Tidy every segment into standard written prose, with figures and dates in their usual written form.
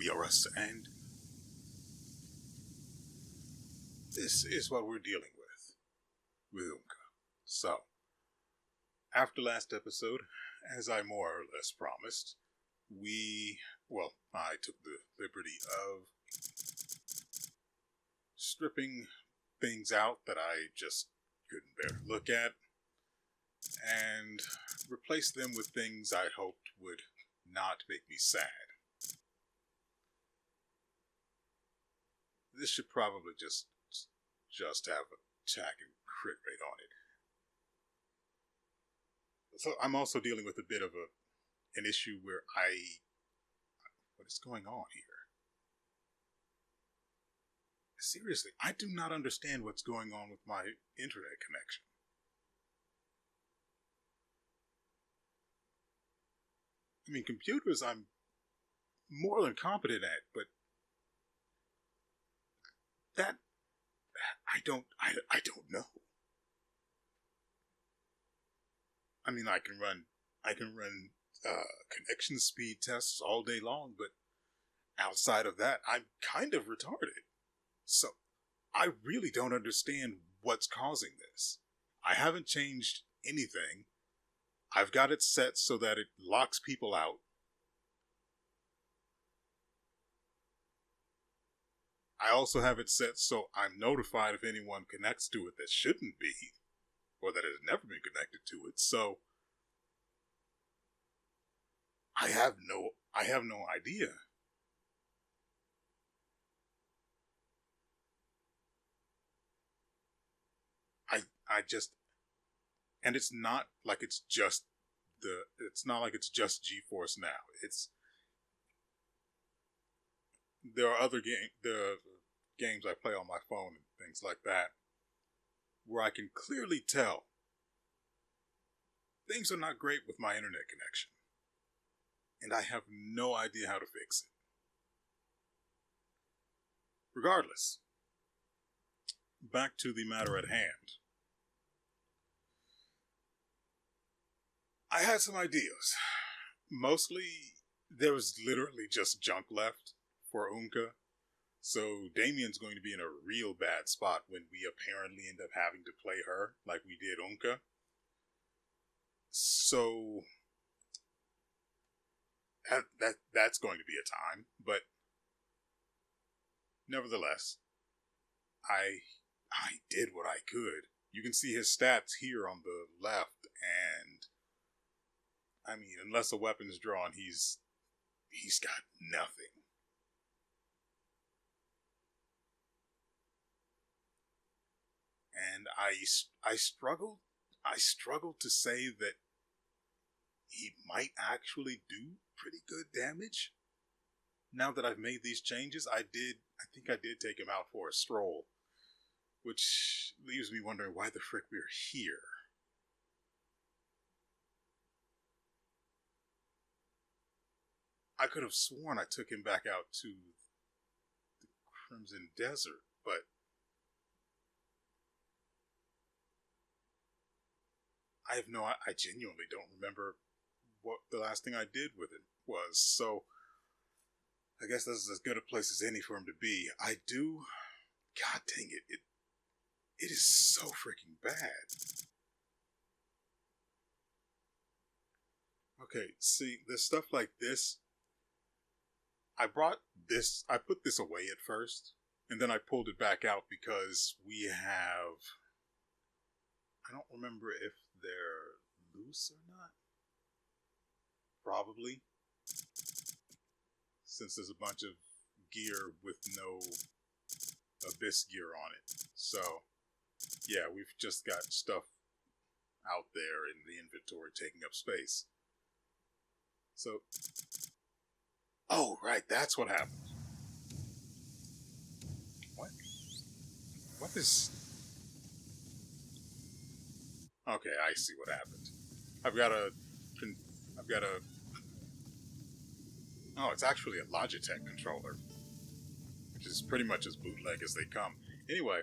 WeArEuS, and this is what we're dealing with OONGKA. So, after last episode, as I more or less promised, I took the liberty of stripping things out that I just couldn't bear to look at, and replaced them with things I hoped would not make me sad. This should probably just have a attack and crit rate on it. So I'm also dealing with a bit of an issue where what is going on here? Seriously, I do not understand what's going on with my internet connection. I mean, computers I'm more than competent at, but that I don't know. I mean, I can run connection speed tests all day long, but outside of that, I'm kind of retarded. So, I really don't understand what's causing this. I haven't changed anything. I've got it set so that it locks people out. I also have it set so I'm notified if anyone connects to it that shouldn't be, or that has never been connected to it. So I have no idea. And it's not like it's just GeForce Now. There are other games I play on my phone and things like that, where I can clearly tell things are not great with my internet connection. And I have no idea how to fix it. Regardless, back to the matter at hand. I had some ideas. Mostly, there was literally just junk left for OONGKA. So Damien's going to be in a real bad spot when we apparently end up having to play her like we did OONGKA. So that's going to be a time, but nevertheless, I did what I could. You can see his stats here on the left, and I mean, unless a weapon's drawn, he's got nothing. And I struggled to say that he might actually do pretty good damage. Now that I've made these changes, I think I did take him out for a stroll, which leaves me wondering why the frick we're here. I could have sworn I took him back out to the Crimson Desert, but I genuinely don't remember what the last thing I did with it was, so I guess this is as good a place as any for him to be. God dang it, it is so freaking bad. Okay, see, there's stuff like this. I put this away at first, and then I pulled it back out because I don't remember if they're loose or not. Probably. Since there's a bunch of gear with no abyss gear on it. So, yeah, we've just got stuff out there in the inventory taking up space. So, oh, right, that's what happened. What is... Okay, I see what happened. I've got a... Oh, it's actually a Logitech controller, which is pretty much as bootleg as they come. Anyway.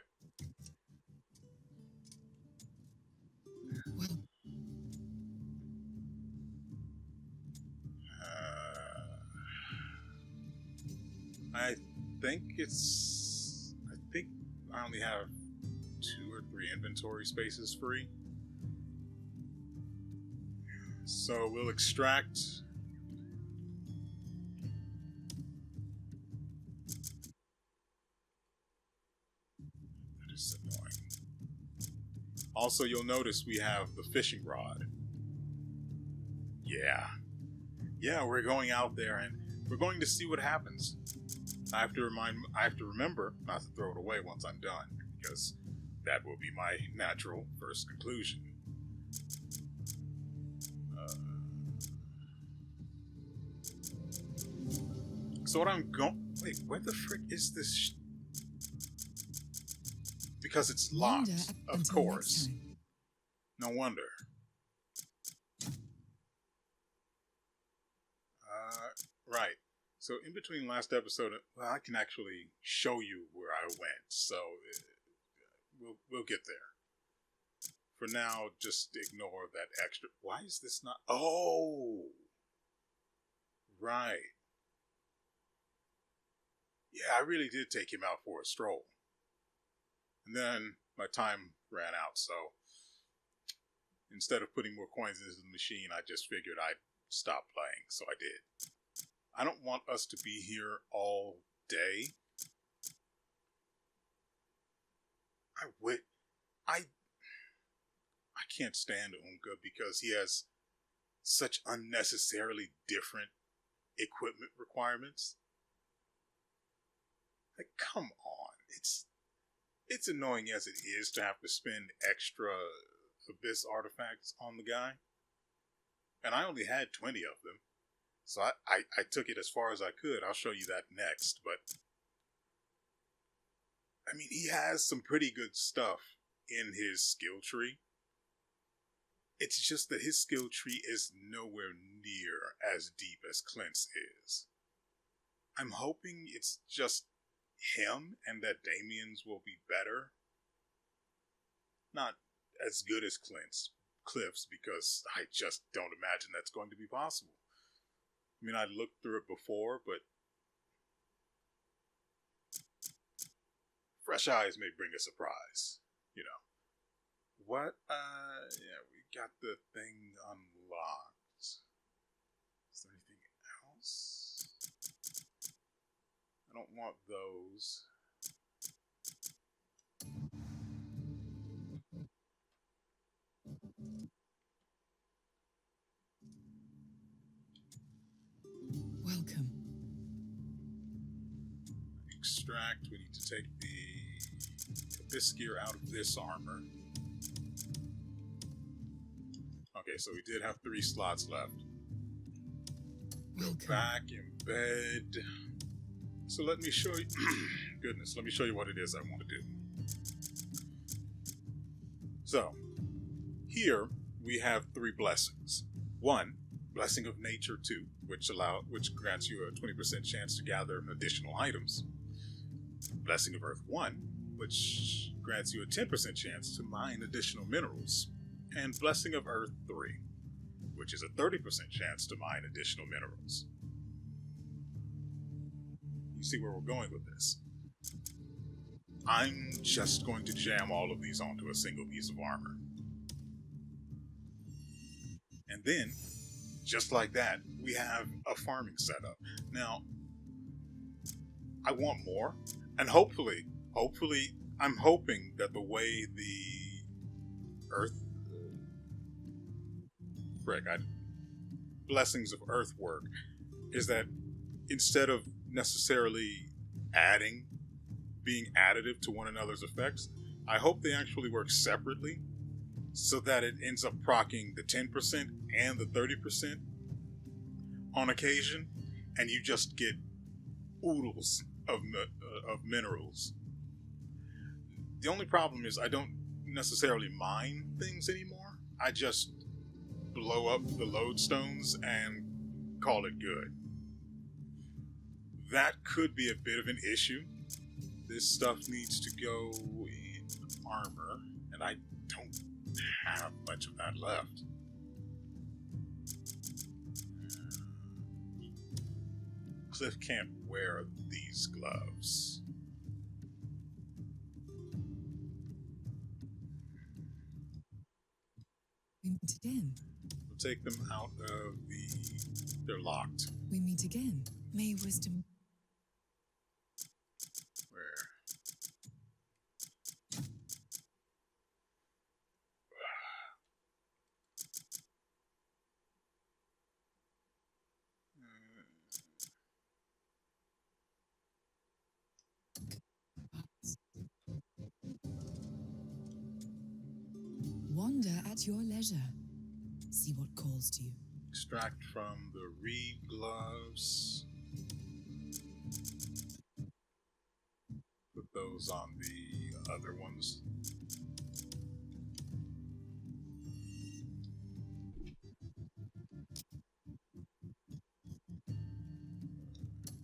I think I only have 2 or 3 inventory spaces free. So we'll extract. That is annoying. Also, you'll notice we have the fishing rod. Yeah, we're going out there and we're going to see what happens. I have to remember not to throw it away once I'm done, because that will be my natural first conclusion. So what I'm going... Wait, where the frick is this... Because it's locked, of course. No wonder. Right. So in between last episode, well, I can actually show you where I went. So we'll get there. For now, just ignore that extra. Why is this not? Oh, right. Yeah, I really did take him out for a stroll, and then my time ran out. So instead of putting more coins into the machine, I just figured I'd stop playing. So I did. I don't want us to be here all day. I can't stand OONGKA because he has such unnecessarily different equipment requirements. Like, come on. It's annoying as it is to have to spend extra Abyss artifacts on the guy. And I only had 20 of them. So I took it as far as I could. I'll show you that next. But, I mean, he has some pretty good stuff in his skill tree. It's just that his skill tree is nowhere near as deep as Clint's is. I'm hoping it's just him and that Damien's will be better. Not as good as Kliff's, because I just don't imagine that's going to be possible. I mean, I looked through it before, but fresh eyes may bring a surprise, you know. What? Yeah, we got the thing unlocked. Is there anything else? I don't want those. Welcome. Extract. We need to take the Abyss gear out of this armor. Okay, so we did have 3 slots left. Go back, embed. So let me show you. Goodness, let me show you what it is I want to do. So, here we have 3 blessings. 1, Blessing of Nature 2, which grants you a 20% chance to gather additional items. Blessing of Earth 1, which grants you a 10% chance to mine additional minerals. And Blessing of Earth 3, which is a 30% chance to mine additional minerals. You see where we're going with this. I'm just going to jam all of these onto a single piece of armor. And then, just like that, we have a farming setup. Now, I want more, and hopefully, I'm hoping that the way the Earth Blessings of Earth work is that instead of necessarily being additive to one another's effects, I hope they actually work separately so that it ends up proccing the 10% and the 30% on occasion, and you just get oodles of minerals. The only problem is I don't necessarily mine things anymore. I just blow up the lodestones and call it good. That could be a bit of an issue. This stuff needs to go in armor, and I don't have much of that Kliff can't wear these gloves. We meet again. We'll take them out of the... They're locked. We meet again. May wisdom... Where? Wander at your leisure. See what calls to you. Extract from the reed gloves. Put those on the other ones.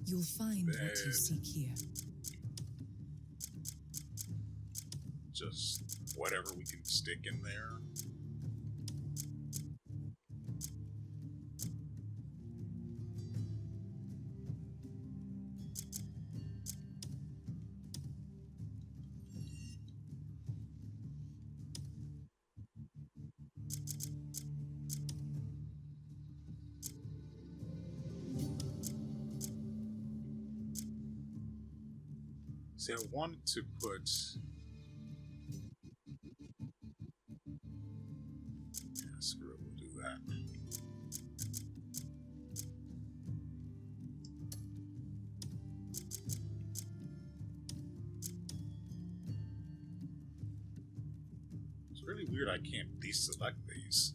You'll find what you seek here. Just whatever we can stick in there. See, I wanted to put... Yeah, screw it, we'll do that. It's really weird I can't deselect these.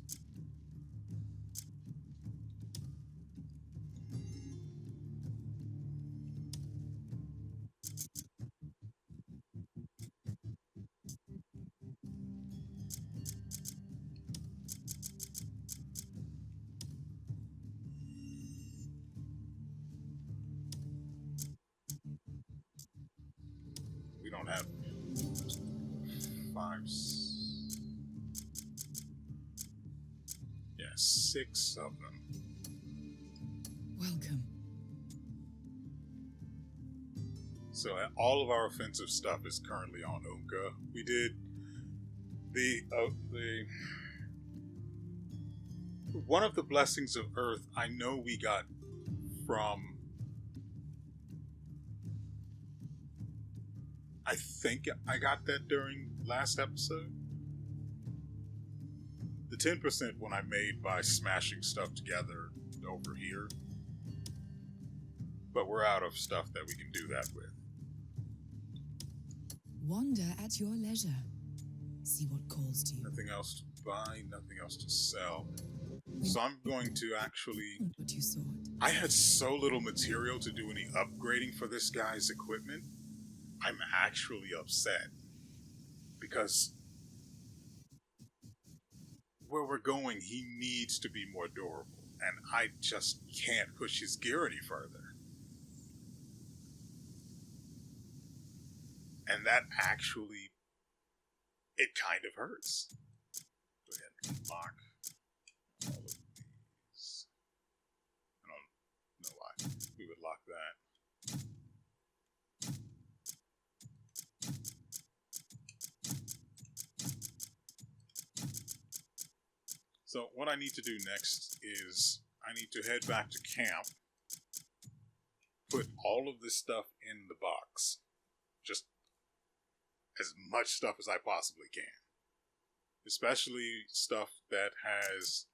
We don't have 5... Yeah, 6 of them. Welcome. So all of our offensive stuff is currently on OONGKA. We did the one of the blessings of Earth. I know we got from... I think I got that during last episode. The 10% one I made by smashing stuff together over here. But we're out of stuff that we can do that with. Wander at your leisure. See what calls to you. Nothing else to buy, nothing else to sell. So I'm going to actually... What you sought. I had so little material to do any upgrading for this guy's equipment. I'm actually upset. Because where we're going, he needs to be more durable. And I just can't push his gear any further. And that actually, it kind of hurts. Go ahead and lock all of these. I don't know why we would lock that. So what I need to do next is I need to head back to camp, put all of this stuff in the box. Just as much stuff as I possibly can. Especially stuff that has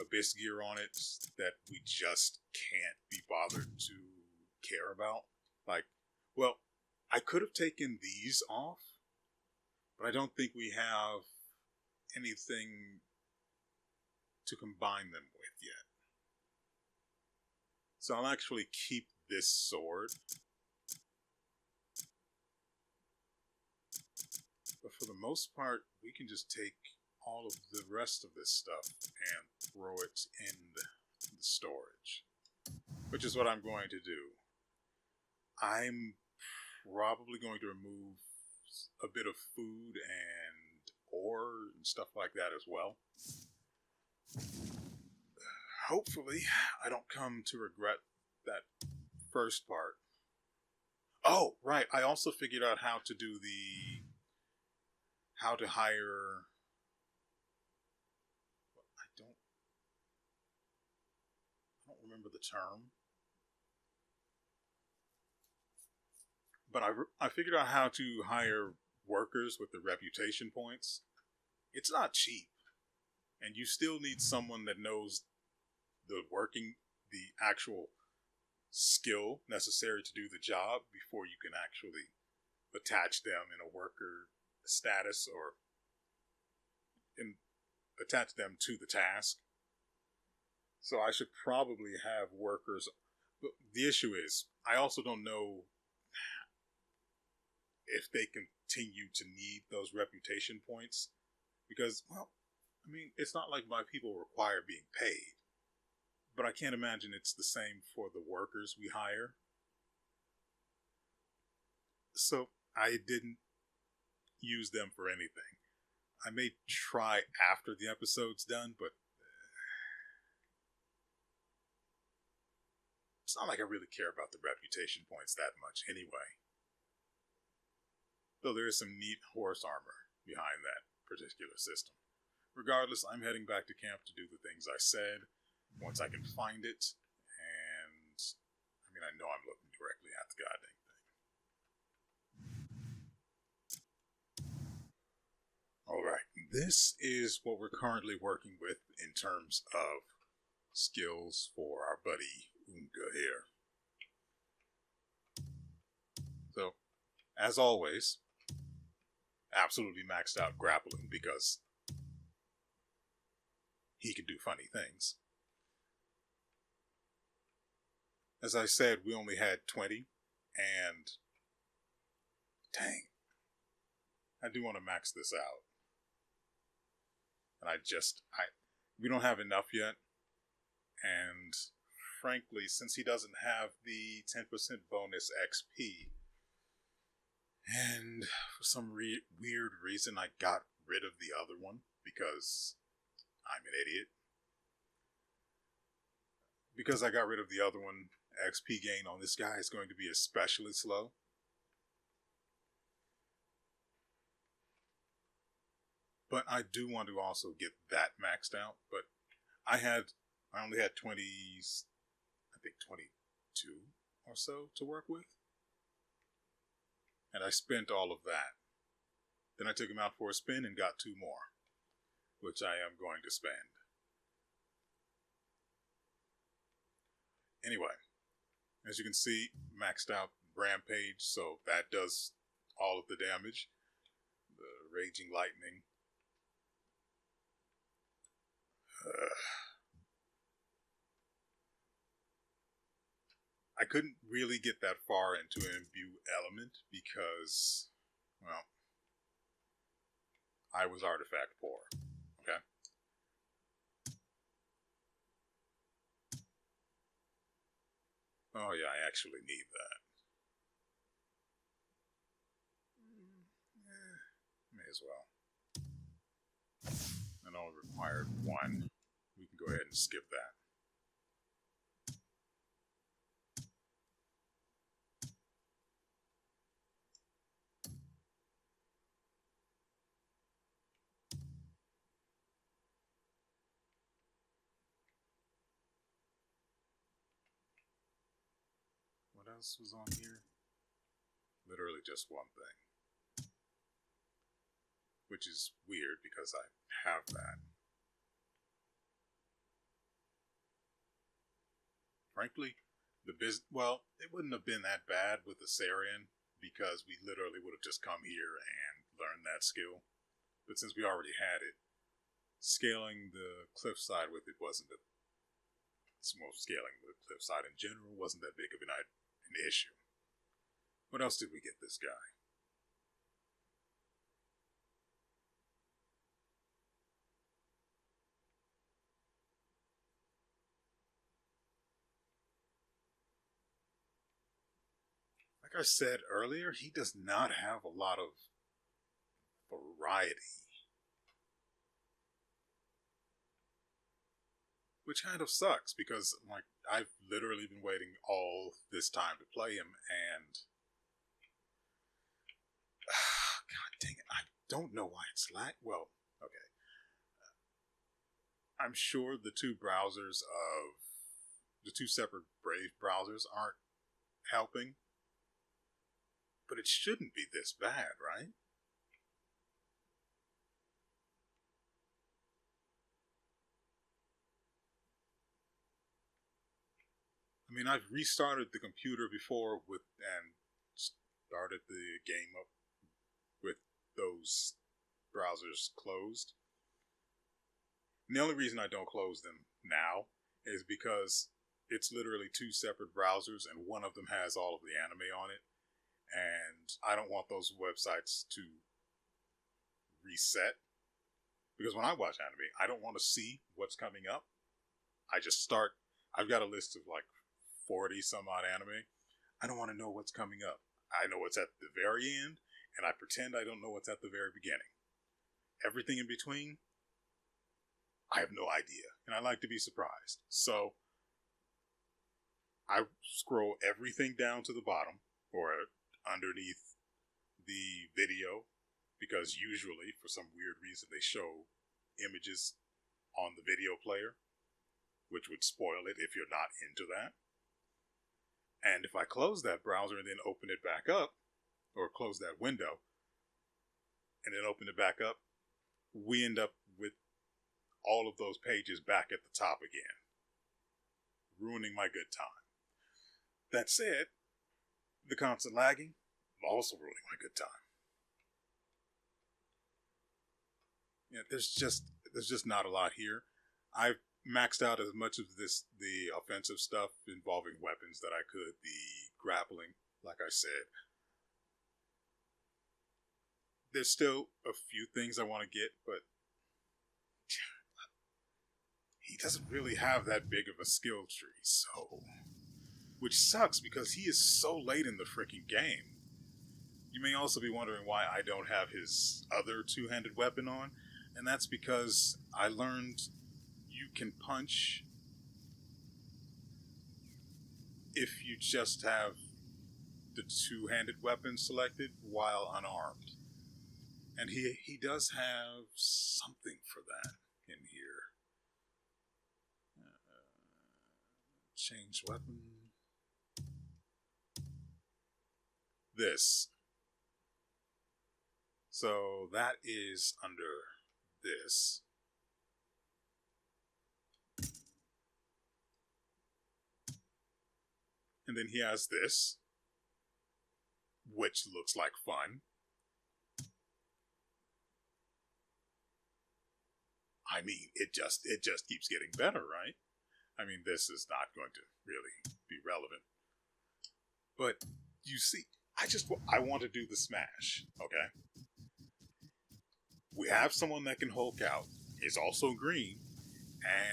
abyss gear on it that we just can't be bothered to care about. Like, well, I could have taken these off, but I don't think we have anything to combine them with yet. So I'll actually keep this sword. But for the most part, we can just take all of the rest of this stuff and throw it in the storage. Which is what I'm going to do. I'm probably going to remove a bit of food and ore and stuff like that as well. Hopefully, I don't come to regret that first part. Oh, right. I also figured out how to do how to hire. I don't remember the term, but I figured out how to hire workers with the reputation points. It's not cheap, and you still need someone that knows the actual skill necessary to do the job before you can actually attach them in a worker status or attach them to the task. So I should probably have workers. But the issue is, I also don't know if they continue to need those reputation points. Because, well, I mean, it's not like my people require being paid. But I can't imagine it's the same for the workers we hire. So I didn't use them for anything. I may try after the episode's done, but it's not like I really care about the reputation points that much anyway. Though there is some neat horse armor behind that particular system. Regardless, I'm heading back to camp to do the things I said, once I can find it, and I mean, I know I'm looking directly at the goddamn thing. Alright, this is what we're currently working with in terms of skills for our buddy OONGKA here. So, as always, absolutely maxed out grappling because he can do funny things. As I said, we only had 20, and dang, I do want to max this out. And we don't have enough yet, and frankly, since he doesn't have the 10% bonus XP, and for some weird reason I got rid of the other one, because I'm an idiot. Because I got rid of the other one, XP gain on this guy is going to be especially slow. But I do want to also get that maxed out. But I only had 22 or so to work with. And I spent all of that. Then I took him out for a spin and got 2 more, which I am going to spend. Anyway, as you can see, maxed out Rampage, so that does all of the damage. The Raging Lightning. I couldn't really get that far into an Imbue element because, well, I was artifact poor. Okay? Oh yeah, I actually need that. May as well. And only required 1. We can go ahead and skip that. What else was on here? Literally just one thing. Which is weird because I have that. Frankly, well, it wouldn't have been that bad with the Sarian because we literally would have just come here and learned that skill. But since we already had it, scaling the cliffside with it wasn't scaling the cliffside in general wasn't that big of an issue. What else did we get this guy? Like I said earlier, he does not have a lot of variety. which kind of sucks because like I've literally been waiting all this time to play him, and God dang it, I don't know why it's lag. Well, okay, I'm sure the two separate Brave browsers aren't helping, but it shouldn't be this bad, right? I mean, I've restarted the computer before and started the game up with those browsers closed. And the only reason I don't close them now is because it's literally two separate browsers and one of them has all of the anime on it. And I don't want those websites to reset. Because when I watch anime, I don't want to see what's coming up. I've got a list of like 40 some odd anime. I don't want to know what's coming up. I know what's at the very end, and I pretend I don't know what's at the very beginning. Everything in between, I have no idea, and I like to be surprised. So I scroll everything down to the bottom or underneath the video, because usually, for some weird reason, they show images on the video player, which would spoil it if you're not into that. And if I close that browser and then open it back up, or close that window, and then open it back up, we end up with all of those pages back at the top again, ruining my good time. That said, the constant lagging, also ruining my good time. Yeah, there's just not a lot here. I've maxed out as much of the offensive stuff involving weapons that I could. The grappling, like I said. There's still a few things I want to get, but he doesn't really have that big of a skill tree, so... Which sucks, because he is so late in the freaking game. You may also be wondering why I don't have his other two-handed weapon on, and that's because I learned you can punch if you just have the two-handed weapon selected while unarmed. And he does have something for that in here. Change weapon. This. So that is under this. And then he has this, which looks like fun. I mean, it just keeps getting better, right? I mean, this is not going to really be relevant. But you see, I want to do the smash, okay? We have someone that can Hulk out. He's also green,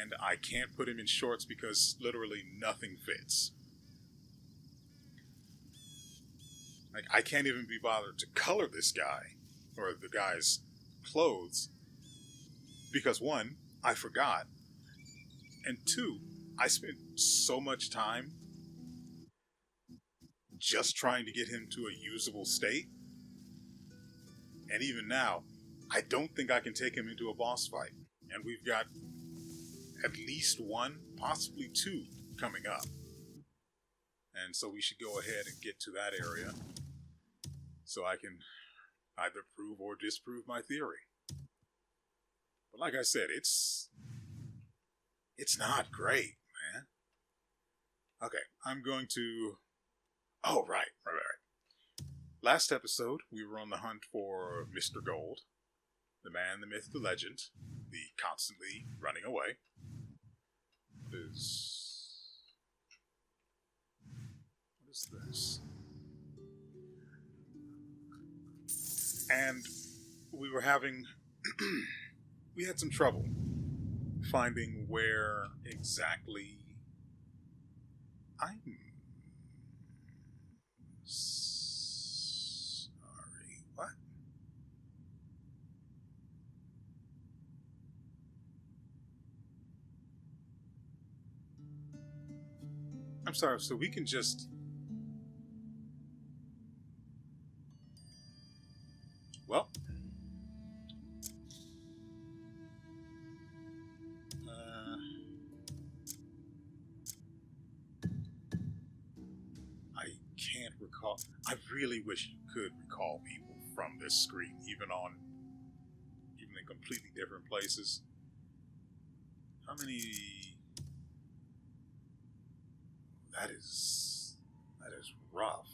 and I can't put him in shorts because literally nothing fits. Like, I can't even be bothered to color this guy, or the guy's clothes, because one, I forgot, and two, I spent so much time just trying to get him to a usable state, and even now, I don't think I can take him into a boss fight, and we've got at least one, possibly two, coming up. And so we should go ahead and get to that area so I can either prove or disprove my theory. But like I said, it's not great, man. Okay, I'm going to... Oh, right. Last episode, we were on the hunt for Mr. Gold, the man, the myth, the legend, the constantly running away. What is this? And we were having... we had some trouble finding where exactly... I'm sorry, what? I'm sorry, so we can just... Well... I can't recall... I really wish you could recall people from this screen, even in completely different places. How many... That is rough.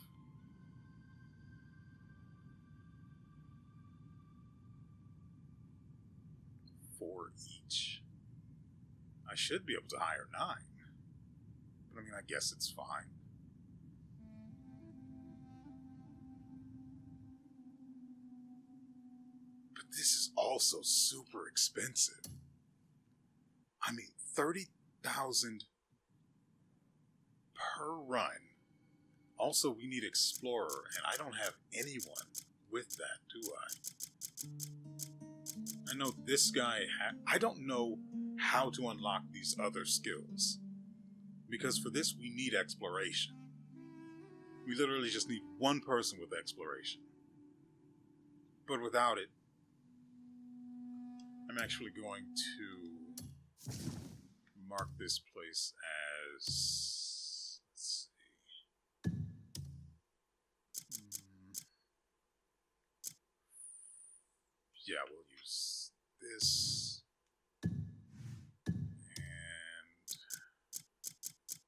Four each. I should be able to hire 9. But I mean, I guess it's fine. But this is also super expensive. I mean, 30,000 per run. Also, we need Explorer, and I don't have anyone with that, do I? I know this guy I don't know how to unlock these other skills. Because for this, we need Exploration. We literally just need one person with Exploration. But without it, I'm actually going to mark this place as... Let's see. Yeah, we'll use this. And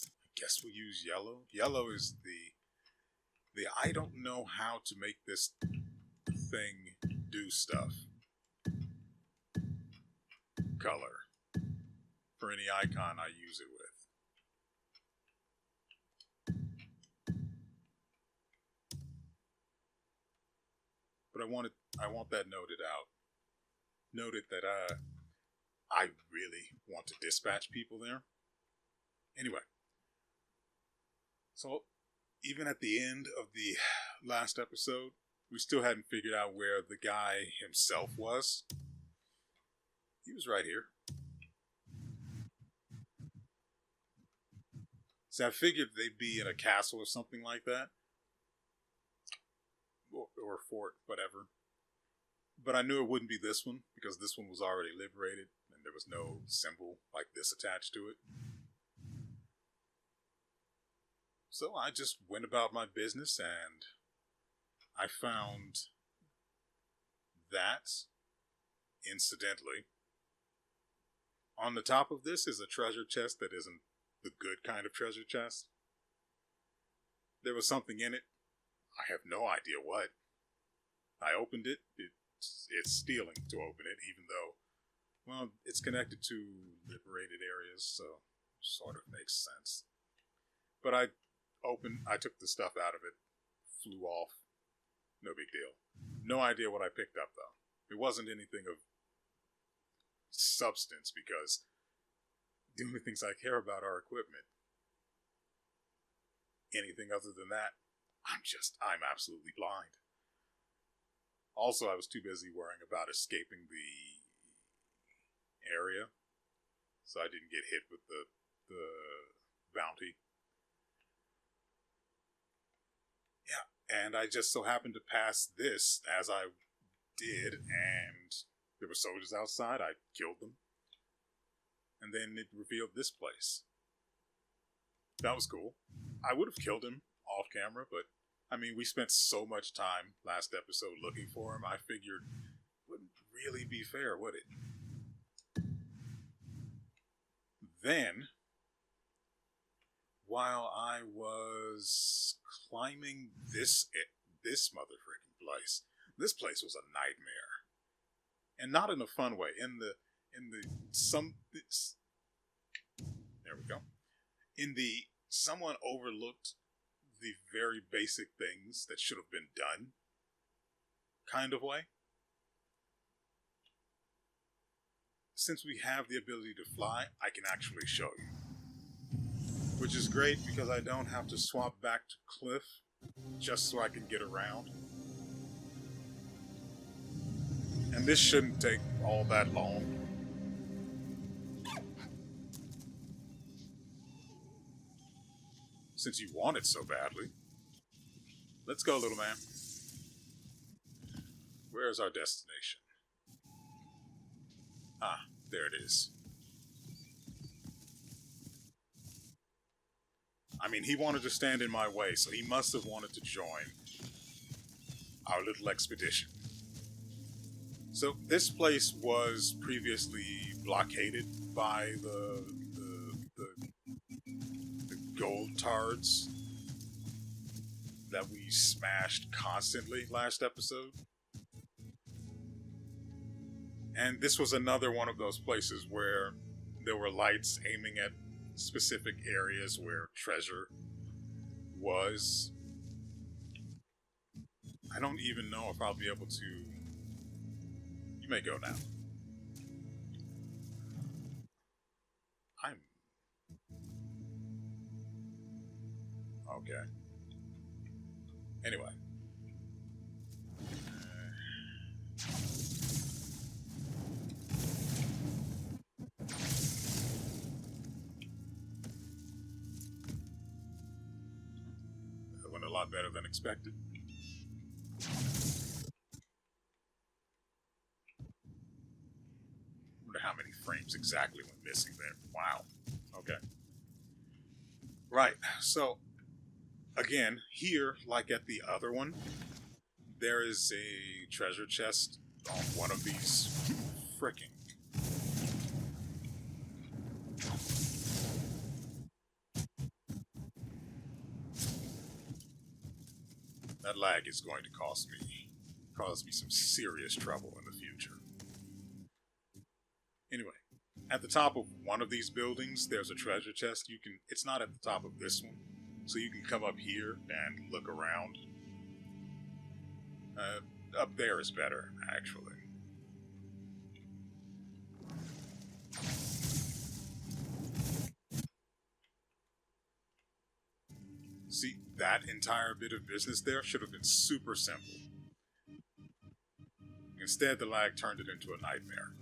I guess we'll use yellow. Yellow is the I don't know how to make this thing do stuff color for any icon I use it with. But I want that noted out. Noted that I really want to dispatch people there. Anyway. So even at the end of the last episode, we still hadn't figured out where the guy himself was. He was right here. So I figured they'd be in a castle or something like that. Or a fort, whatever. But I knew it wouldn't be this one, because this one was already liberated, and there was no symbol like this attached to it. So I just went about my business, and I found that, incidentally. On the top of this is a treasure chest that isn't the good kind of treasure chest. There was something in it. I have no idea what. I opened it. It's stealing to open it, even though, well, it's connected to liberated areas, so sort of makes sense. But I took the stuff out of it, flew off. No big deal. No idea what I picked up, though. It wasn't anything of substance, because the only things I care about are equipment. Anything other than that, I'm absolutely blind. Also, I was too busy worrying about escaping the area, so I didn't get hit with the bounty. Yeah, and I just so happened to pass this as I did, and there were soldiers outside. I killed them. And then it revealed this place. That was cool. I would have killed him off camera, but I mean, we spent so much time last episode looking for him, I figured it wouldn't really be fair, would it? Then, while I was climbing this motherfucking place, this place was a nightmare. And not in a fun way. There we go. Someone overlooked the very basic things that should have been done kind of way. Since we have the ability to fly, I can actually show you. Which is great because I don't have to swap back to Kliff just so I can get around. And this shouldn't take all that long. Since you want it so badly. Let's go, little man. Where's our destination? Ah, there it is. I mean, he wanted to stand in my way, so he must have wanted to join our little expedition. So this place was previously blockaded by the gold tards that we smashed constantly last episode. And this was another one of those places where there were lights aiming at specific areas where treasure was. I don't even know if I'll be able to... You may go now. I'm... Okay. Anyway. That went a lot better than expected. Wonder how many frames exactly went missing there. Wow. Okay. Right. So, again, here, like at the other one, there is a treasure chest on one of these fricking. That lag is going to cause me some serious trouble in the future. Anyway, at the top of one of these buildings, there's a treasure chest. It's not at the top of this one, so you can come up here and look around. Up there is better, actually. See, that entire bit of business there should have been super simple. Instead, the lag turned it into a nightmare.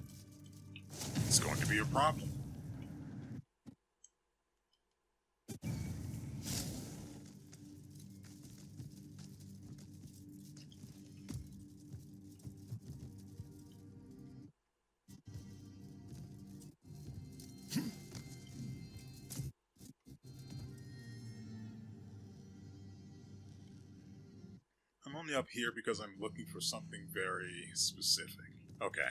It's going to be a problem. I'm only up here because I'm looking for something very specific. Okay.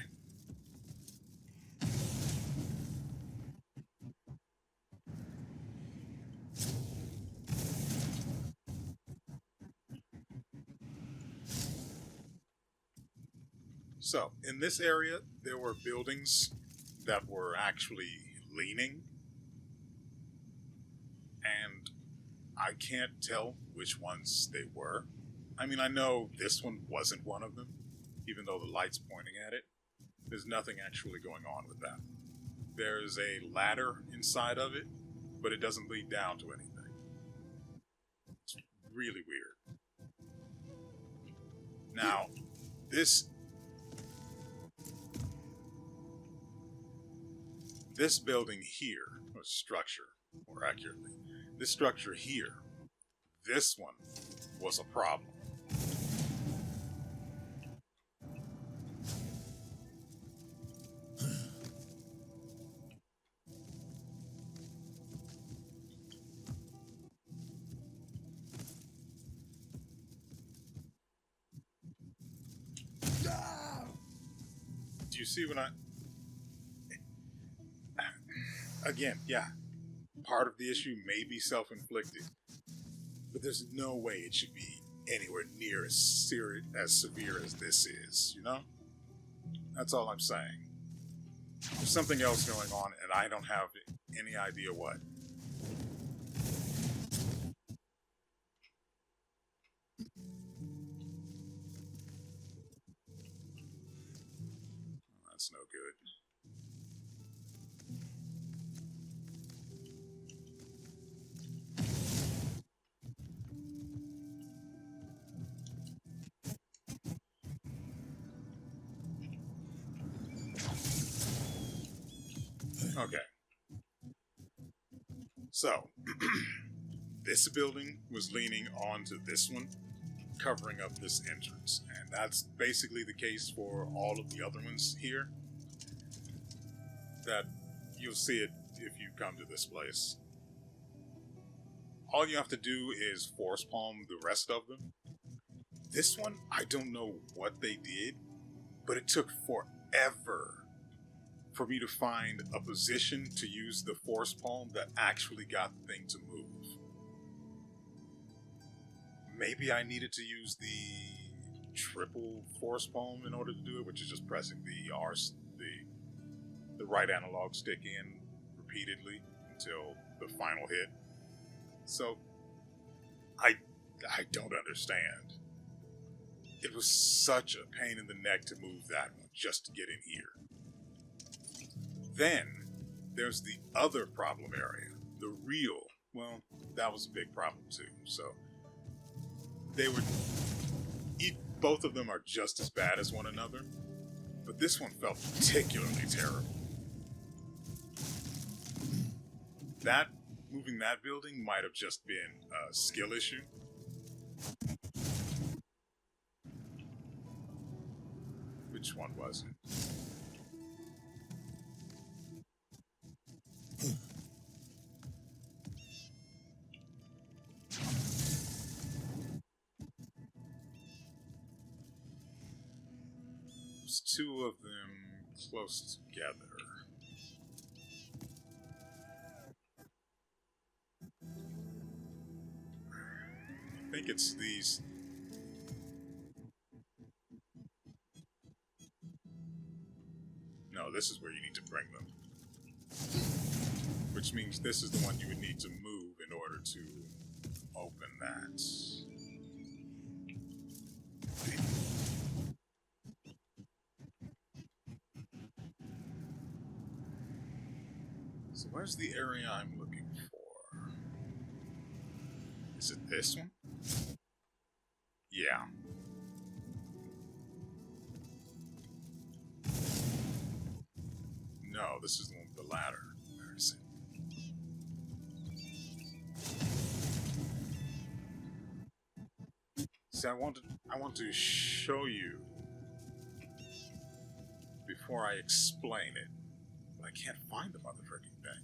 So, in this area, there were buildings that were actually leaning, and I can't tell which ones they were. I mean, I know this one wasn't one of them, even though the light's pointing at it. There's nothing actually going on with that. There's a ladder inside of it, but it doesn't lead down to anything. It's really weird. Now, this building here, or structure, more accurately, this structure here, this one was a problem. Do you see what Again, yeah, part of the issue may be self-inflicted, but there's no way it should be anywhere near as severe as this is, you know? That's all I'm saying. There's something else going on, and I don't have any idea what. That's no good. Okay. So, this building was leaning onto this one, covering up this entrance. And that's basically the case for all of the other ones here. That you'll see it if you come to this place. All you have to do is force palm the rest of them. This one, I don't know what they did, but it took forever for me to find a position to use the force palm that actually got the thing to move. Maybe I needed to use the triple force palm in order to do it, which is just pressing the right analog stick in repeatedly until the final hit. So, I don't understand. It was such a pain in the neck to move that one just to get in here. Then, there's the other problem area. The real, well, that was a big problem too. So, both of them are just as bad as one another, but this one felt particularly terrible. Moving that building might have just been a skill issue. Which one was it? There's two of them close together. I think it's these. No, this is where you need to bring them. Which means this is the one you would need to move in order to open that. So where's the area I'm looking for? Is it this one? Yeah. No, this is the one with the ladder. Where is it? See, I want to show you before I explain it. But I can't find the motherfucking thing.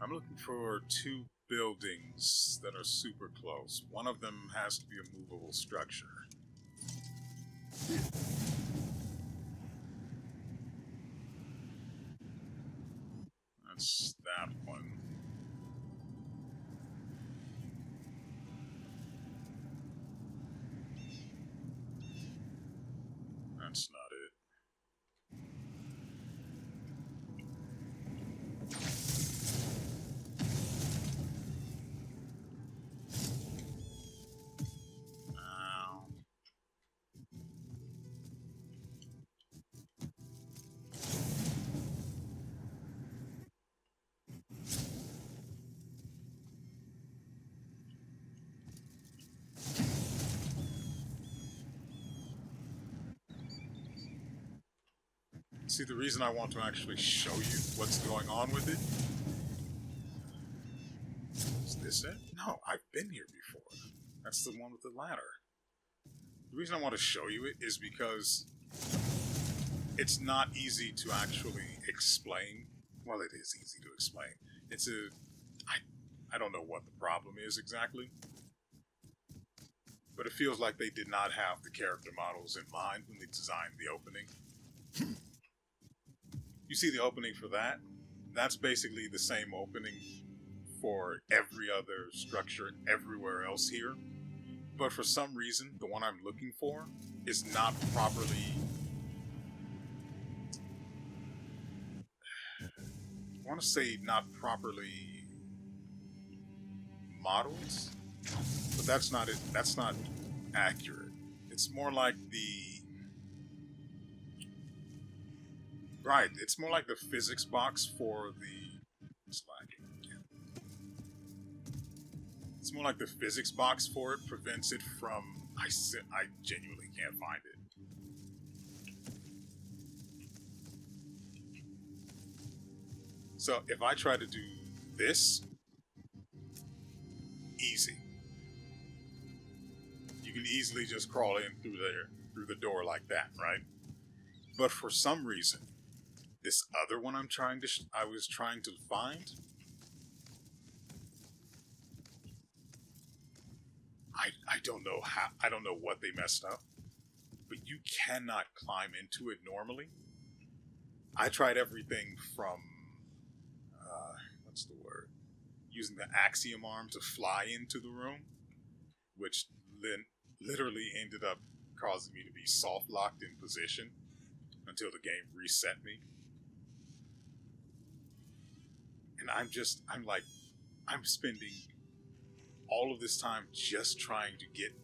I'm looking for two buildings that are super close. One of them has to be a movable structure. That's that one. That's not it. See, the reason I want to actually show you what's going on with it. Is this it? No, I've been here before. That's the one with the ladder. The reason I want to show you it is because it's not easy to actually explain. Well, it is easy to explain. I don't know what the problem is exactly. But it feels like they did not have the character models in mind when they designed the opening. You see the opening for that? That's basically the same opening for every other structure everywhere else here. But for some reason, the one I'm looking for is not properly... I want to say not properly modeled, But that's not it. That's not accurate. It's more like the... Right, it's more like the physics box for the... It's lagging. It's more like the physics box for it prevents it from... I genuinely can't find it. So if I try to do this, easy. You can easily just crawl in through the door like that, right? But for some reason, this other one I was trying to find, I don't know how, I don't know what they messed up, but you cannot climb into it normally. I tried everything from, what's the word? Using the axiom arm to fly into the room, which literally ended up causing me to be soft locked in position until the game reset me. And I'm spending all of this time just trying to get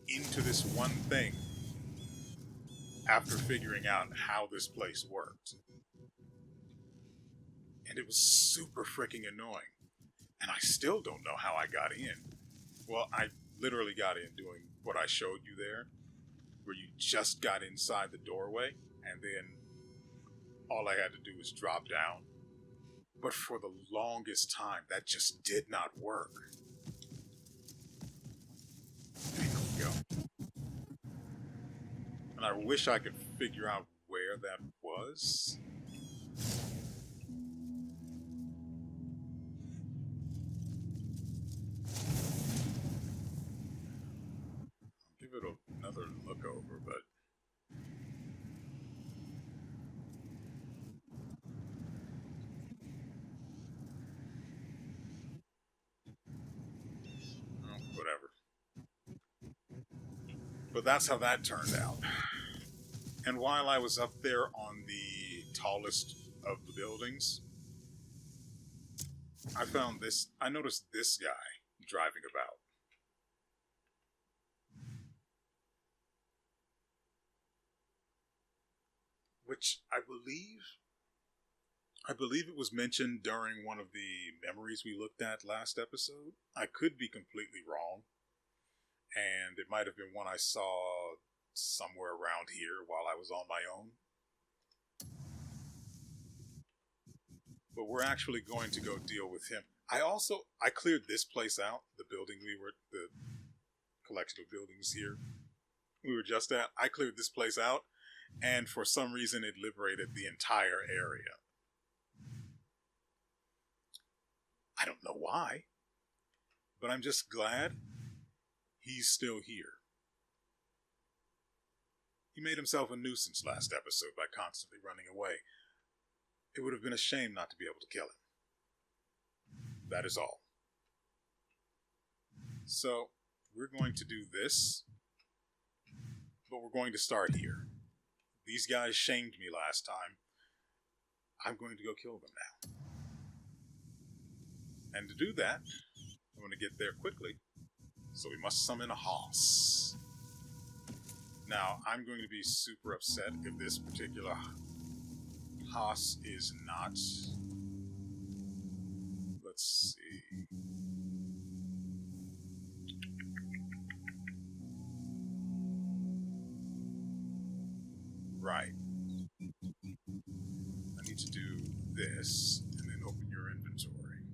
into this one thing after figuring out how this place worked. And it was super freaking annoying. And I still don't know how I got in. Well, I literally got in doing what I showed you there, where you just got inside the doorway, and then all I had to do was drop down. But for the longest time, that just did not work. There we go. And I wish I could figure out where that was. I'll give it another look over, but... whatever. But that's how that turned out. And while I was up there on the tallest of the buildings, I noticed this guy driving about. Which I believe it was mentioned during one of the memories we looked at last episode. I could be completely wrong. And it might have been one I saw somewhere around here while I was on my own. But we're actually going to go deal with him. I cleared this place out, the collection of buildings here we were just at. I cleared this place out, and for some reason it liberated the entire area. I don't know why, but I'm just glad he's still here. He made himself a nuisance last episode by constantly running away. It would have been a shame not to be able to kill him. That is all. So, we're going to do this, but we're going to start here. These guys shamed me last time. I'm going to go kill them now. And to do that, I'm going to get there quickly. So we must summon a hoss. Now, I'm going to be super upset if this particular hoss is not. Let's see. Right. I need to do this and then open your inventory.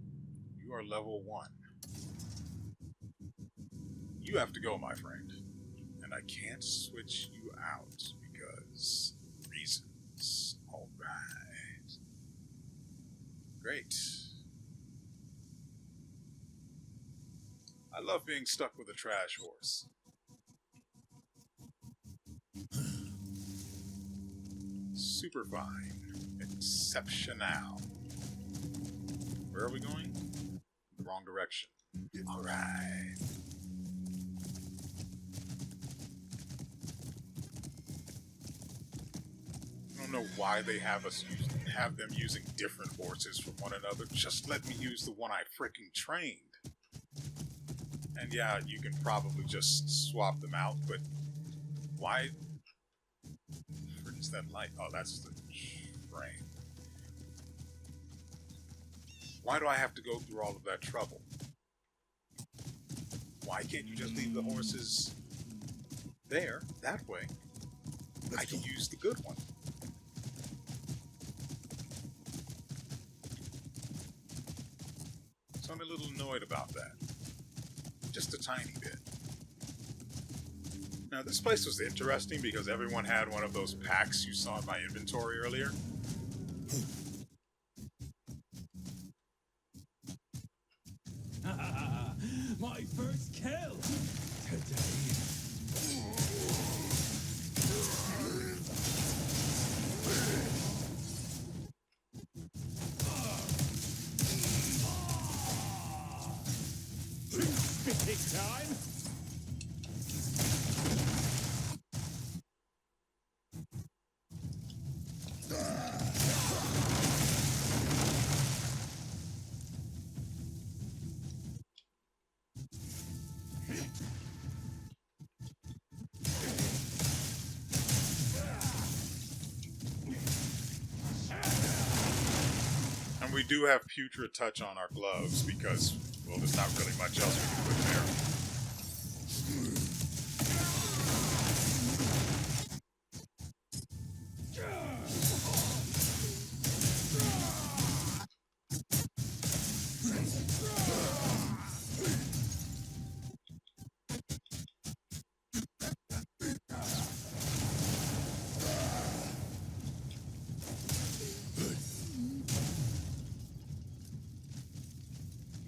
You are level 1. You have to go, my friend. And I can't switch you out because reasons. Alright. Great. I love being stuck with a trash horse. Super fine. Exceptional. Where are we going? The wrong direction. Alright. I don't know why they have them using different horses from one another. Just let me use the one I freaking trained. And yeah, you can probably just swap them out, but why? Where is that light? Oh, that's the frame. Why do I have to go through all of that trouble? Why can't you just leave the horses there, that way? I can use the good one. So I'm a little annoyed about that. Just a tiny bit. Now, this place was interesting because everyone had one of those packs you saw in my inventory earlier. My first kill today. Big time. And we do have Putrid Touch on our gloves because, well, there's not really much else we can put there.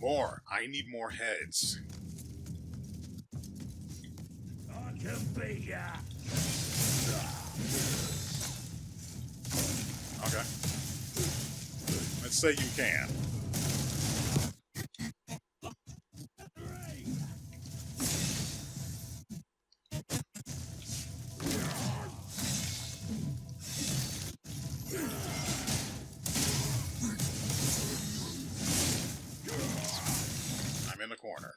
More. I need more heads. I can beat ya. Okay. Let's say you can. I'm in the corner.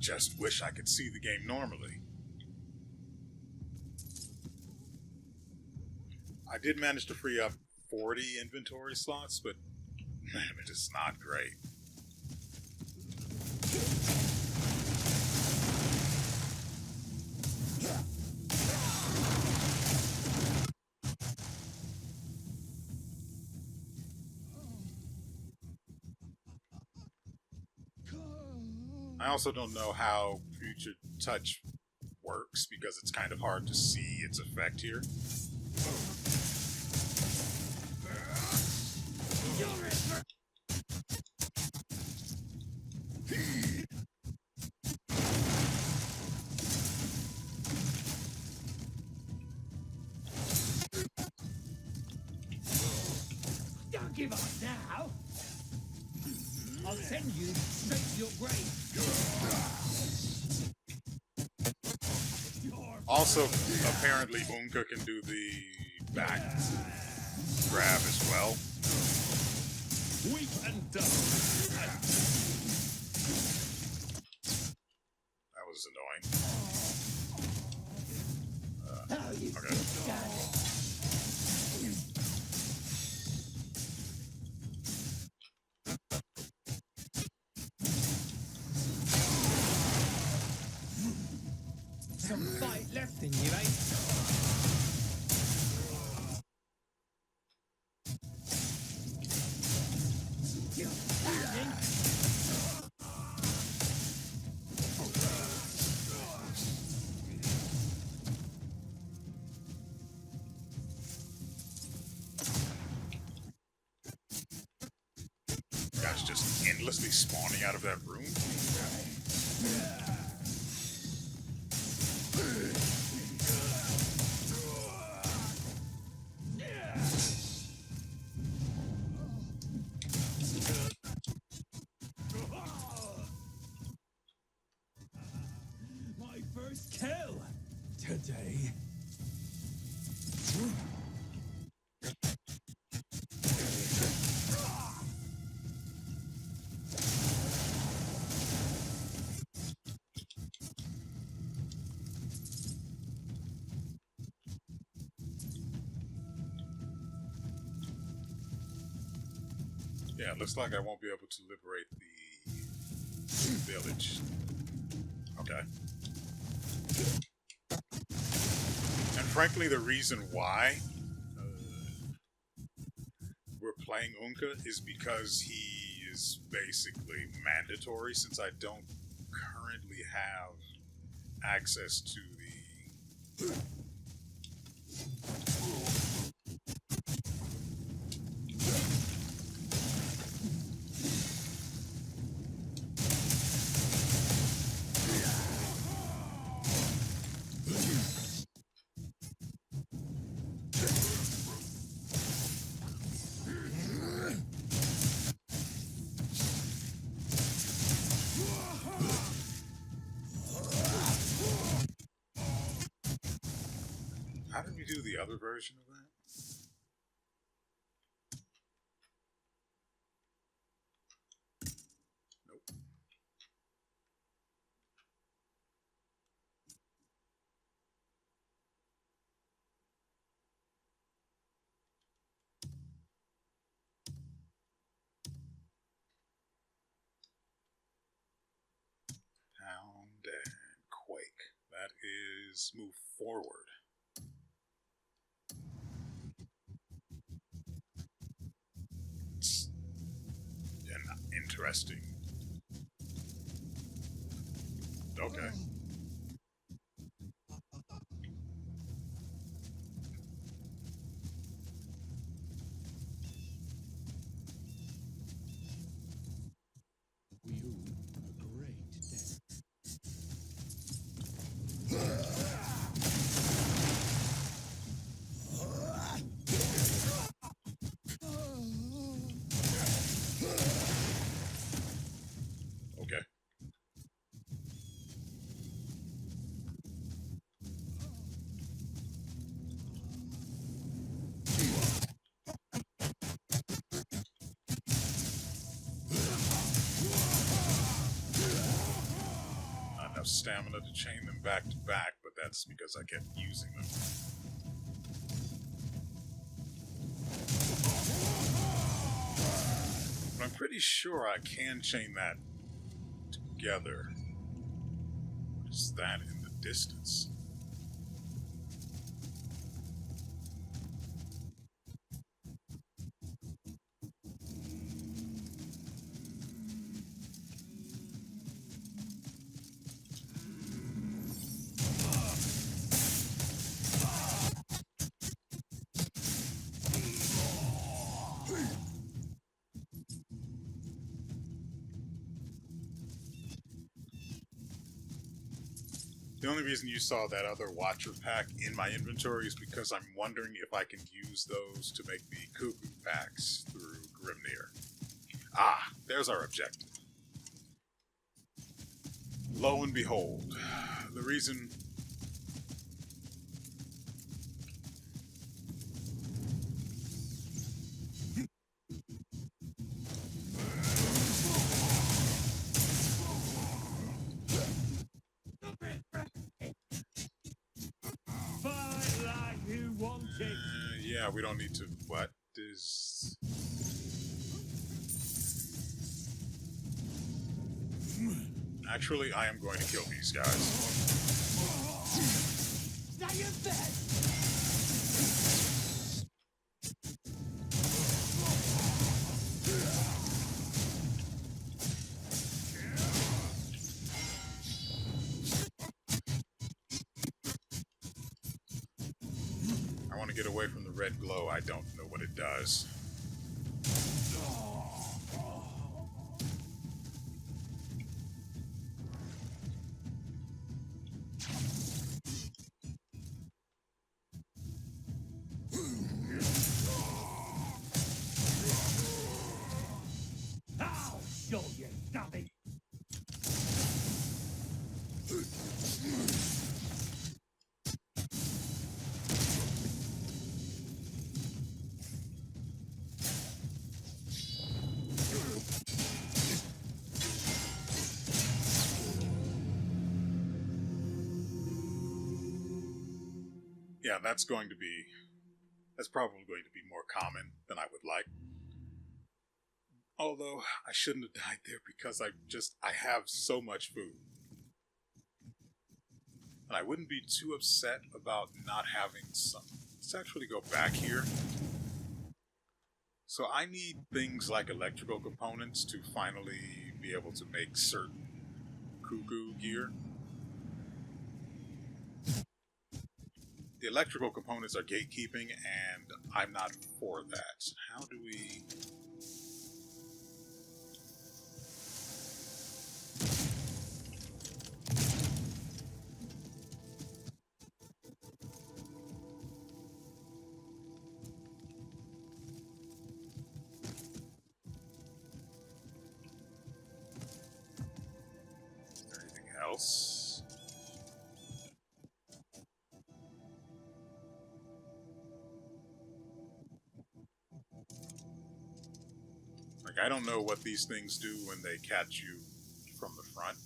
Just wish I could see the game normally. I did manage to free up 40 inventory slots, but man, it is not great. I also don't know how Future Touch works because it's kind of hard to see its effect here. Don't give up now. I'll send you straight to your grave. Also, apparently OONGKA can do the back grab as well. Weak and done. That was annoying. Okay. Insinuate. Guys just endlessly spawning out of that room. My first kill today. Yeah, it looks like I won't be able to liberate the village. Okay. And frankly, the reason why we're playing OONGKA is because he is basically mandatory, since I don't currently have access to the... How did we do the other version of that? Nope. Pound and quake. That is move forward. It's interesting. Okay. We owe a great debt. Okay. Not enough stamina to chain them back to back, but that's because I kept using them. But I'm pretty sure I can chain that together. What is that in the distance? The only reason you saw that other Watcher pack in my inventory is because I'm wondering if I can use those to make the Cuckoo packs through Grimnir. Ah, there's our objective. Lo and behold, the reason... Fight like you want it. yeah, we don't need to... What is... Actually, I am going to kill these guys. say your best. I want to get away from the red glow. I don't know what it does. I'll show you nothing. Yeah, that's probably going to be more common than I would like. Although, I shouldn't have died there because I have so much food. And I wouldn't be too upset about not having some. Let's actually go back here. So I need things like electrical components to finally be able to make certain cuckoo gear. The electrical components are gatekeeping, and I'm not for that. How do we... Is there anything else? Like, I don't know what these things do when they catch you from the front.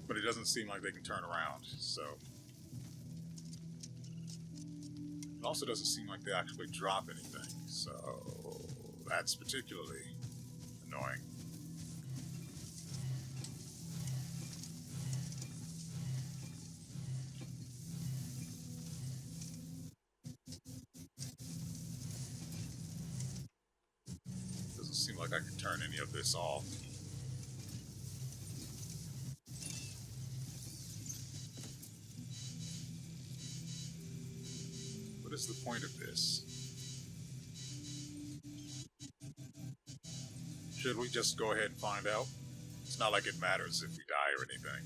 But it doesn't seem like they can turn around, so... It also doesn't seem like they actually drop anything, so... That's particularly annoying. Doesn't seem like I can turn any of this off. What is the point of this? Should we just go ahead and find out? It's not like it matters if we die or anything.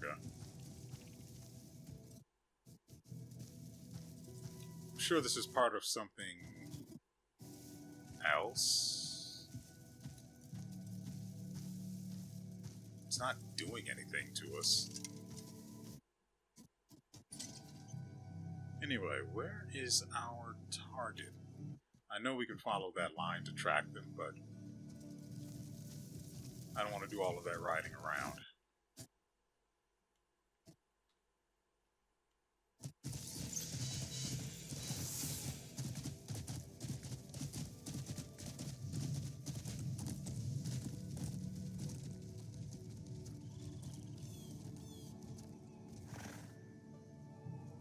Okay. I'm sure this is part of something else. It's not doing anything to us. Anyway, where is our target? I know we can follow that line to track them, but I don't want to do all of that riding around.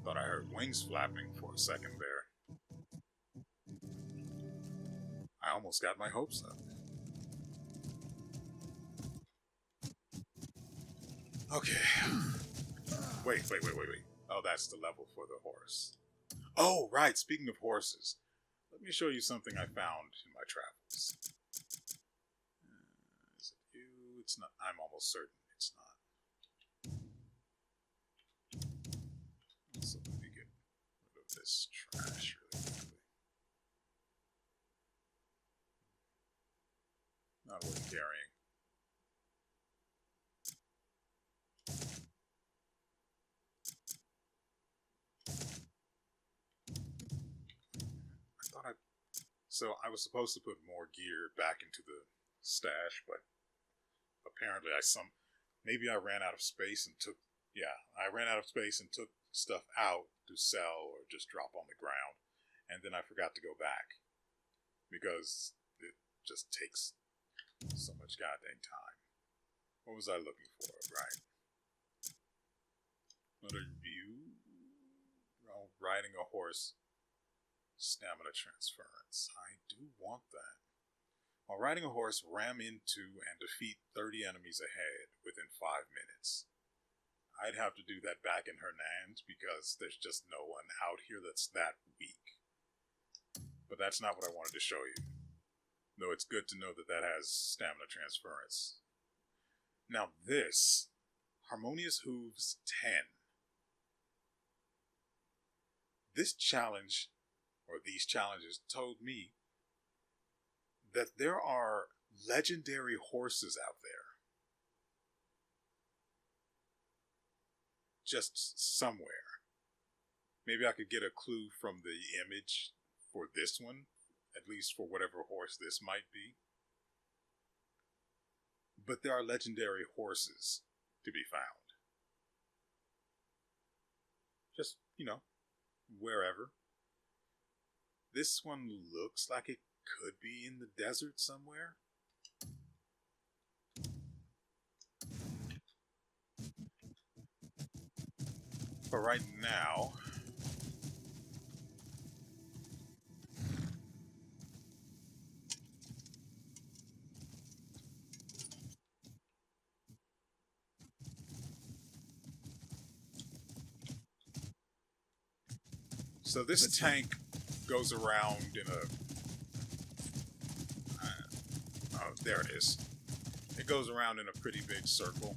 Thought I heard wings flapping for a second there. I almost got my hopes up. Okay. Wait. Oh, that's the level for the horse. Oh, right. Speaking of horses, let me show you something I found in my travels. Is it you? It's not. I'm almost certain it's not. So let me get rid of this trash really quickly. Not worth carrying. I thought I So I was supposed to put more gear back into the stash, but apparently maybe I ran out of space and took stuff out to sell or just drop on the ground, and then I forgot to go back because it just takes so much goddamn time. What was I looking for? Right. Another view. Riding a horse. Stamina transference. I do want that. While riding a horse, ram into and defeat 30 enemies ahead within 5 minutes. I'd have to do that back in Hernand because there's just no one out here that's that weak. But that's not what I wanted to show you. Though it's good to know that that has stamina transference. Now this, Harmonious Hooves 10. This challenge, or these challenges, told me that there are legendary horses out there. Just somewhere. Maybe I could get a clue from the image for this one, at least for whatever horse this might be. But there are legendary horses to be found. Just, wherever. This one looks like it could be in the desert somewhere. But right now, so this tank goes around in a... oh, there it is. It goes around in a pretty big circle.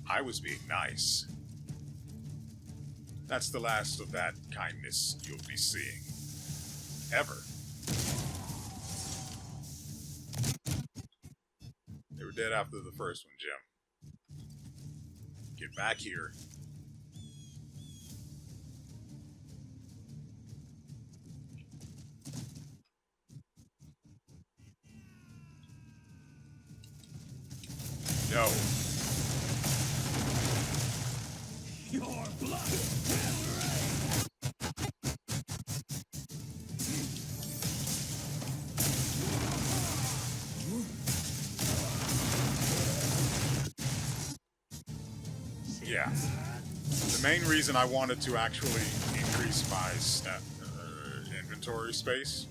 I was being nice. That's the last of that kindness you'll be seeing. Ever. They were dead after the first one, Jim. Get back here. No. Your blood will rain. Yeah. The main reason I wanted to actually increase my inventory space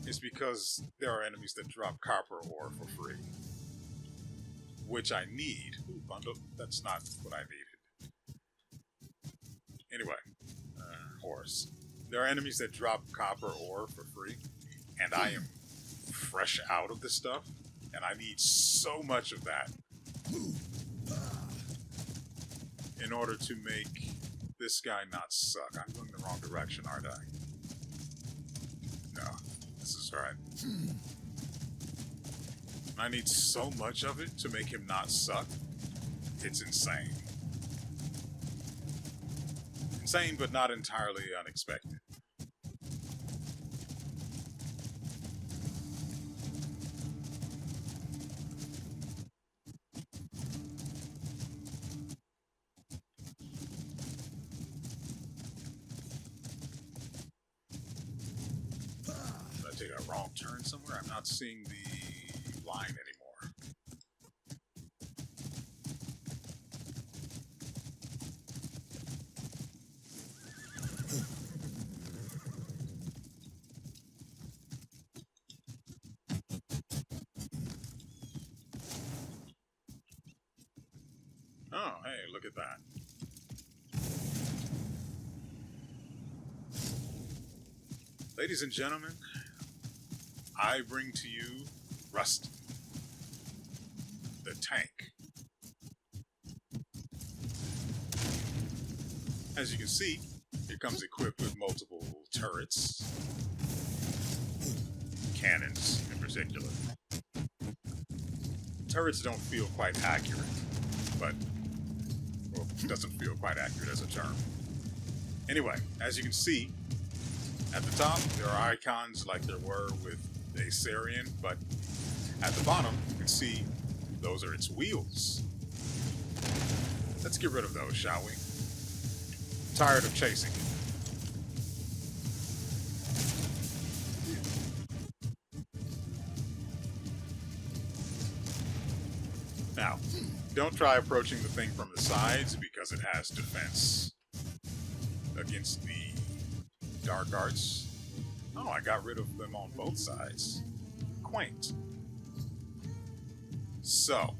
is because there are enemies that drop copper ore for free. Which I need. Ooh, bundle. That's not what I needed. Anyway, horse. There are enemies that drop copper ore for free, and I am fresh out of this stuff, and I need so much of that in order to make this guy not suck. I'm going the wrong direction, aren't I? No, this is right. I need so much of it to make him not suck. It's insane. Insane, but not entirely unexpected. Did I take a wrong turn somewhere? I'm not seeing the line anymore. Oh, hey, look at that. Ladies and gentlemen, I bring to you Rusty, the tank. As you can see, it comes equipped with multiple turrets, cannons in particular. Turrets don't feel quite accurate, but Well, it doesn't feel quite accurate as a term. Anyway, as you can see, at the top, there are icons like there were with Aetherian, but at the bottom, you can see those are its wheels. Let's get rid of those, shall we? Tired of chasing it. Now, don't try approaching the thing from the sides because it has defense against the dark arts. Oh, I got rid of them on both sides. Quaint. So,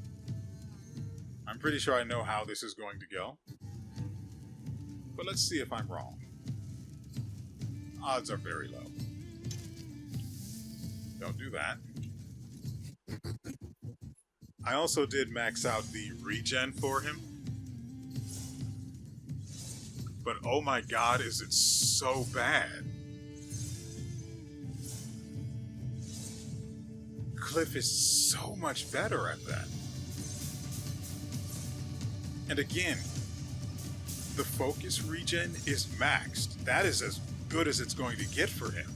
I'm pretty sure I know how this is going to go. But let's see if I'm wrong. Odds are very low. Don't do that. I also did max out the regen for him. But oh my god, is it so bad. Kliff is so much better at that. And again, the focus regen is maxed. That is as good as it's going to get for him.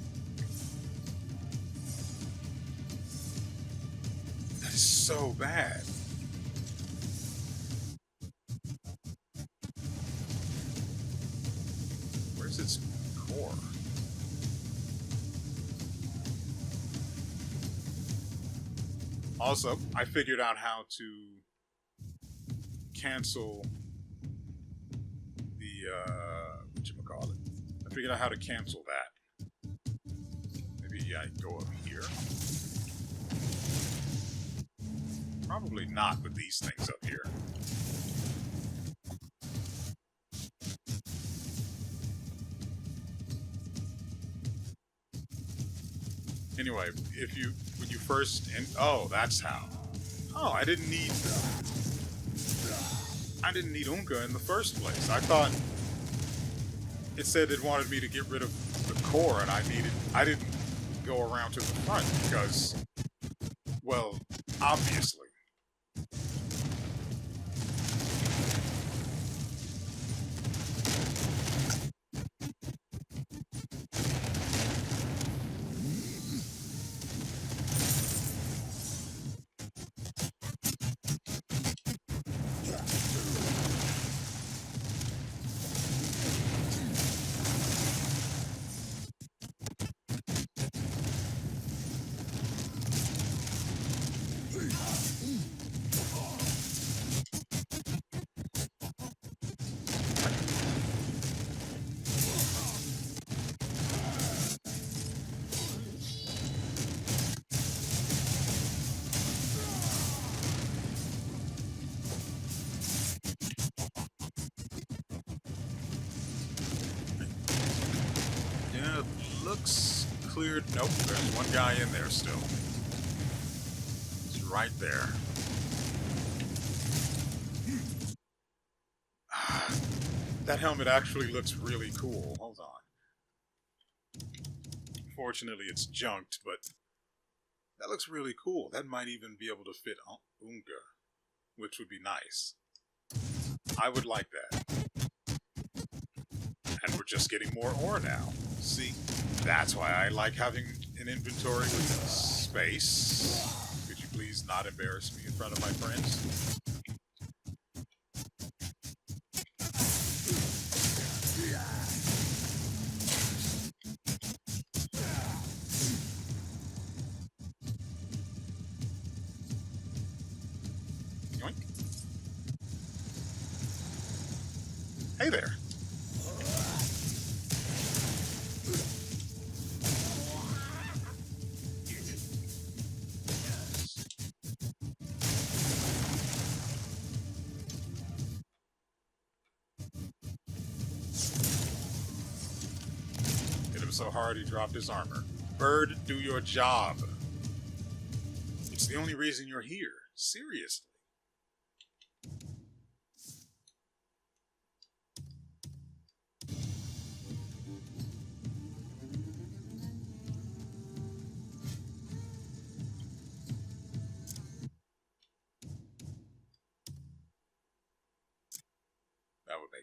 That is so bad. Where's its core? Also, I figured out how to cancel the, whatchamacallit. I figured out how to cancel that. Maybe I go up here. Probably not with these things up here. Anyway, when you first, oh, that's how. Oh, I didn't need OONGKA in the first place. I thought it said it wanted me to get rid of the core, and I didn't go around to the front because, well, obviously. Looks cleared. Nope, there's one guy in there still. It's right there. That helmet actually looks really cool. Hold on. Fortunately, it's junked, but that looks really cool. That might even be able to fit OONGKA, which would be nice. I would like that. And we're just getting more ore now. See? That's why I like having an inventory with space. Could you please not embarrass me in front of my friends? Yoink. Hey there. So hard he dropped his armor. Bird, do your job. It's the only reason you're here. Seriously.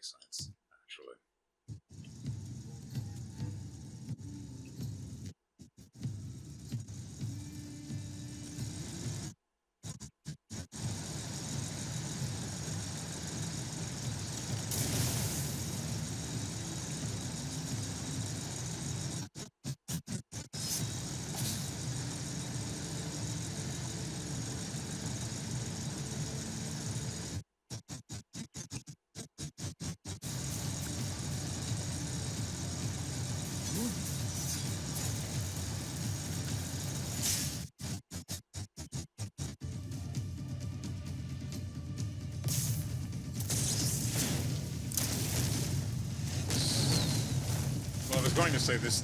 makes sense, actually. Well, I was going to say this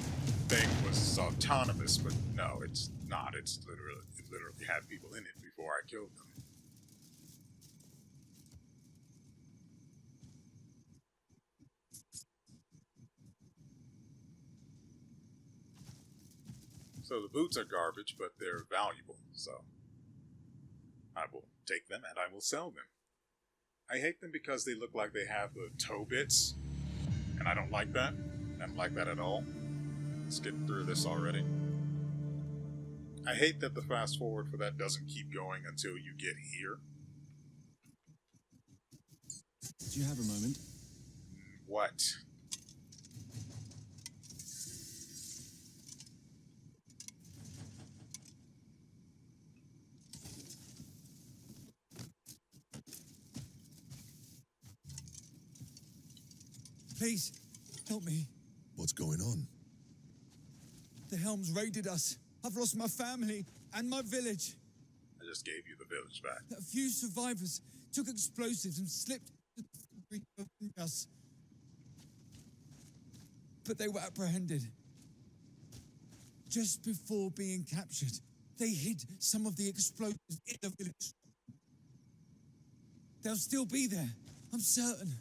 thing was autonomous, but no, it's not. It literally had people in it before I killed them. So the boots are garbage, but they're valuable, so I will take them and I will sell them. I hate them because they look like they have the toe bits, and I don't like that. I don't like that at all. Let's get through this already. I hate that the fast forward for that doesn't keep going until you get here. Do you have a moment? What? Please, help me. What's going on? The Helms raided us. I've lost my family and my village. I just gave you the village back. A few survivors took explosives and slipped us. But they were apprehended. Just before being captured, they hid some of the explosives in the village. They'll still be there, I'm certain.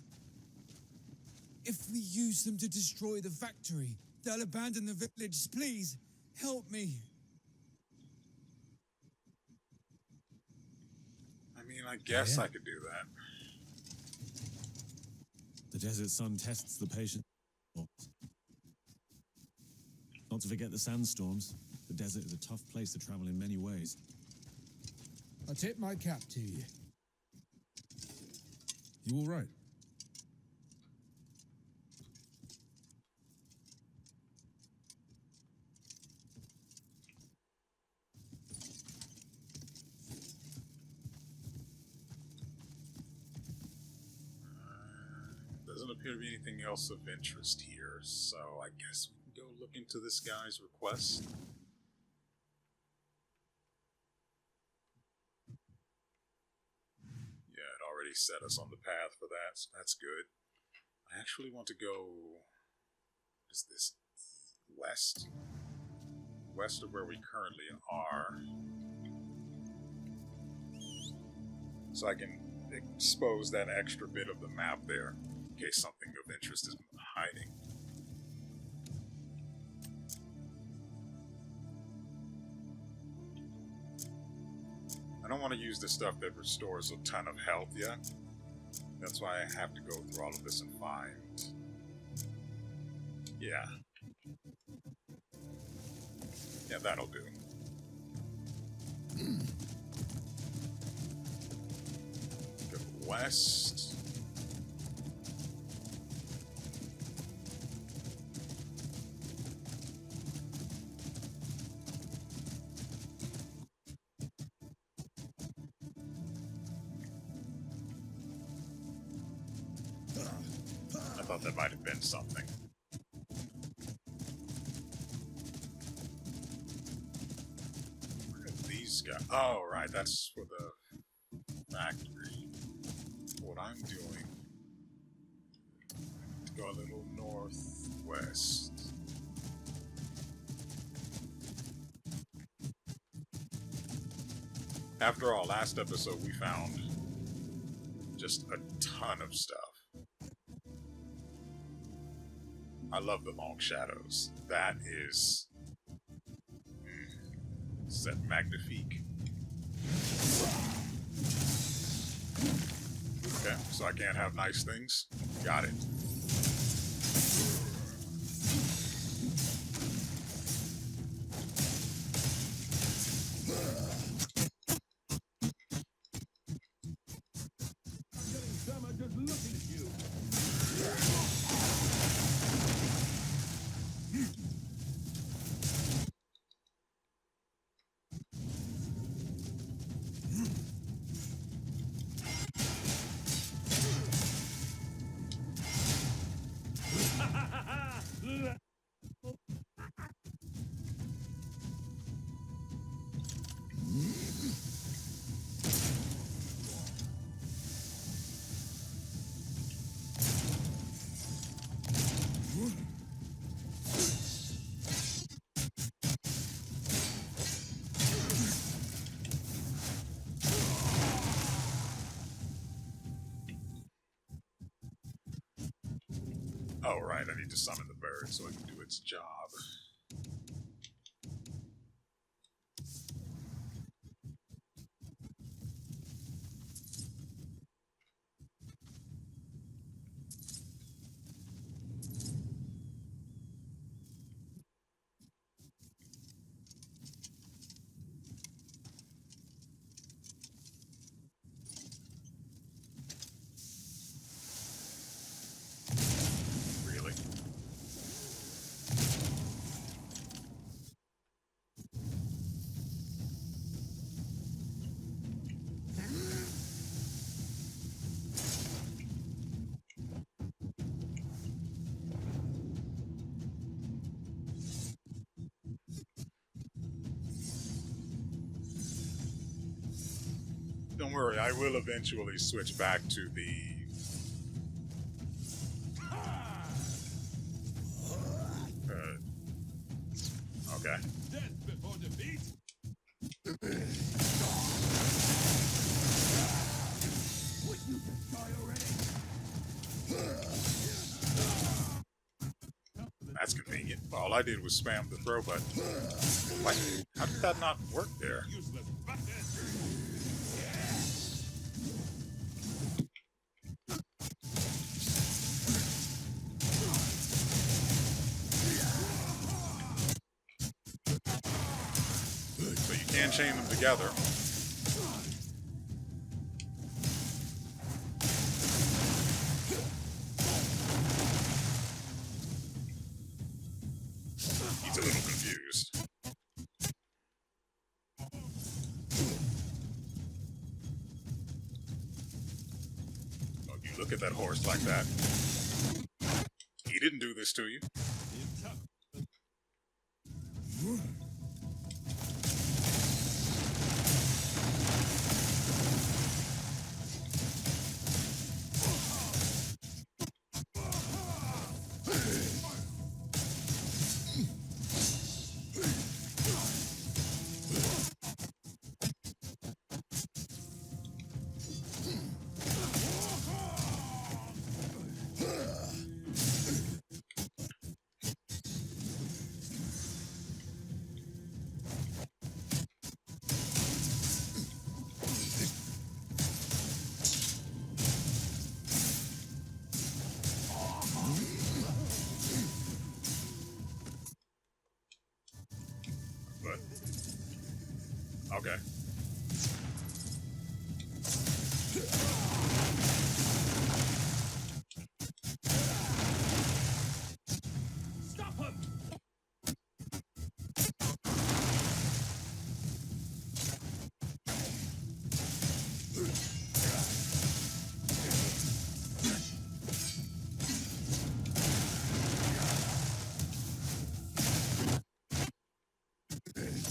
If we use them to destroy the factory, they'll abandon the village. Please, help me. I mean, I guess I could do that. The desert sun tests the patient. Not to forget the sandstorms. The desert is a tough place to travel in many ways. I tip my cap to you. You all right? Doesn't appear to be anything else of interest here, so I guess we can go look into this guy's request. Yeah, it already set us on the path for that, so that's good. I actually want to go... Is this west? West of where we currently are. So I can expose that extra bit of the map there, in case something of interest is hiding. I don't want to use the stuff that restores a ton of health yet. That's why I have to go through all of this and find... Yeah. Yeah, that'll do. Go west. I thought that might have been something. Where are these guys? Oh, right, that's for the factory. What I'm doing, to go a little northwest. After all, last episode we found just a ton of stuff. I love the long shadows. That is... C'est magnifique. Okay, so I can't have nice things. Got it. Oh, right, I need to summon the bird so it can do its job. Really? Don't worry, I will eventually switch back to the... okay. Death before defeat. Would you just die already? That's convenient. All I did was spam the throw button. What? How did that not work there? Useless bastard. So you can chain them together. He's a little confused. Don't you look at that horse like that. He didn't do this to you. But okay. Stop him!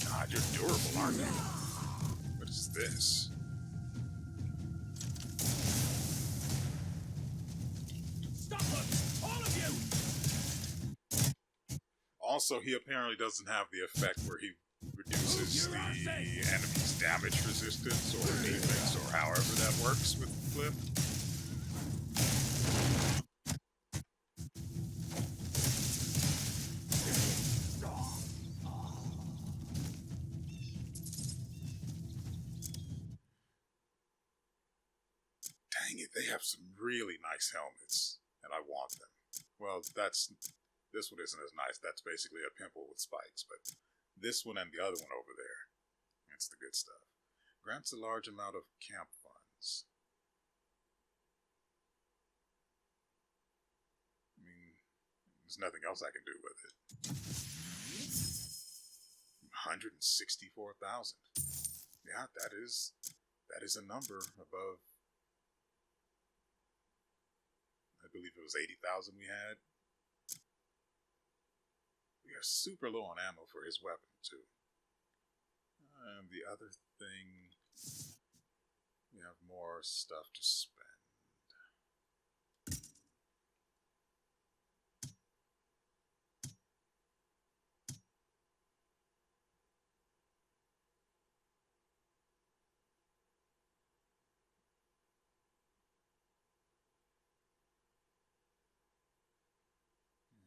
God, you're durable, aren't you? What is this? Stop him! All of you! Also, he apparently doesn't have the effect where he reduces the enemy's damage resistance or defense or however that works with Kliff. Dang it, they have some really nice helmets, and I want them. Well, this one isn't as nice. That's basically a pimple with spikes, but this one and the other one over there, that's the good stuff. Grants a large amount of camp funds. I mean, there's nothing else I can do with it. 164,000. Yeah, that is a number above. I believe it was 80,000 we had. We are super low on ammo for his weapon too. And the other thing, we have more stuff to spend.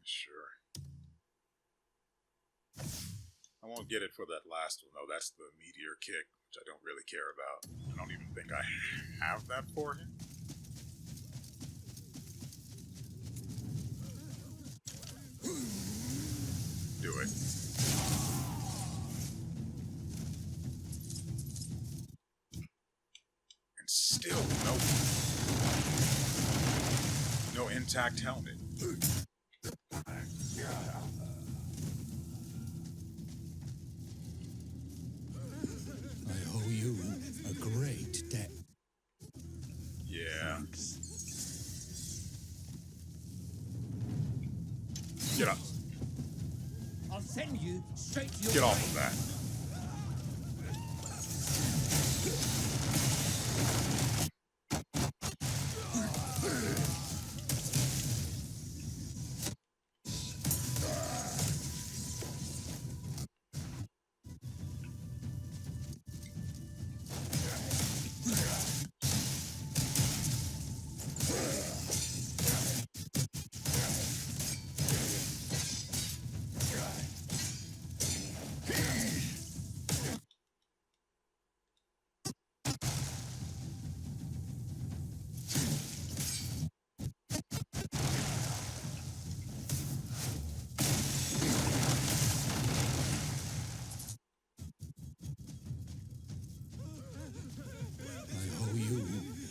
Sure. I won't get it for that last one, though. That's the meteor kick, which I don't really care about. I don't even think I have that for him. Do it. And still no intact helmet. I owe you a great debt. Yeah. Get up. I'll send you straight to your Get off grave. of that. I owe you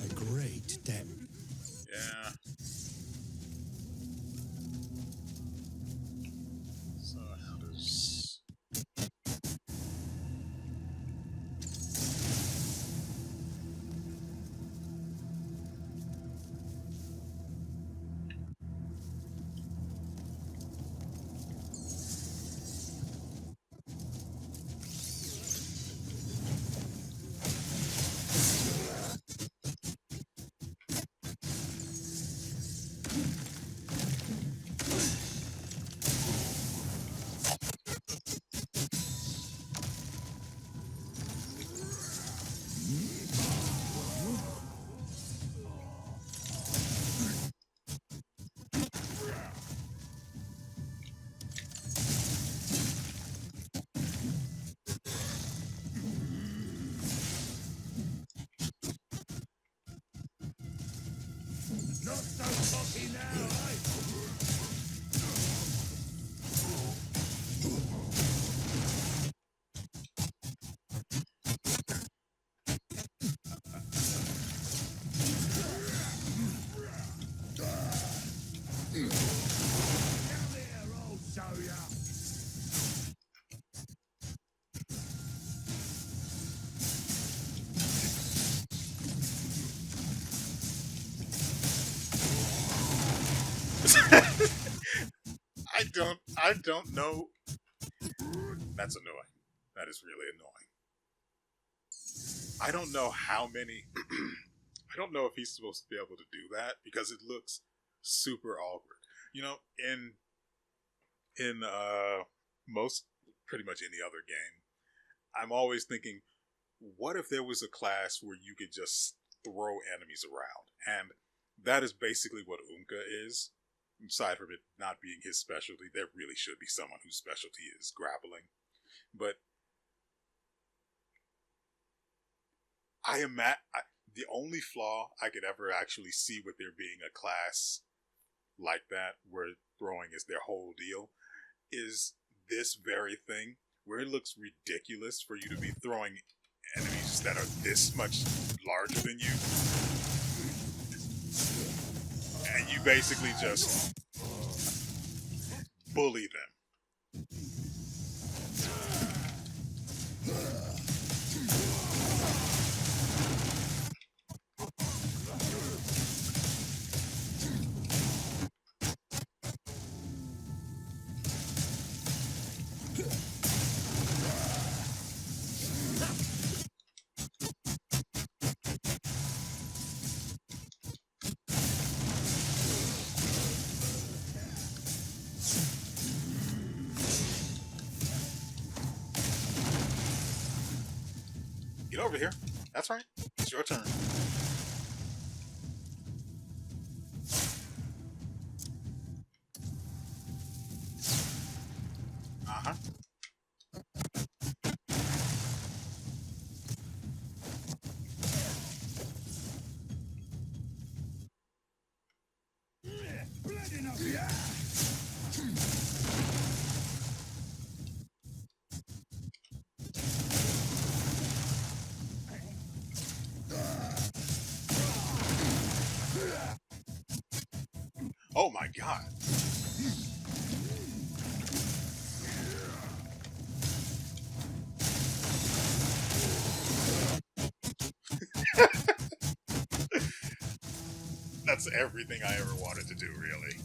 a great debt. Yeah. So how does... Not so cocky now, eh? Down here, I'll show ya. I don't know. That's annoying. That is really annoying. I don't know how many. I don't know if he's supposed to be able to do that because it looks super awkward. You know, in most pretty much any other game, I'm always thinking, what if there was a class where you could just throw enemies around? And that is basically what OONGKA is. Aside from it not being his specialty, there really should be someone whose specialty is grappling. But The only flaw I could ever actually see with there being a class like that, where throwing is their whole deal, is this very thing, where it looks ridiculous for you to be throwing enemies that are this much larger than you, and you basically just bully them. Get over here. That's right. It's your turn. Uh-huh. Blood enough, yeah. Oh my god. That's everything I ever wanted to do, really.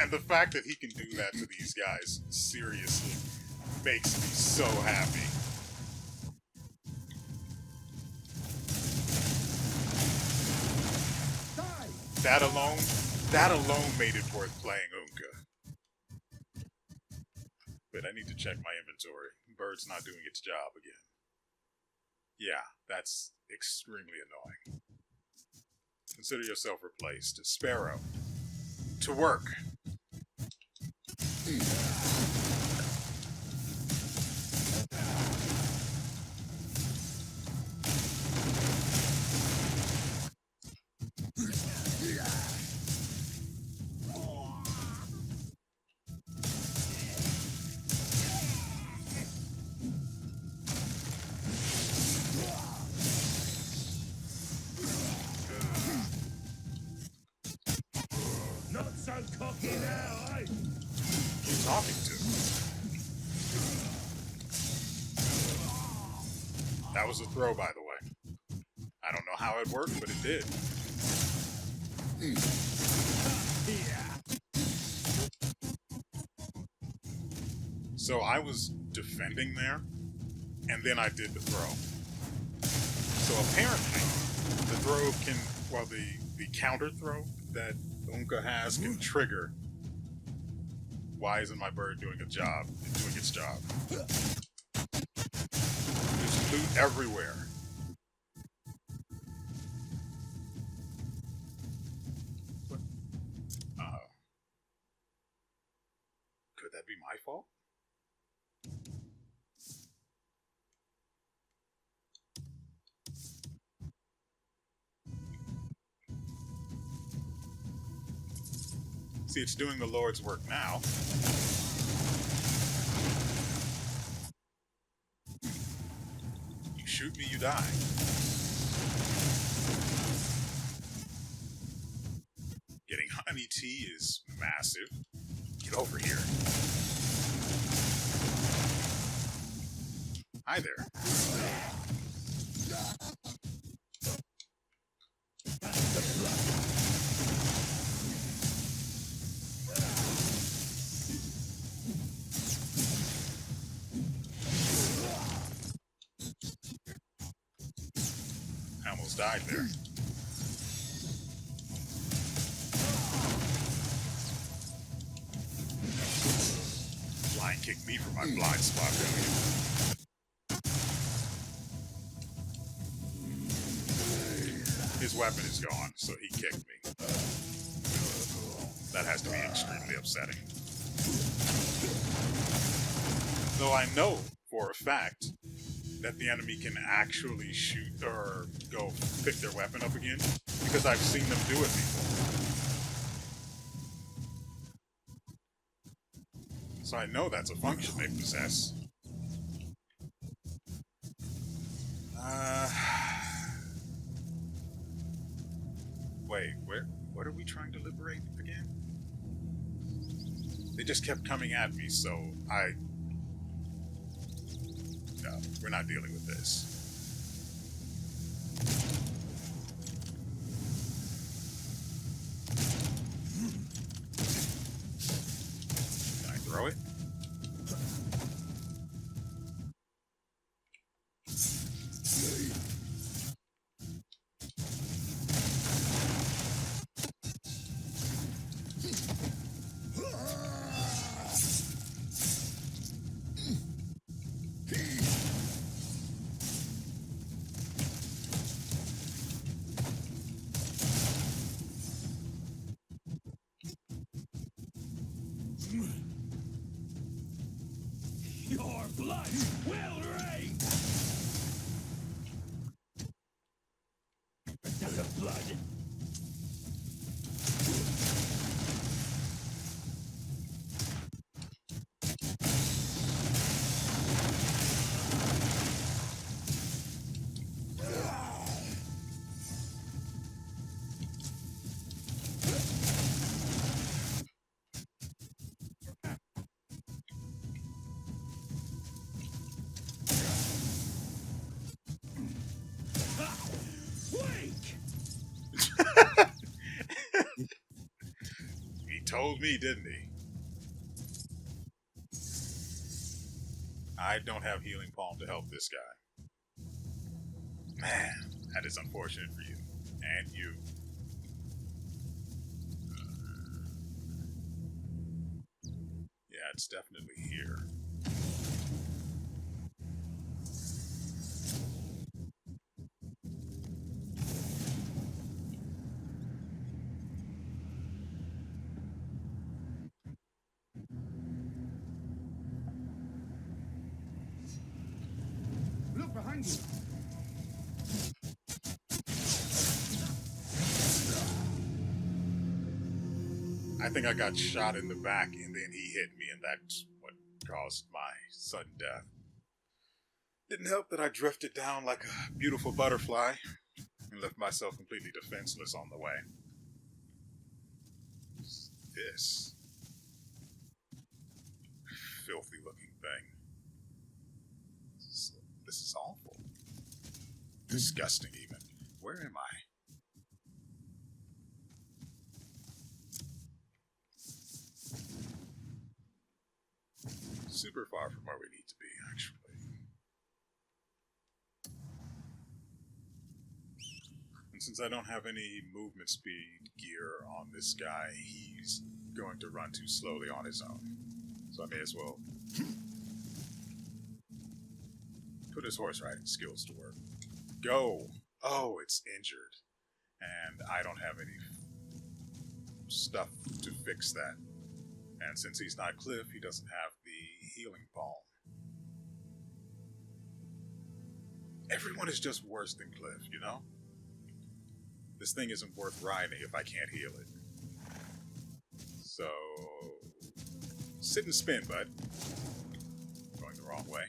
And the fact that he can do that to these guys, seriously, makes me so happy. That alone made it worth playing OONGKA. But I need to check my inventory. Bird's not doing its job again. Yeah, that's extremely annoying. Consider yourself replaced. Sparrow. To work. Not so cocky now, eh? Who you talking to? That was a throw, by the way. I don't know how it worked, but it did. So I was defending there, and then I did the throw. So apparently, the throw can, well, the counter throw that OONGKA has can trigger. Why isn't my bird doing its job? There's loot everywhere. Could that be my fault? See, it's doing the Lord's work now. You shoot me, you die. Getting honey tea is massive. Get over here. Hi there. I almost died there. Blind kicked me for my blind spot, really. His weapon is gone, so he kicked me. That has to be extremely upsetting. Though I know for a fact that the enemy can actually shoot or go pick their weapon up again, because I've seen them do it before. So I know that's a function they possess. Wait, what are we trying to liberate again? They just kept coming at me, so no, we're not dealing with this. Can I throw it? Your blood will rain! Another blood. He told me, didn't he? I don't have healing palm to help this guy. Man, that is unfortunate for you. And you. Yeah, it's definitely here. Look behind you. I think I got shot in the back and then he hit me, and that's what caused my sudden death. Didn't help that I drifted down like a beautiful butterfly and left myself completely defenseless on the way. This filthy looking thing. This is awful. Disgusting even. Where am I? Super far from where we need to be, actually. And since I don't have any movement speed gear on this guy, he's going to run too slowly on his own. So I may as well put his horse riding skills to work. Go! Oh, it's injured. And I don't have any stuff to fix that. And since he's not Kliff, he doesn't have the healing balm. Everyone is just worse than Kliff, you know? This thing isn't worth riding if I can't heal it. So, sit and spin, bud. Going the wrong way.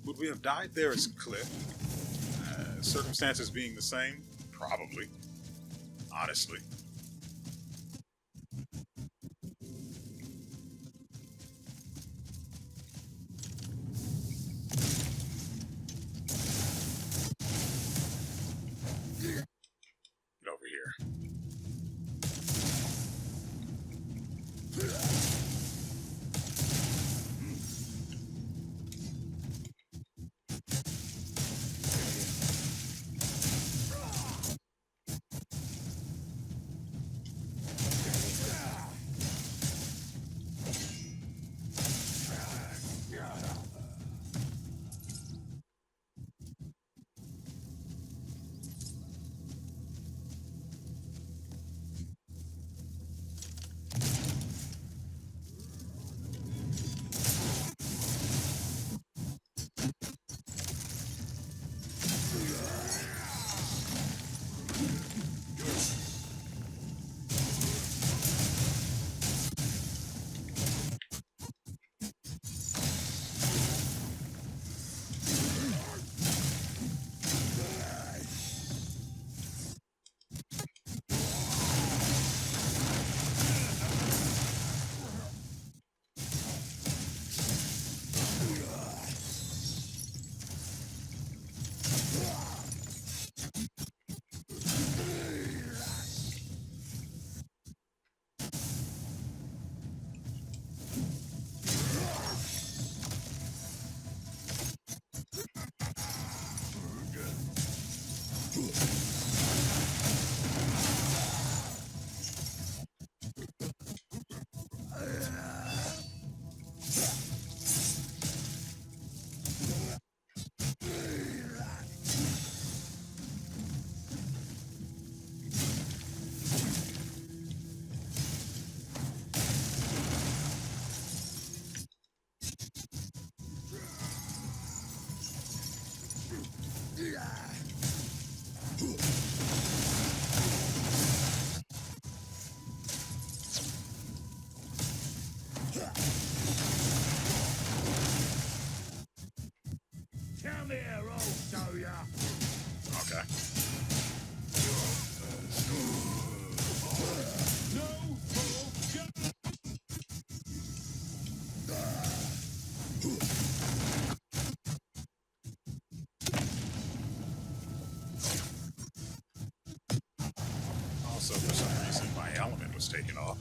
Would we have died there as Kliff? Circumstances being the same? Probably. Honestly. Get over here. though for some reason my element was taken off.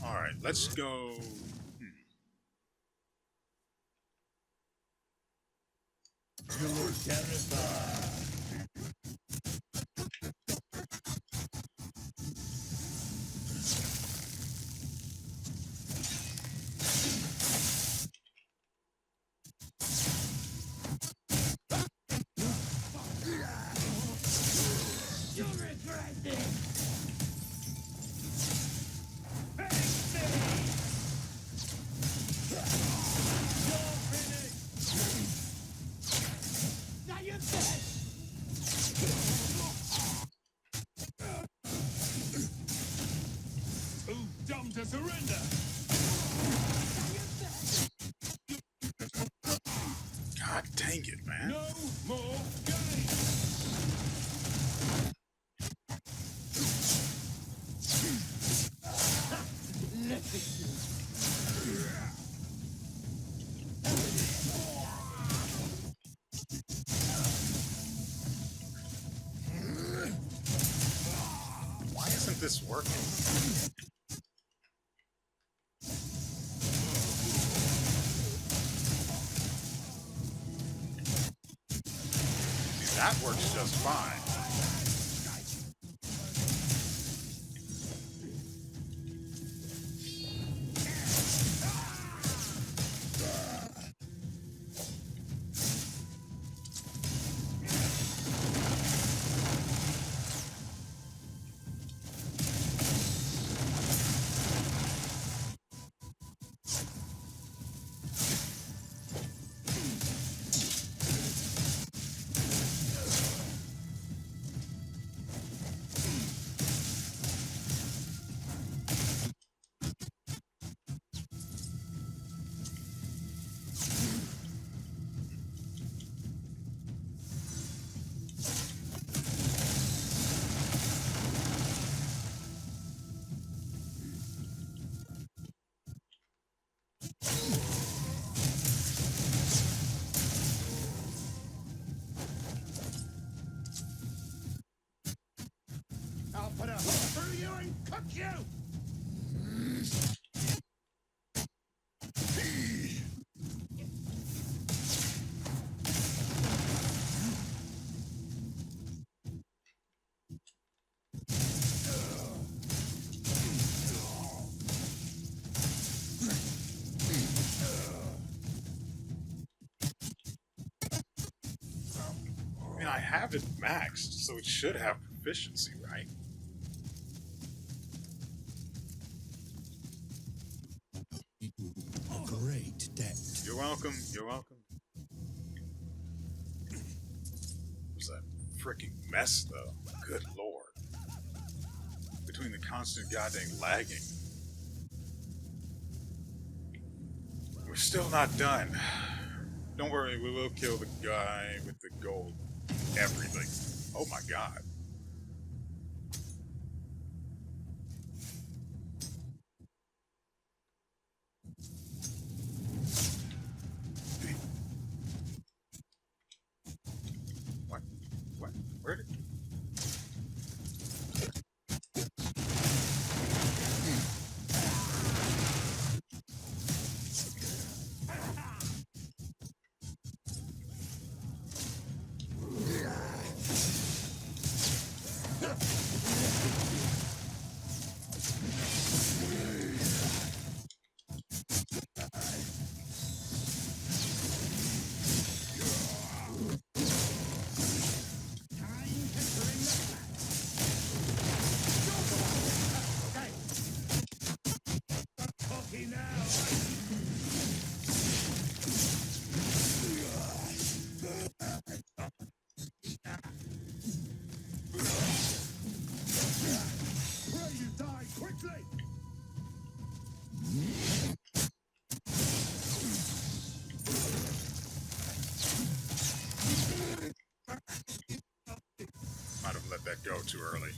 Alright, let's go. You're terrified. You regret this. Now you're dead. Too dumb to surrender. God dang it, man. No more games. Why isn't this working? See, that works just fine. I'll put a hook through you and cook you! I mean, I have it maxed, so it should have proficiency, right? Great depth. You're welcome. You're welcome. Was that freaking mess, though? Good lord. Between the constant goddamn lagging. We're still not done. Don't worry, we will kill the guy with the gold everything. Oh my god. What? What? Where did... too early.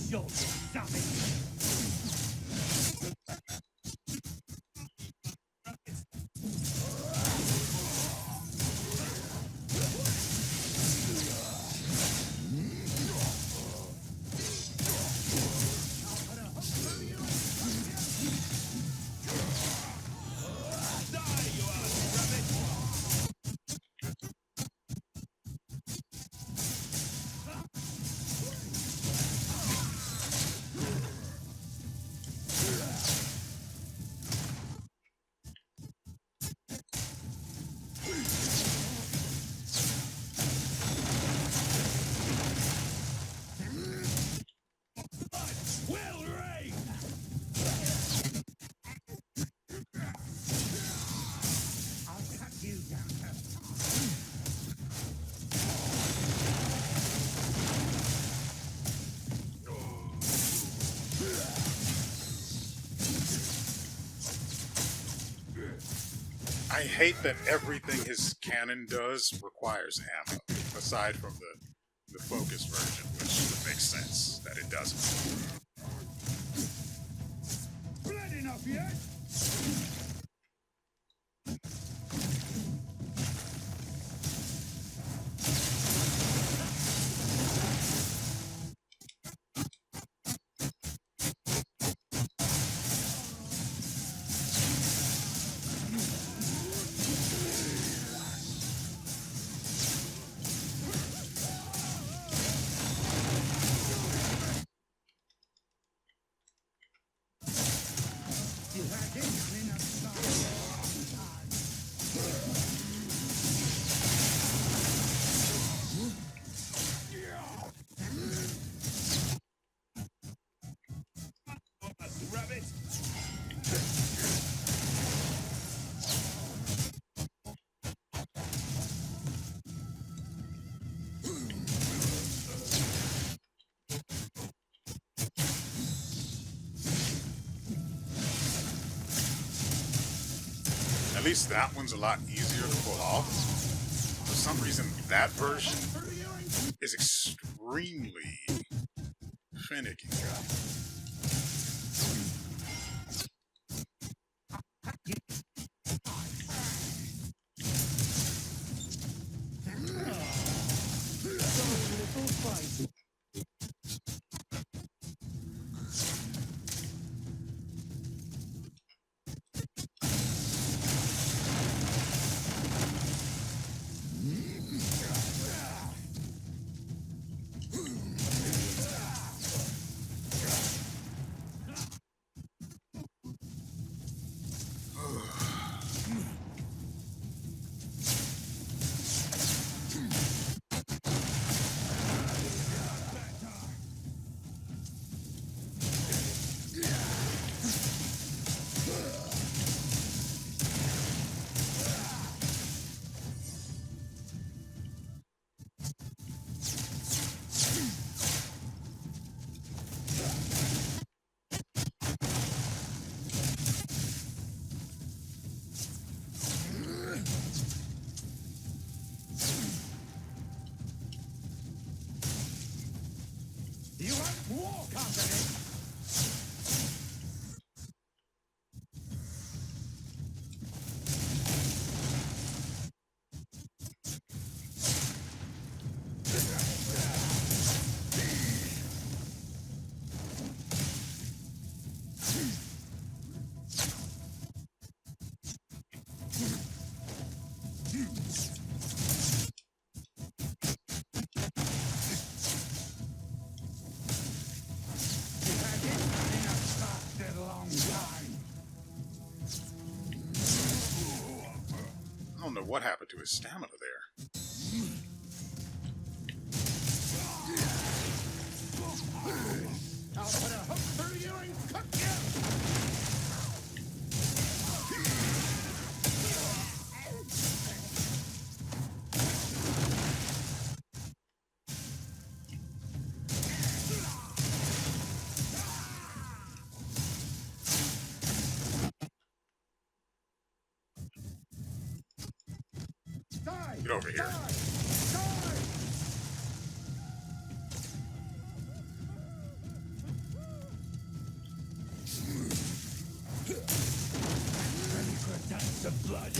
You're savage. I hate that everything his cannon does requires ammo, aside from the focus version, which would make sense that it doesn't. Blood enough yet? At least that one's a lot easier to pull off. For some reason, that version is extremely finicky. You won't walk under it! what happened to his stamina there. I'll put a hook through you and cook you! Get over here. Ready for a dance of blood?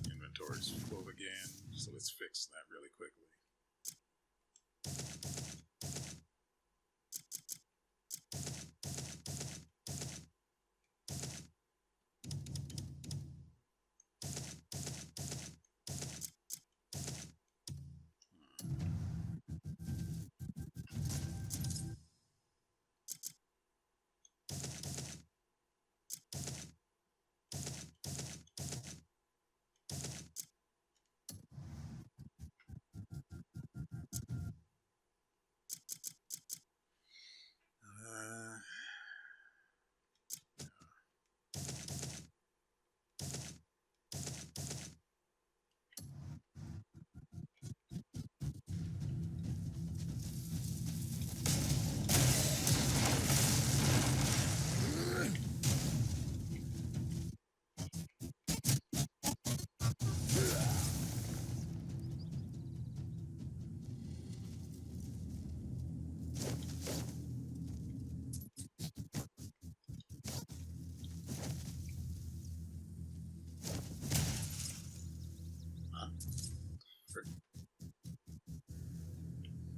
Inventory's full again, so let's fix that really quickly.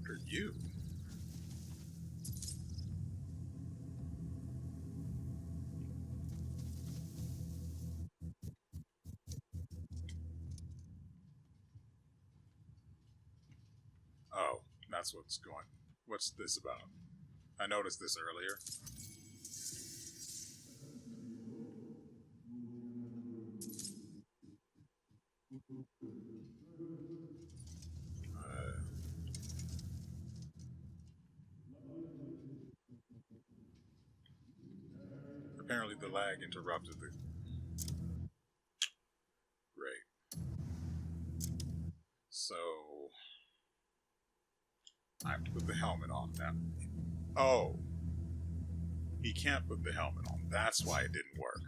For you. Oh, that's what's going. What's this about? I noticed this earlier. Apparently the lag interrupted the... Great. So... I have to put the helmet on now. Oh! He can't put the helmet on. That's why it didn't work.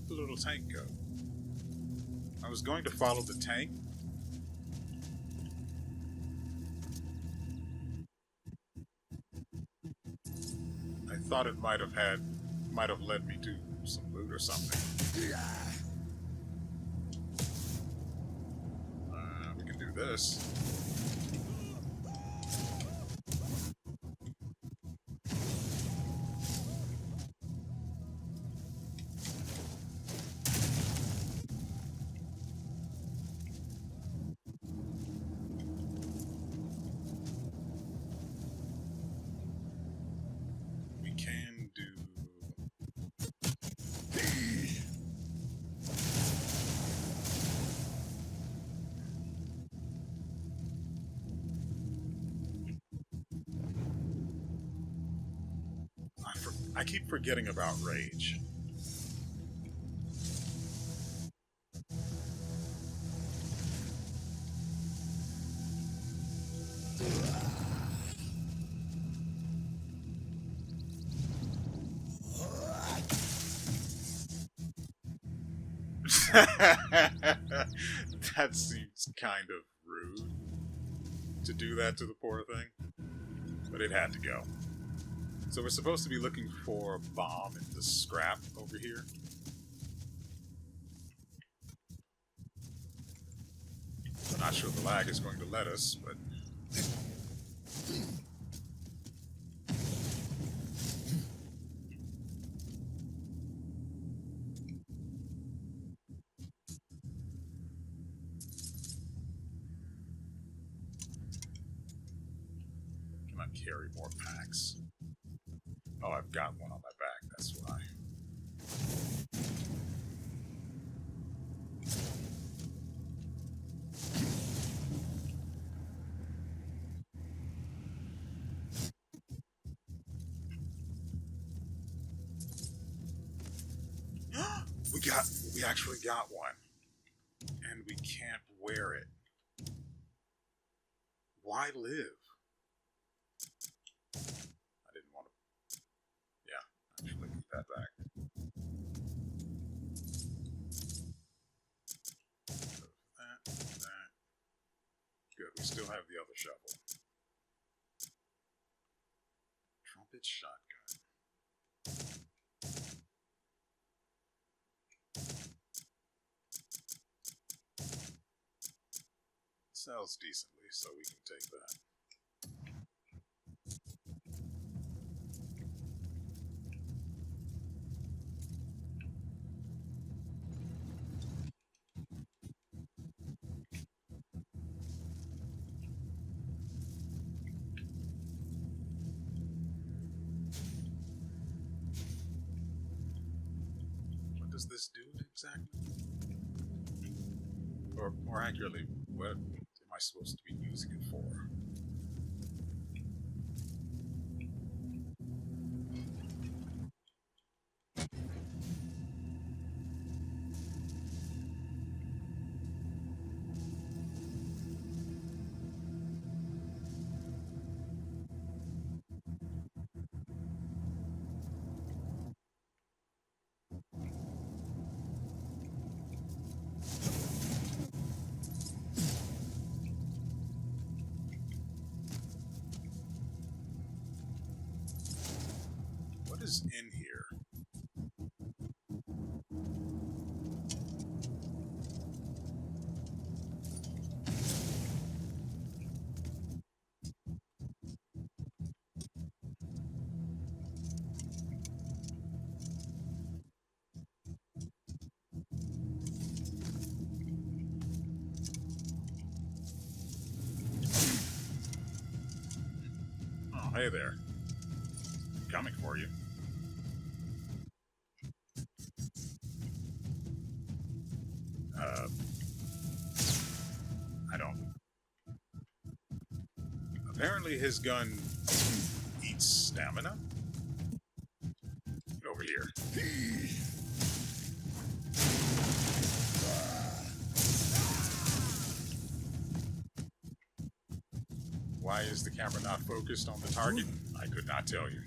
The little tank go? I was going to follow the tank. I thought it might have led me to some loot or something. We can do this. We can do... I keep forgetting about rage. That seems kind of rude to do that to the poor thing, but it had to go. So we're supposed to be looking for a bomb in the scrap over here. I'm not sure the lag is going to let us, but... carry more packs. Oh, I've got one on my back, that's why. We actually got one. And we can't wear it. Why live? I didn't want to... Yeah, actually keep that back. So that. Good, we still have the other shovel. Trumpet shotgun. Sells decently, so we can take that. What does this do exactly? Or more accurately, what am I supposed to be using it for? What is in here? Oh, hey there. I'm coming for you. I don't... Apparently his gun eats stamina? Get over here. Why is the camera not focused on the target? I could not tell you.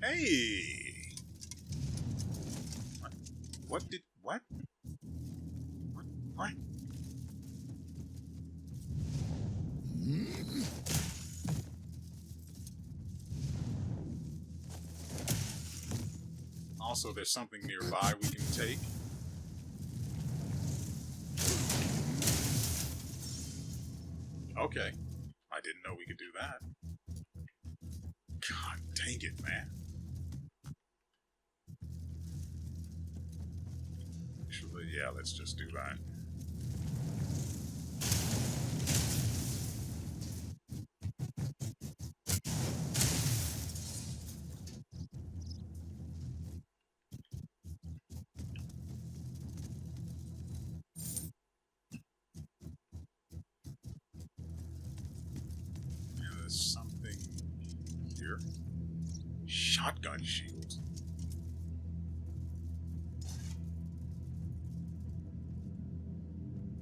Hey! What did... What? What? Also, there's something nearby we can take. Okay. I didn't know we could do that. God dang it, man. Actually, yeah, let's just do that. And there's something here. Shotgun shield.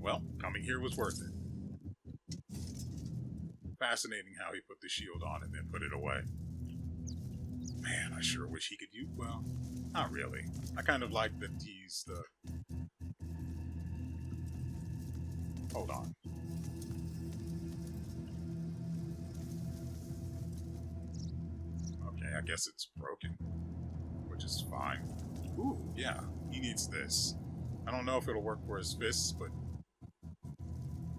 Well, coming here was worth it. Fascinating how he put the shield on and then put it away. Man, I sure wish he could use... Well, not really. I kind of like that he's the... Hold on. Okay, I guess it's broken. Which is fine. Ooh, yeah, he needs this. I don't know if it'll work for his fists, but...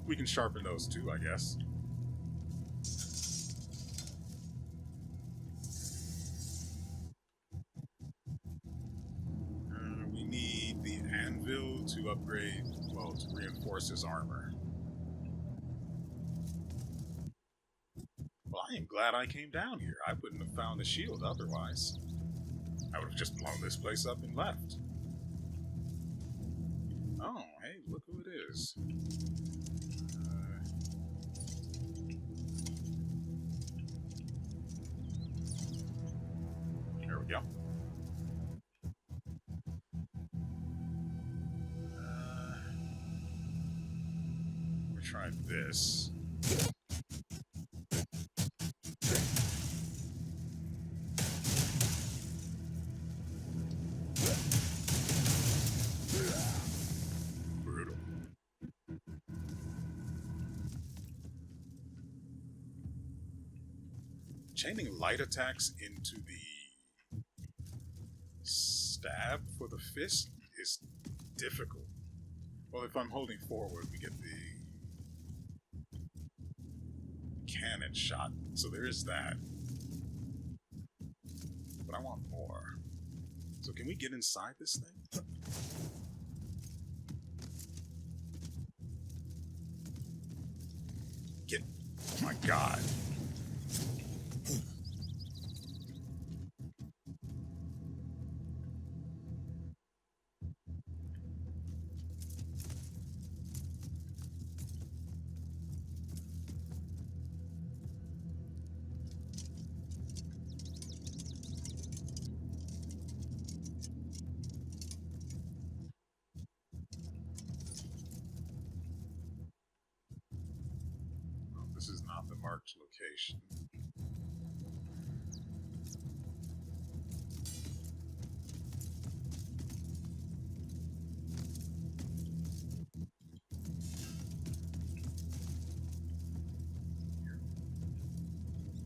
we can sharpen those too, I guess. We need the anvil to upgrade, well, to reinforce his armor. Well, I am glad I came down here. I wouldn't have found the shield otherwise. I would have just blown this place up and left. Oh, hey, look who it is. There we go. Let me try this. Brutal. Chaining light attacks into the stab for the fist is difficult. Well, if I'm holding forward, we get the cannon shot, so there is that. But I want more. So can we get inside this thing? Get... Oh my god. This is not the marked location.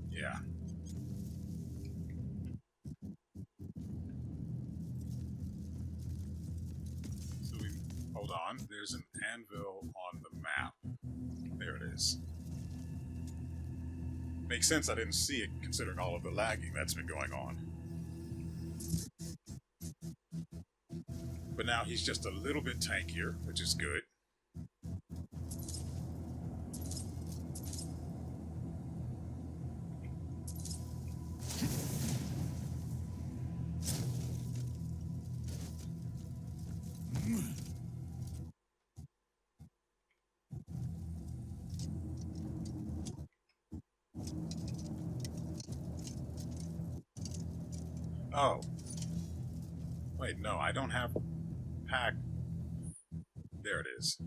Yeah. So we hold on. There's an anvil on the map. There it is. Makes sense I didn't see it, considering all of the lagging that's been going on. But now he's just a little bit tankier, which is good. Oh. Wait, no, I don't have pack. There it is.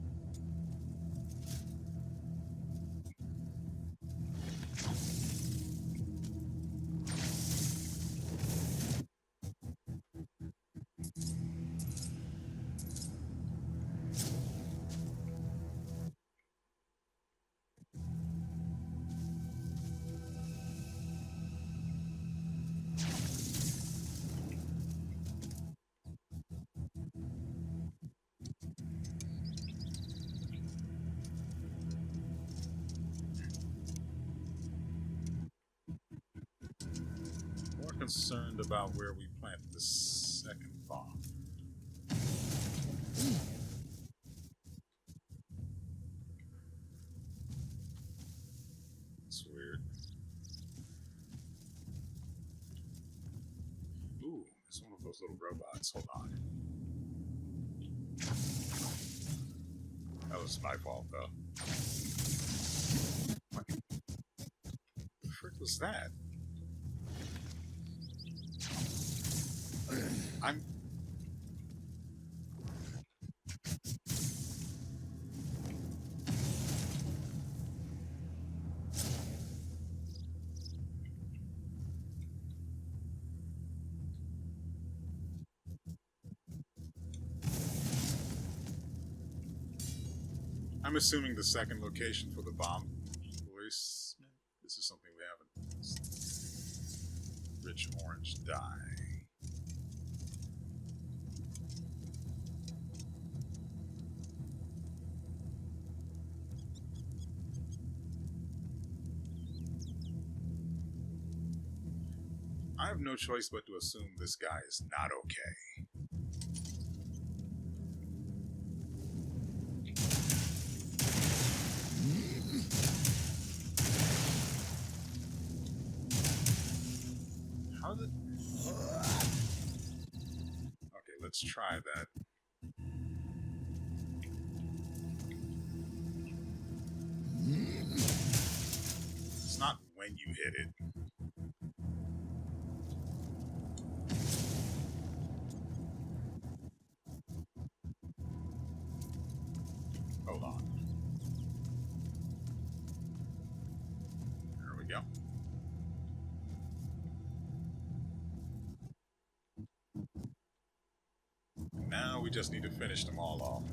Concerned about where we plant the second bomb. It's weird. Ooh, it's one of those little robots. Hold on. That was my fault, though. What the frick was that? I'm... I'm assuming the second location for the bomb placement. This is something we haven't. Rich orange dye. I have no choice but to assume this guy is not okay. Let's try that. It's not when you hit it. Hold on. There we go. Now we just need to finish them all off.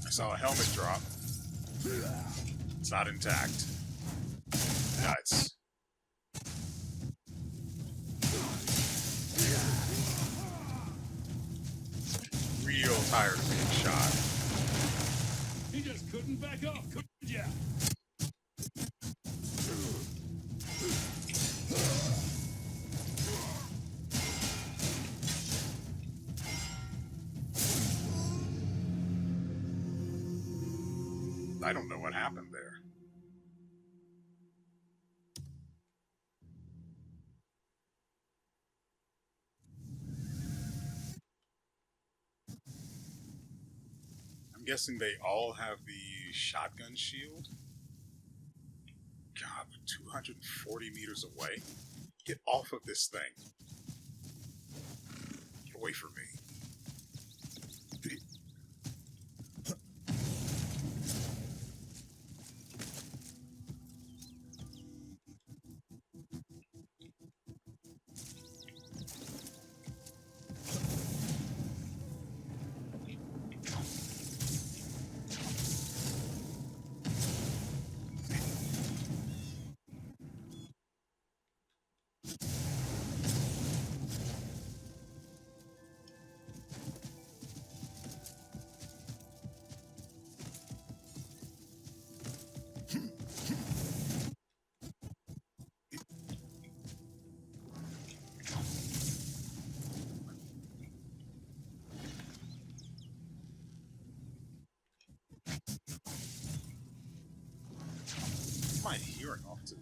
I saw a helmet drop. It's not intact. Nuts. Real tired of being shot. You just couldn't back off, could ya? I don't know what happened there. I'm guessing they all have the shotgun shield. God, we're 240 meters away. Get off of this thing. Get away from me. My hearing off to.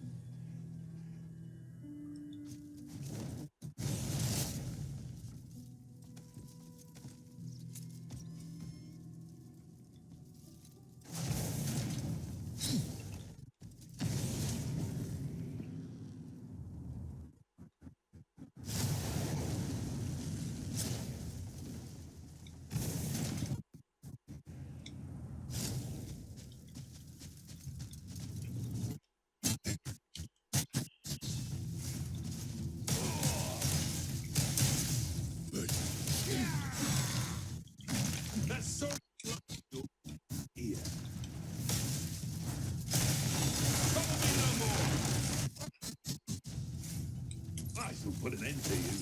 That's so here. Probably no more. I shall put an end to you.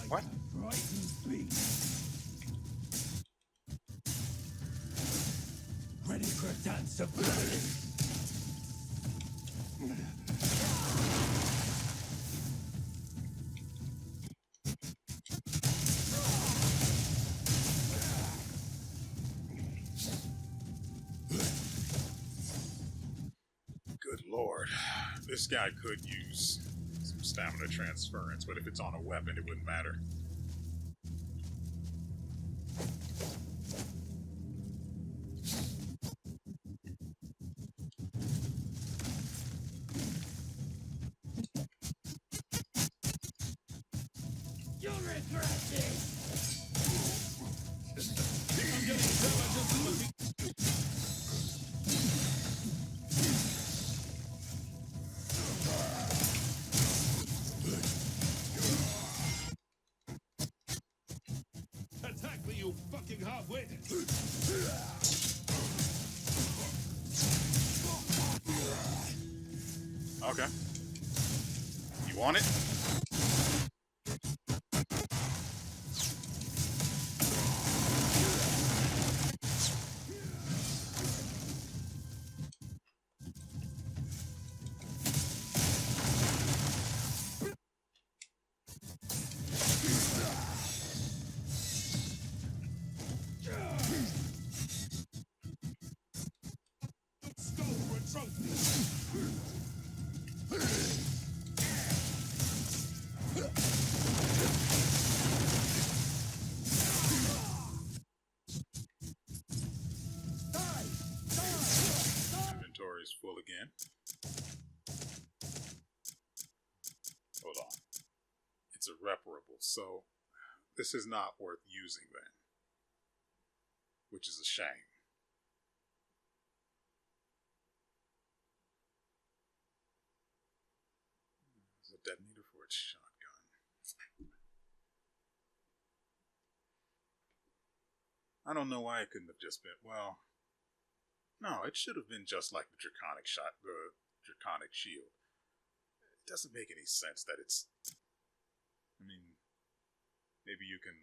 What? Frightened beast. Ready for a dance of blood. Good lord. This guy could use some stamina transference, but if it's on a weapon, it wouldn't matter. You'll regret this. I'm getting so I just looking. Okay. You want it? Inventory is full again. Hold on. It's irreparable, so this is not worth using then. Which is a shame. There's a detonator for its shotgun. I don't know why it couldn't have just been, well, no, it should have been just like the draconic shield. It doesn't make any sense that it's, I mean, maybe you can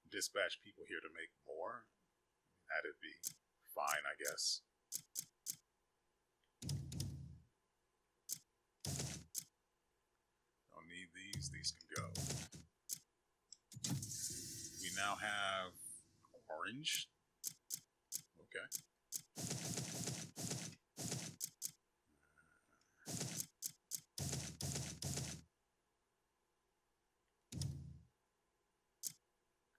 dispatch people here to make more. That'd be fine, I guess. Don't need these. These can go. We now have orange. Okay.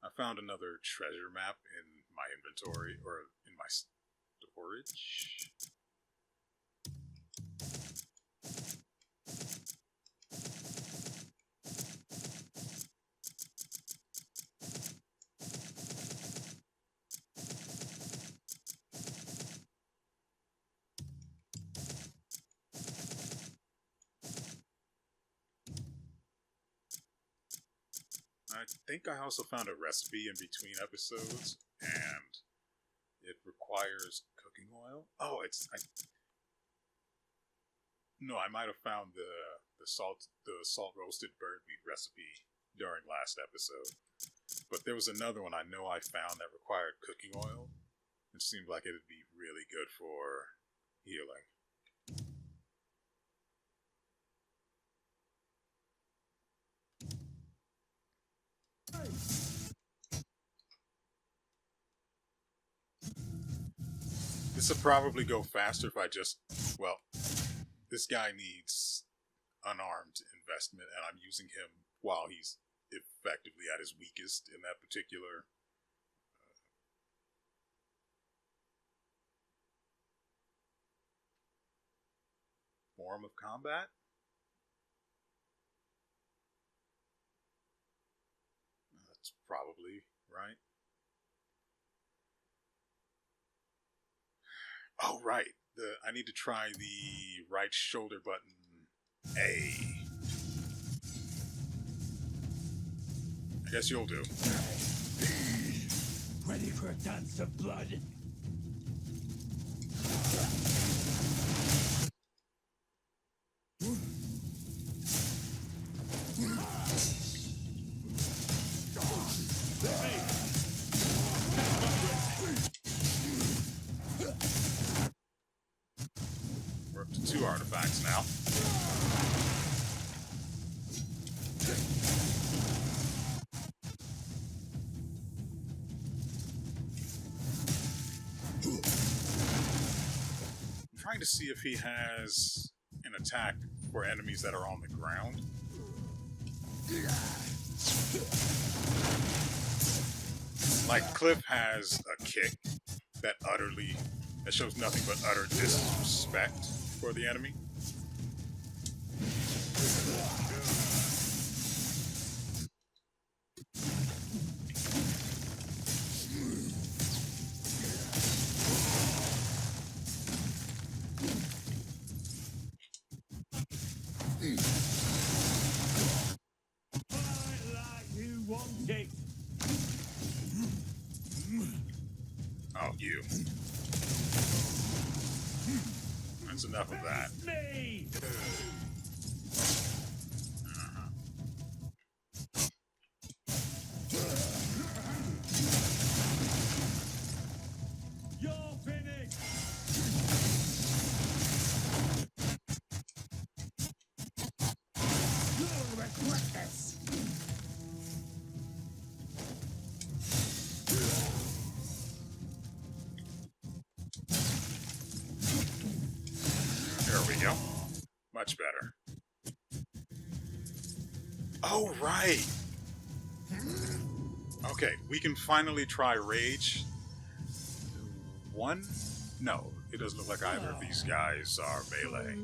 I found another treasure map in my inventory, or in my storage. I think I also found a recipe in between episodes, and it requires cooking oil. Oh, no, I might have found the salt roasted bird meat recipe during last episode, but there was another one I know I found that required cooking oil. It seemed like it'd be really good for healing. This will probably go faster if I just, well, this guy needs unarmed investment, and I'm using him while he's effectively at his weakest in that particular form of combat. That's probably right. Oh, right. I need to try the right shoulder button A. I guess you'll do. Ready for a dance of blood? We're up to 2 artifacts now. I'm trying to see if he has an attack for enemies that are on the ground. Like Kliff has a kick that shows nothing but utter disrespect for the enemy. You want it? Oh, you. That's enough of that. Me! You're finished! You'll regret this! There we go. Much better. Oh, right! Okay, we can finally try Rage. One? No, it doesn't look like either of these guys are melee.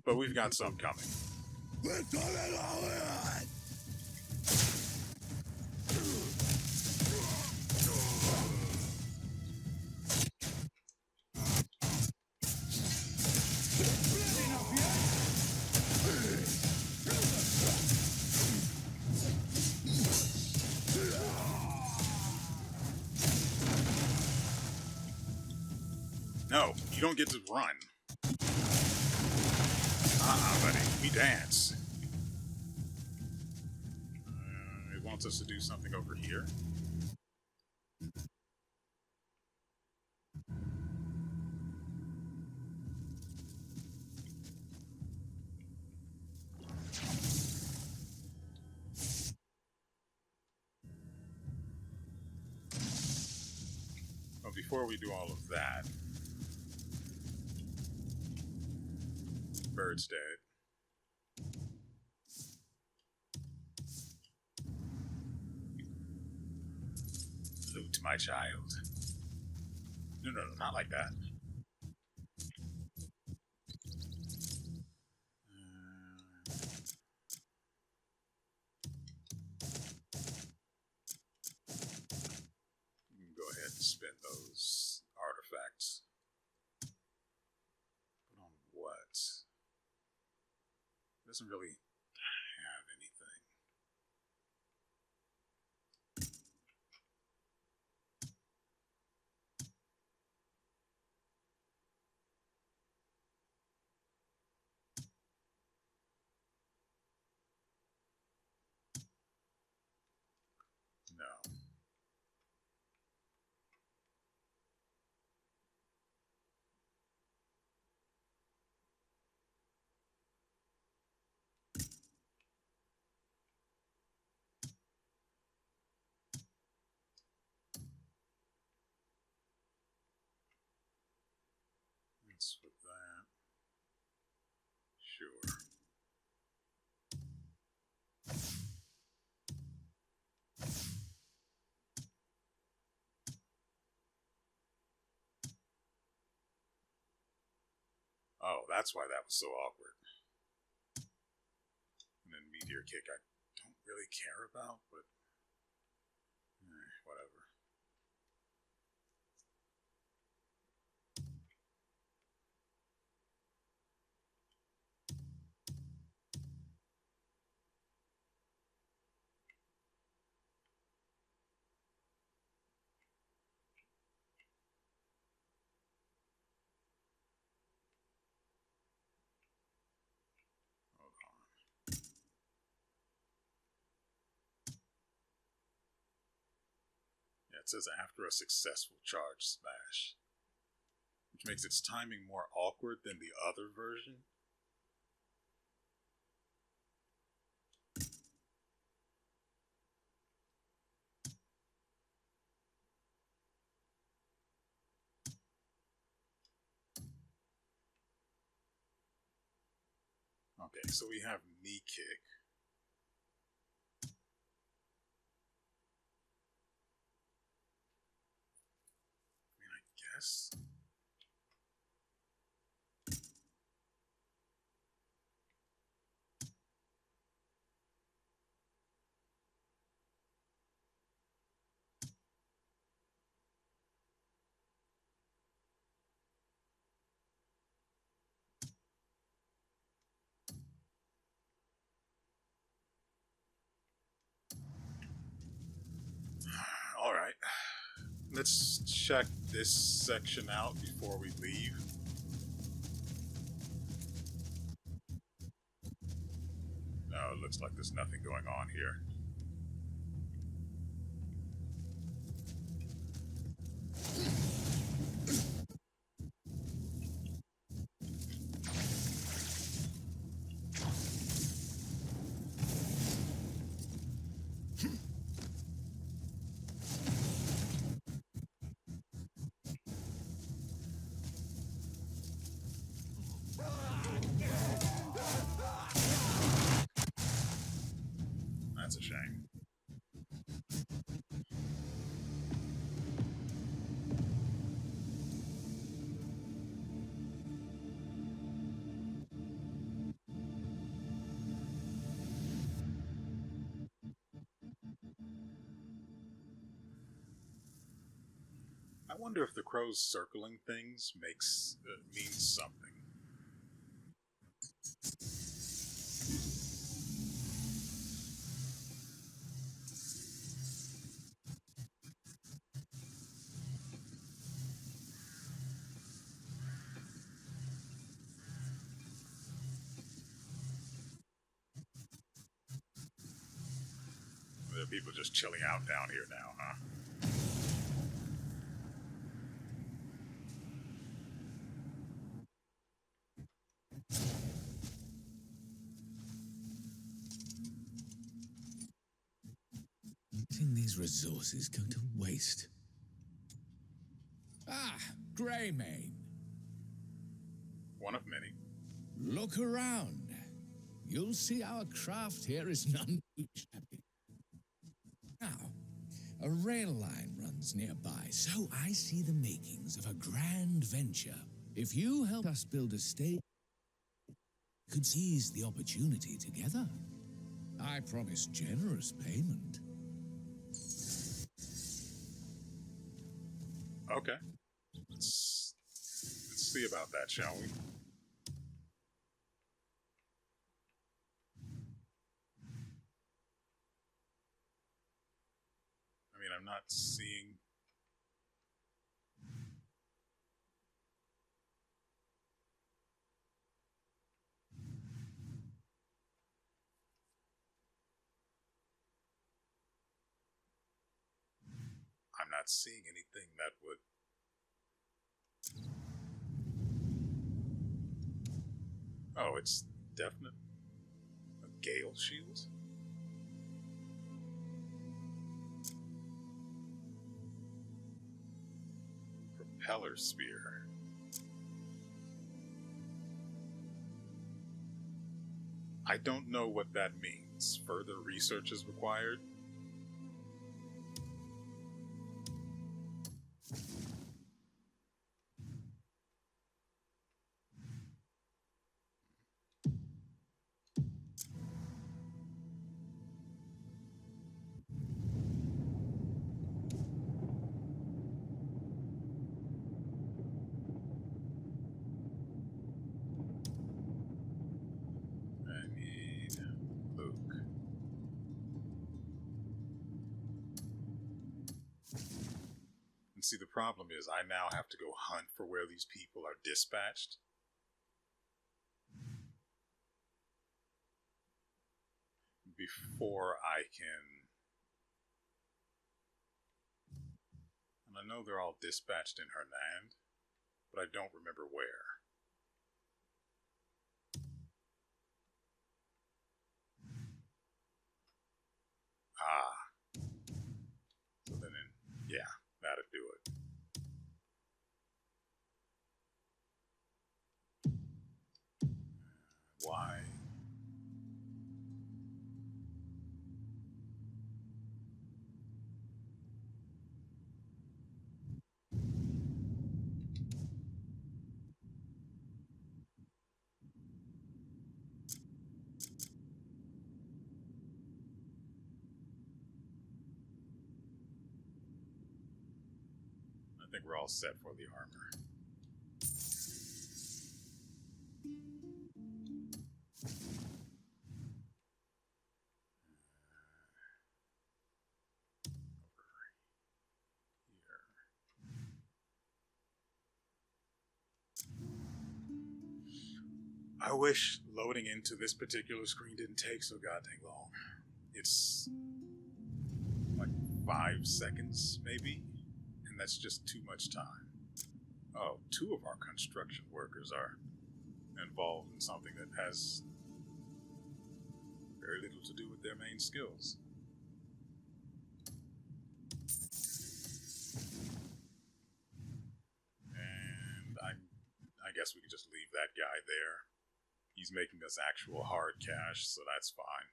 But we've got some coming. No, you don't get to run. Buddy. We dance. It wants us to do something over here. But before we do all of that, bird's dead. Loot my child. No, not like that. You can go ahead and spend those artifacts. But on what? Doesn't really have anything. No. That's with that. Sure. Oh, that's why that was so awkward. And then Meteor Kick I don't really care about, but whatever. Hold on. Yeah, it says after a successful charge smash, which makes its timing more awkward than the other version. Okay, so we have knee kick. I mean, I guess. All right. Let's check this section out before we leave. looks like there's nothing going on here. That's a shame. I wonder if the crows circling things means something. There are people just chilling out down here now, huh? Letting these resources go to waste. Ah, Greymane. One of many. Look around. You'll see our craft here is none too shabby. Now, a rail line runs nearby, so I see the makings of a grand venture. If you help us build a state, we could seize the opportunity together. I promise generous payment. Okay. Let's see about that, shall we? I mean, I'm not seeing... I'm not seeing anything that would... Oh, it's definite. A gale shield? Propeller spear. I don't know what that means. Further research is required. I need Luke. And see, the problem is I now have to go hunt for where these people are dispatched. Before I can... And I know they're all dispatched in Hernand, but I don't remember where. Ah. So then, yeah, that'd do it. Why? I think we're all set for the armor. I wish loading into this particular screen didn't take so goddamn long. It's like 5 seconds, maybe? And that's just too much time. Oh, 2 of our construction workers are involved in something that has very little to do with their main skills. And I guess we can just leave that guy there. He's making us actual hard cash, so that's fine.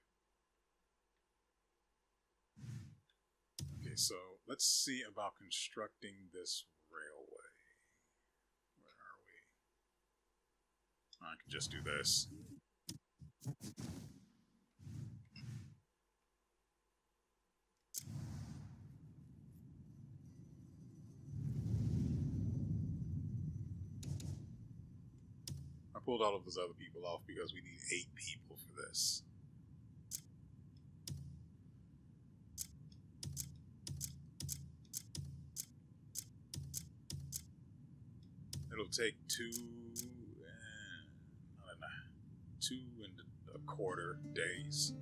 Okay, so let's see about constructing this railway. Where are we? I can just do this. I pulled all of those other people off because we need 8 people for this. It'll take 2 and a quarter days.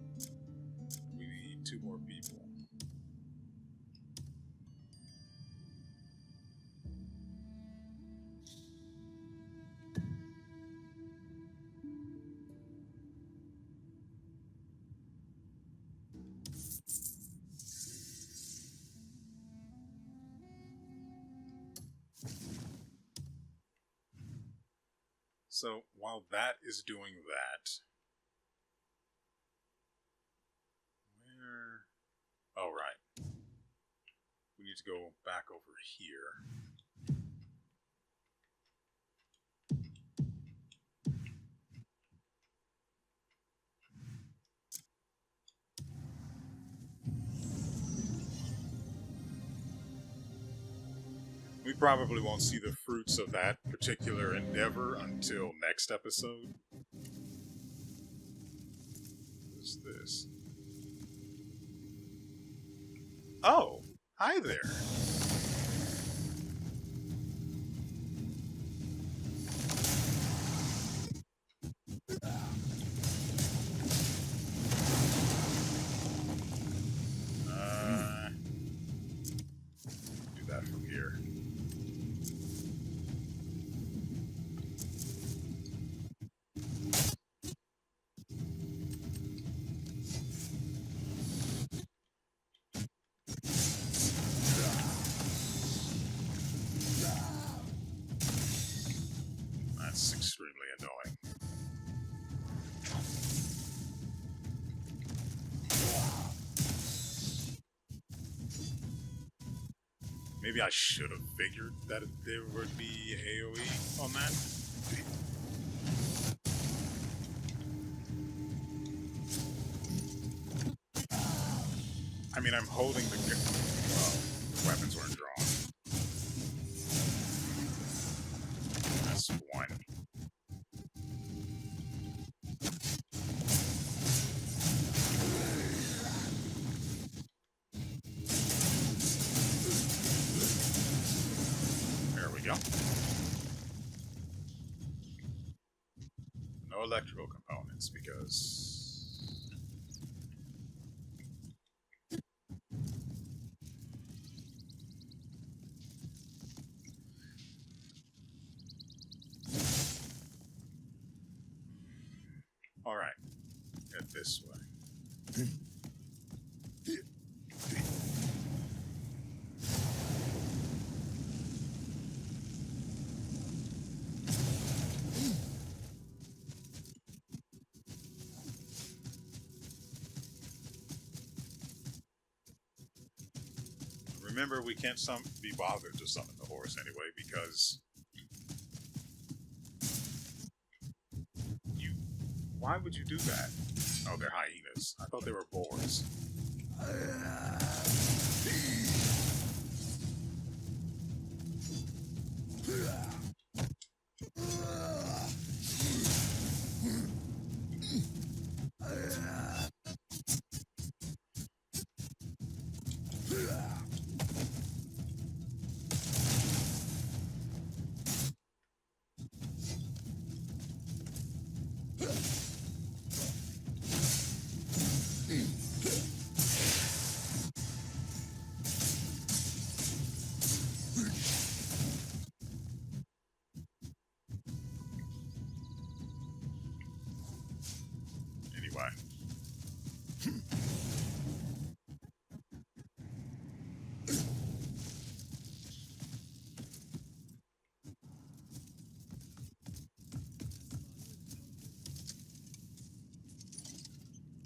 We need 2 more people. So while that is doing that, where? Oh, right. We need to go back over here. We probably won't see the fruits of that particular endeavor until next episode. What's this? Oh, hi there. Do that from here. That's extremely annoying. Maybe I should have figured that there would be AoE on that. I mean, I'm holding the gun. Well, the weapons weren't drawn. That's one. There we go. No electrical components because... Alright, head this way. Remember, we can't be bothered to summon the horse anyway because... Why would you do that? Oh, they're hyenas. I thought they were boars.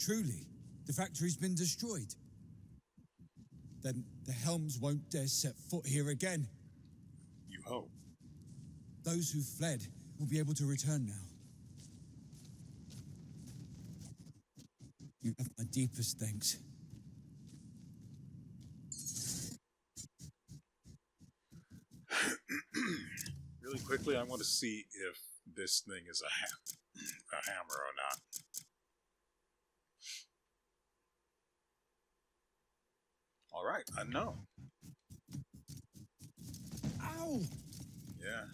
truly, the factory's been destroyed, then the Helms won't dare set foot here again. You hope. Those who fled will be able to return now. You have my deepest thanks. Really quickly, I want to see if this thing is a hammer or not. All right, I know. Ow! Yeah.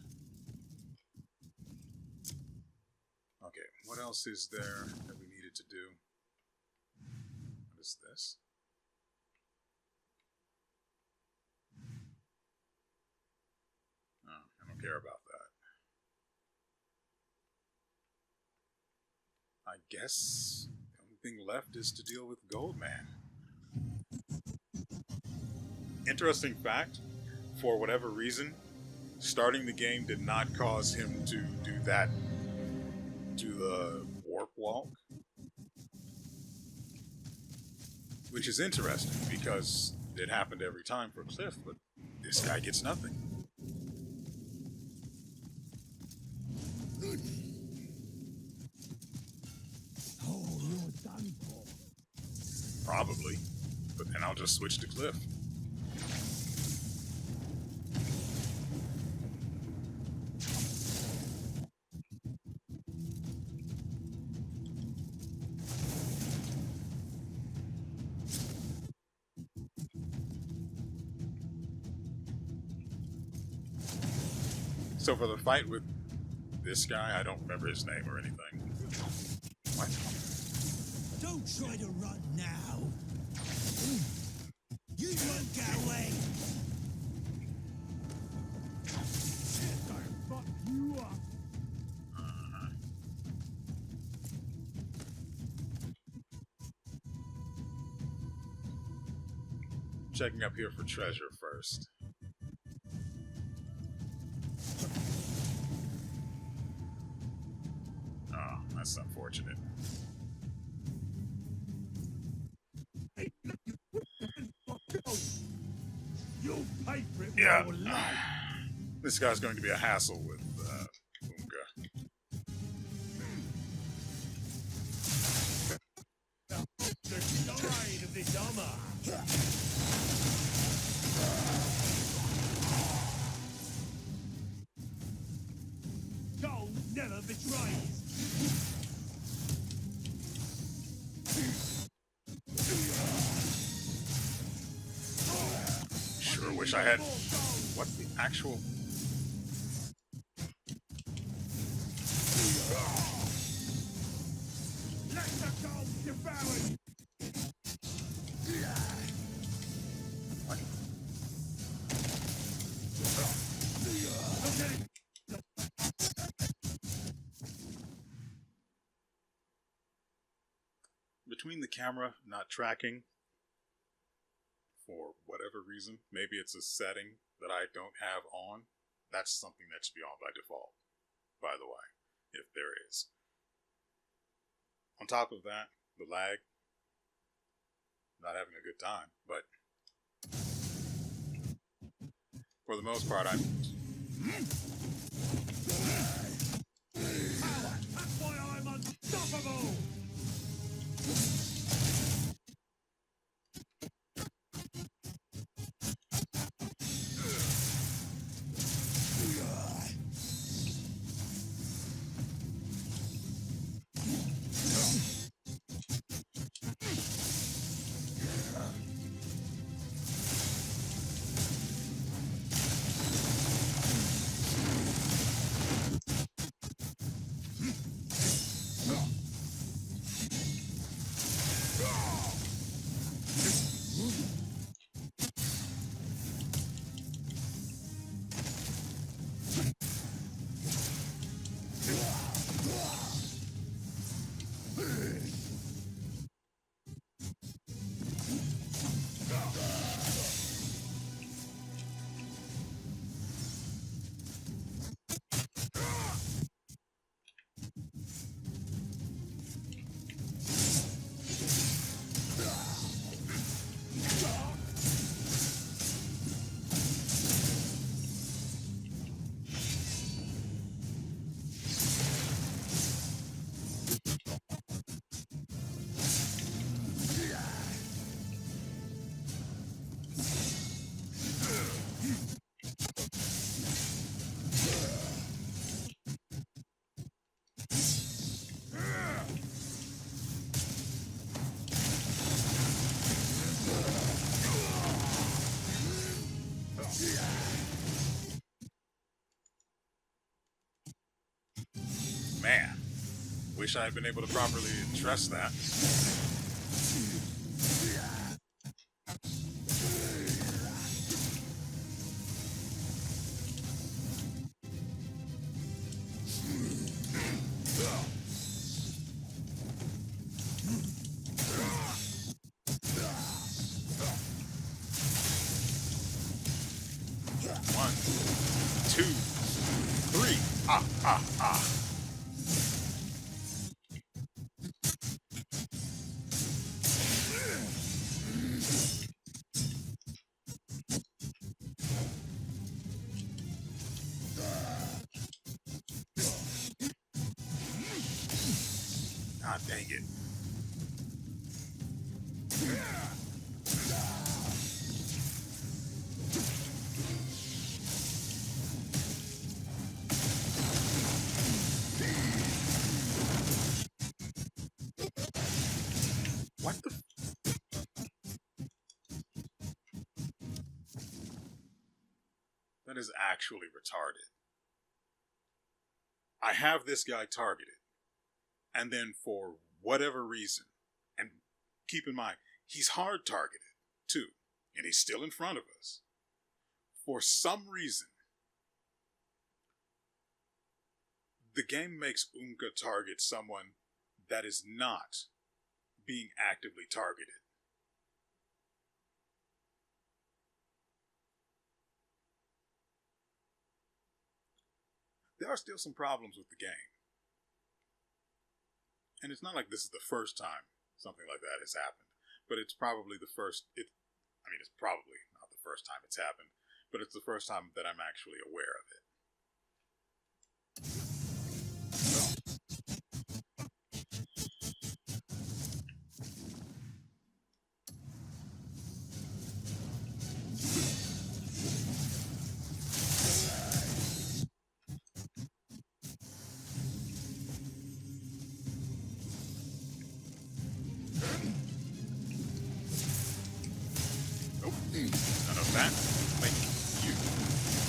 Okay, what else is there that we needed to do? What is this? Oh, I don't care about that. I guess the only thing left is to deal with Goldman. Interesting fact, for whatever reason, starting the game did not cause him to do that, do the warp walk. Which is interesting, because it happened every time for Kliff, but this guy gets nothing. Oh, you're done for. Probably, but then I'll just switch to Kliff. So for the fight with this guy, I don't remember his name or anything. What? Don't try to run now. You won't get away. I'll fuck you up. Checking up here for treasure first. Oh, that's unfortunate. You'll pay for it with Yeah. your life. This guy's going to be a hassle with OONGKA. The side of this armor. Gold never betrays. Sure wish I had... What the actual... Let the gold devour you. What? Okay. Between the camera not tracking, for whatever reason, maybe it's a setting that I don't have on, that's something that should be on by default, by the way, if there is. On top of that, the lag, not having a good time, but for the most part, That's why I'm unstoppable. wish I had been able to properly address that. One, two, three. Ah, ah, ah. Ah, dang it. What the? That is actually retarded. I have this guy targeted, and then for whatever reason, and keep in mind, he's hard targeted too, and he's still in front of us. For some reason, the game makes OONGKA target someone that is not being actively targeted. There are still some problems with the game. And it's not like this is the first time something like that has happened. But it's probably the first, it's probably not the first time it's happened, but it's the first time that I'm actually aware of it. Nope, none of that. Thank you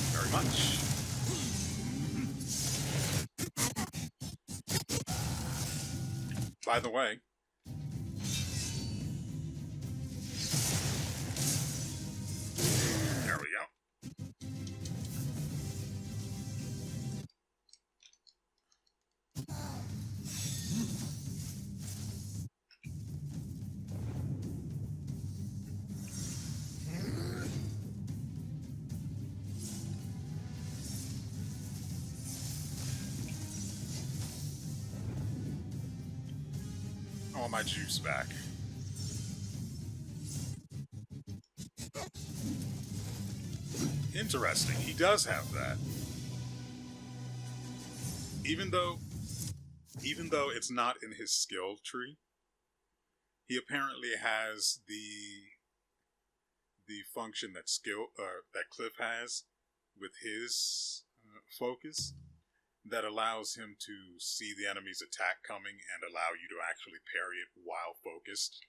very much. By the way, there we go. I want my juice back. Interesting, he does have that. Even though it's not in his skill tree, he apparently has the function that that Kliff has with his focus that allows him to see the enemy's attack coming and allow you to actually parry it while focused.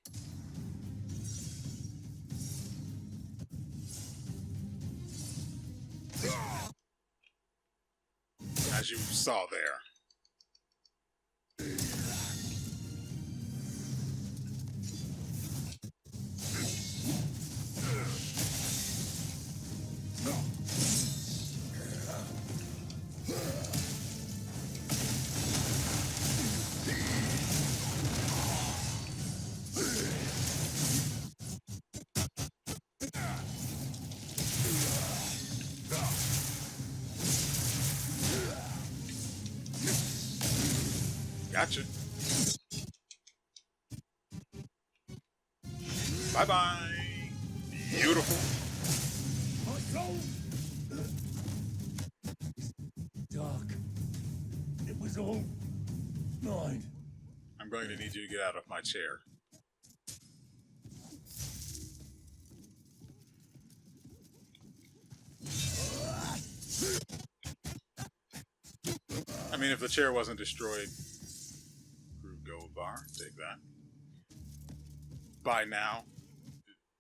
As you saw there. Gotcha. Bye-bye. Beautiful. Dark. It was all mine. I'm going to need you to get out of my chair. I mean, if the chair wasn't destroyed, gold bar, take that. By now,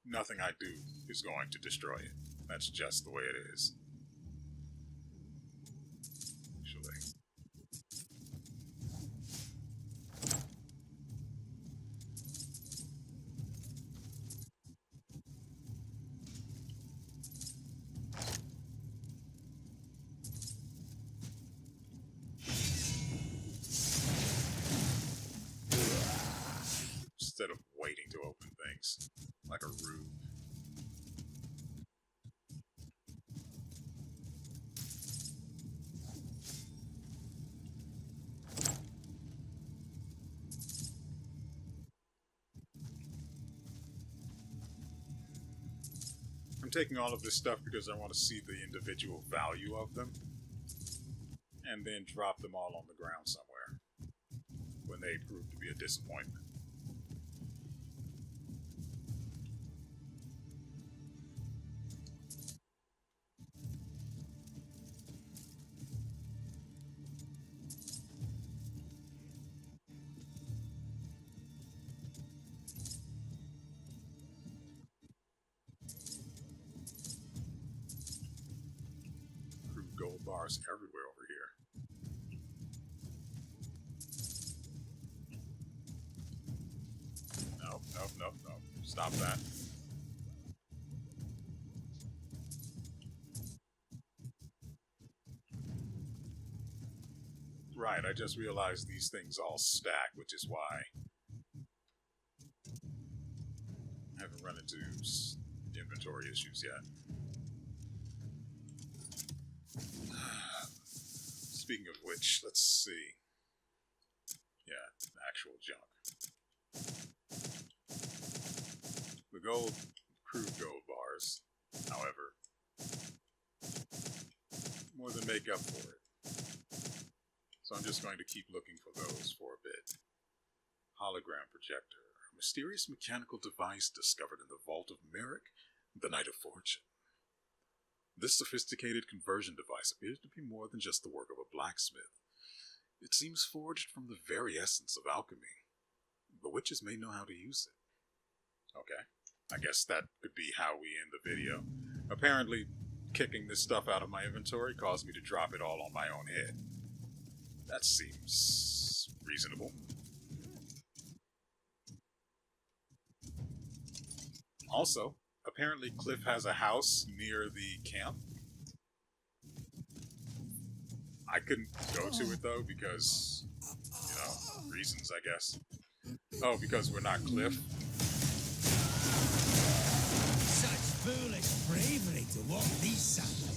nothing I do is going to destroy it. That's just the way it is. Actually. things, like a rube. I'm taking all of this stuff because I want to see the individual value of them, and then drop them all on the ground somewhere when they prove to be a disappointment. Crude gold bars everywhere over here. Nope, nope, nope, nope. Stop that. Right, I just realized these things all stack, which is why I haven't run into inventory issues yet. Speaking of which, let's see. Yeah, actual junk. The crude gold bars, however, more than make up for it. So I'm just going to keep looking for those for a bit. Hologram projector. A mysterious mechanical device discovered in the vault of Merrick, the Knight of Fortune. This sophisticated conversion device appears to be more than just the work of a blacksmith. It seems forged from the very essence of alchemy. The witches may know how to use it. Okay, I guess that could be how we end the video. Apparently, kicking this stuff out of my inventory caused me to drop it all on my own head. That seems reasonable. Also, apparently Kliff has a house near the camp. I couldn't go to it though because, you know, reasons I guess. Oh, because we're not Kliff. Such foolish bravery to walk these sands.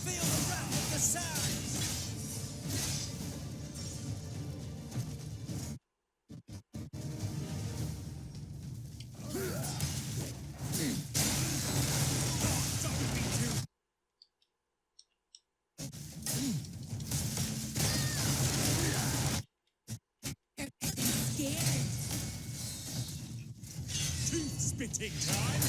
Feel the wrath of the sands. Don't be too Scared. tooth spitting time.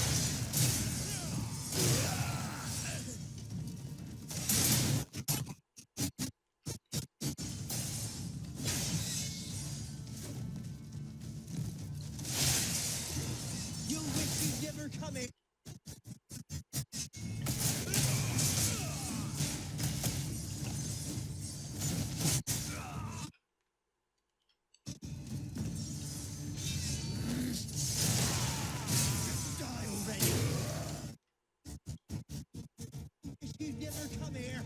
You wish you'd never come in. Die already. Wish you'd never come here.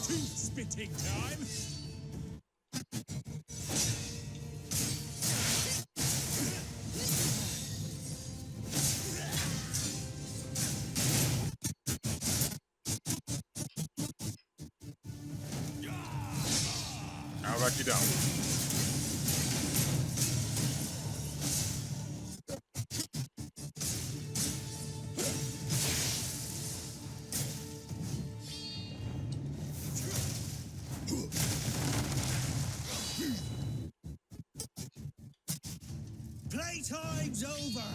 Tooth spitting time. How about you don't? Playtime's over.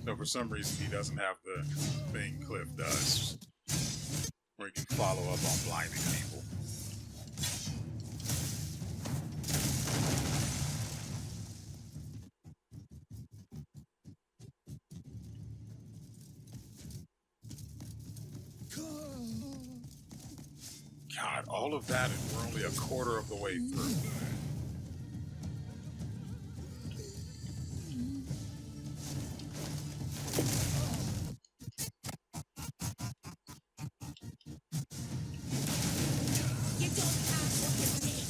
So for some reason he doesn't have the thing Kliff does, where he can follow up on blinding people. God, all of that, and we're only a quarter of the way through. You don't have what you take.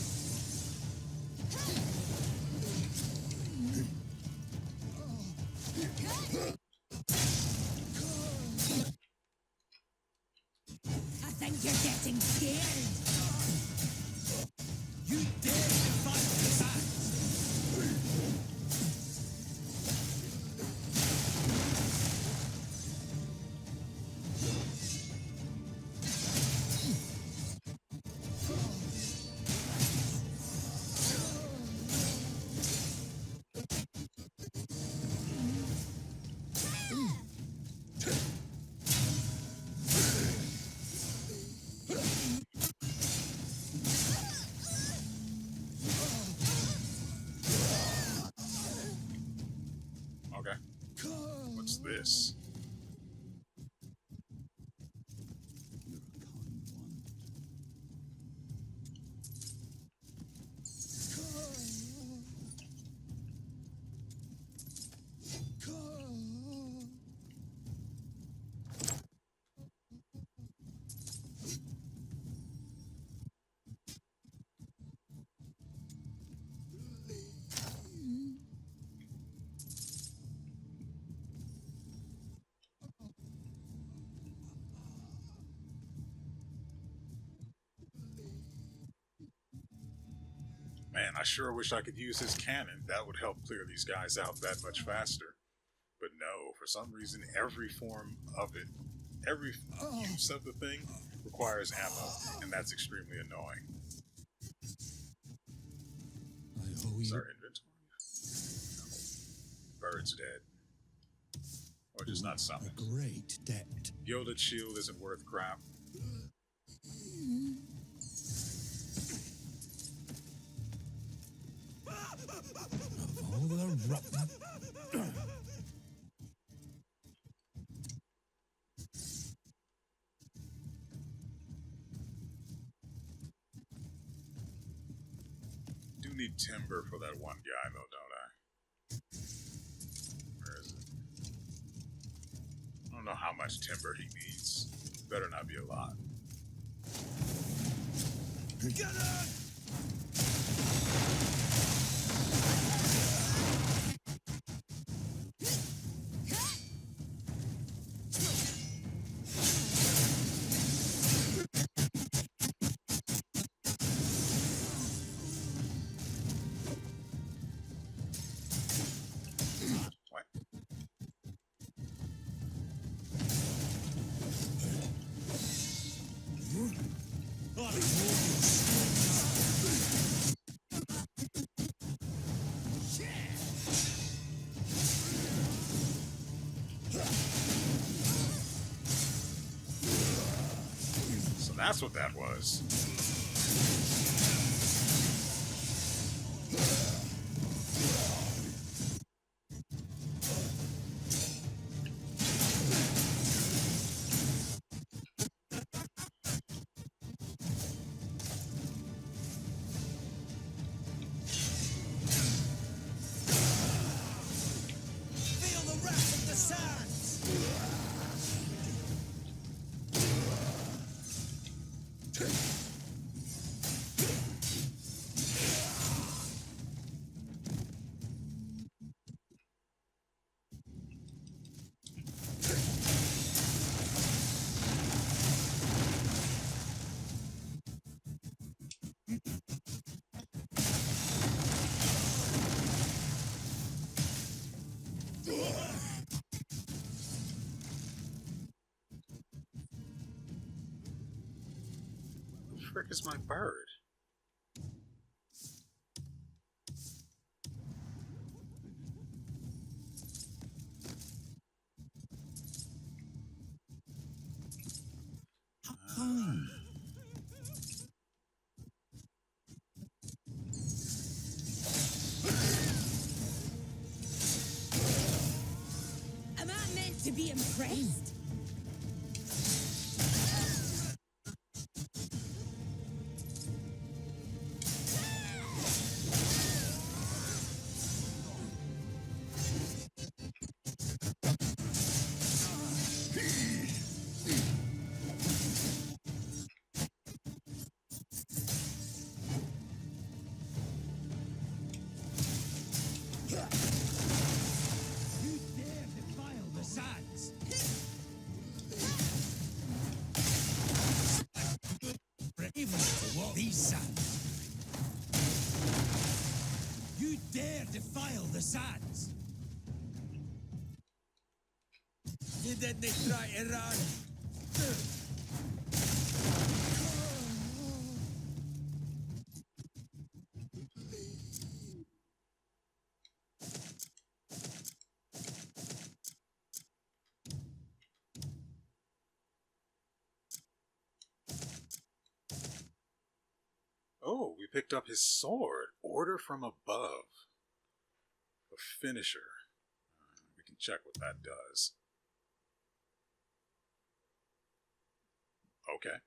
I think you're getting scared. You dare defy the facts! Okay. What's this? Man, I sure wish I could use his cannon. That would help clear these guys out that much faster. But no, for some reason, every form of it, every use of the thing requires ammo, and that's extremely annoying. I owe you. Sorry, inventory. Bird's dead. Or just not a summoned. great debt. Gilded shield isn't worth crap. Of all the rotten. Do need timber for that one guy, though, don't I? Where is it? I don't know how much timber he needs. Better not be a lot. Get it! What? So that's what that was. Feel the wrath of the sands! Where the frick is my bird? Am I meant to be impressed? these sands. You dare defile the sands. You didn't try to run. Oh, we picked up his sword. Order from above. A finisher. We can check what that does. Okay.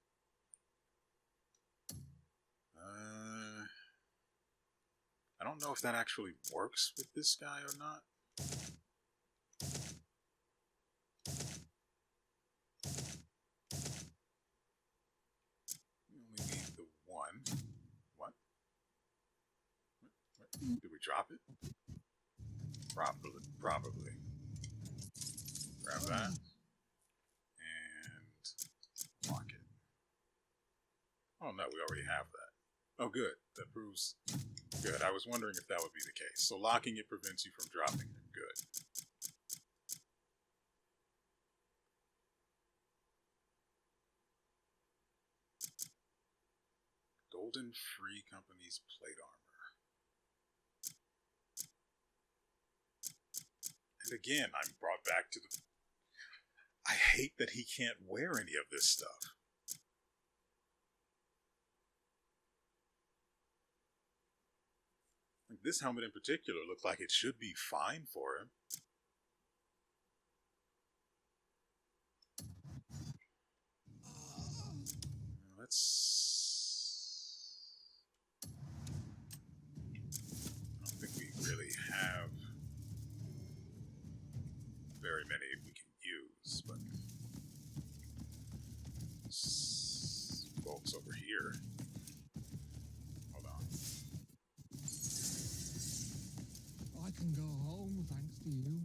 I don't know if that actually works with this guy or not. We only need the one. What? Did we drop it? Probably. Grab that. And lock it. Oh no, we already have that. Oh good. That proves good. I was wondering if that would be the case. So locking it prevents you from dropping it. Good. Golden Free Company's plate armor. And again, I'm brought back to the... I hate that he can't wear any of this stuff. Like, this helmet in particular looked like it should be fine for him. I don't think we really have very many we can use, but folks over here. Hold on. I can go home thanks to you.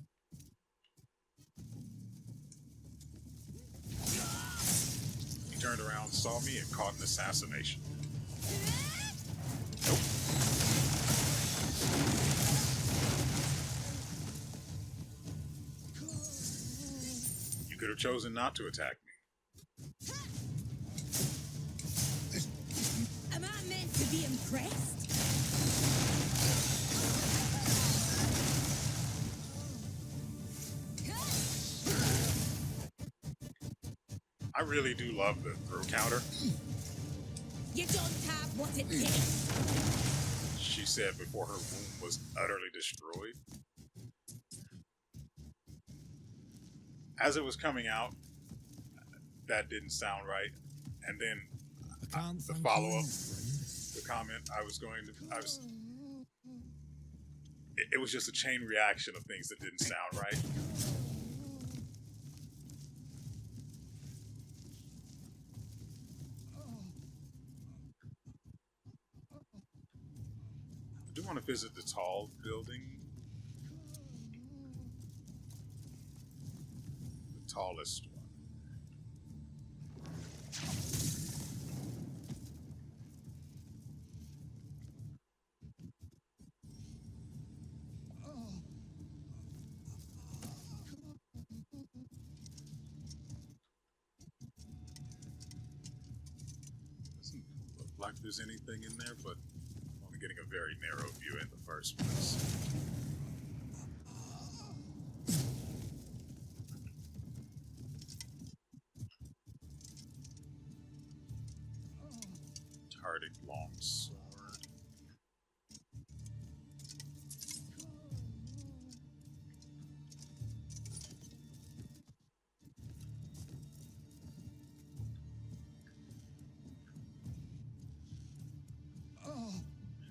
He turned around, saw me, and caught an assassination. You could have chosen not to attack me. Am I meant to be impressed? I really do love the throw counter. You don't have what it takes. She said before her womb was utterly destroyed. As it was coming out, that didn't sound right. And then the follow-up, the comment it was just a chain reaction of things that didn't sound right. I do want to visit the tall building. The tallest one. Doesn't look like there's anything in there, but I'm only getting a very narrow view in the first place. Tardic long sword.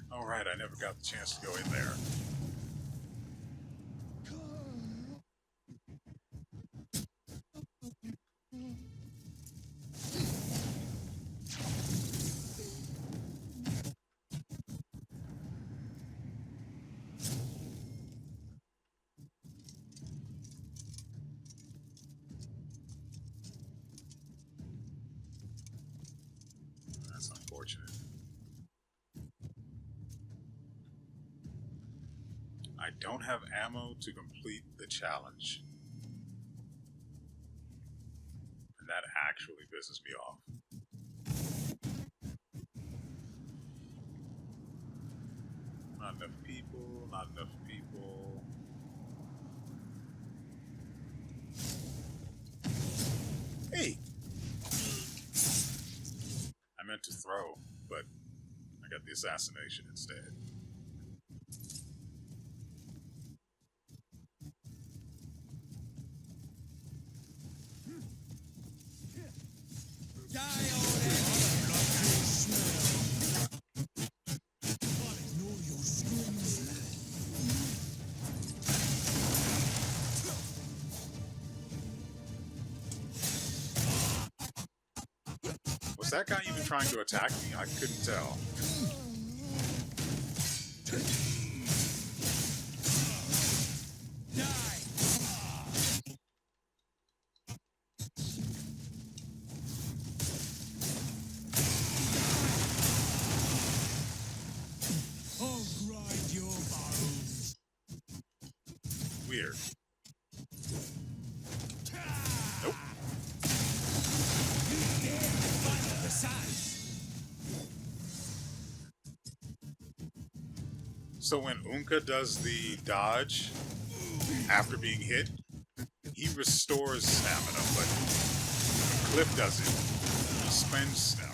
All right, I never got the chance to go in there. That's unfortunate. I don't have ammo to complete the challenge. And that actually pisses me off. Not enough people, not enough people. Hey! I meant to throw, but I got the assassination instead. Was that guy even trying to attack me? I couldn't tell. I'll grind your bones. Weird. Nope. So when OONGKA does the dodge after being hit, he restores stamina, but when Kliff does it, he spends stamina.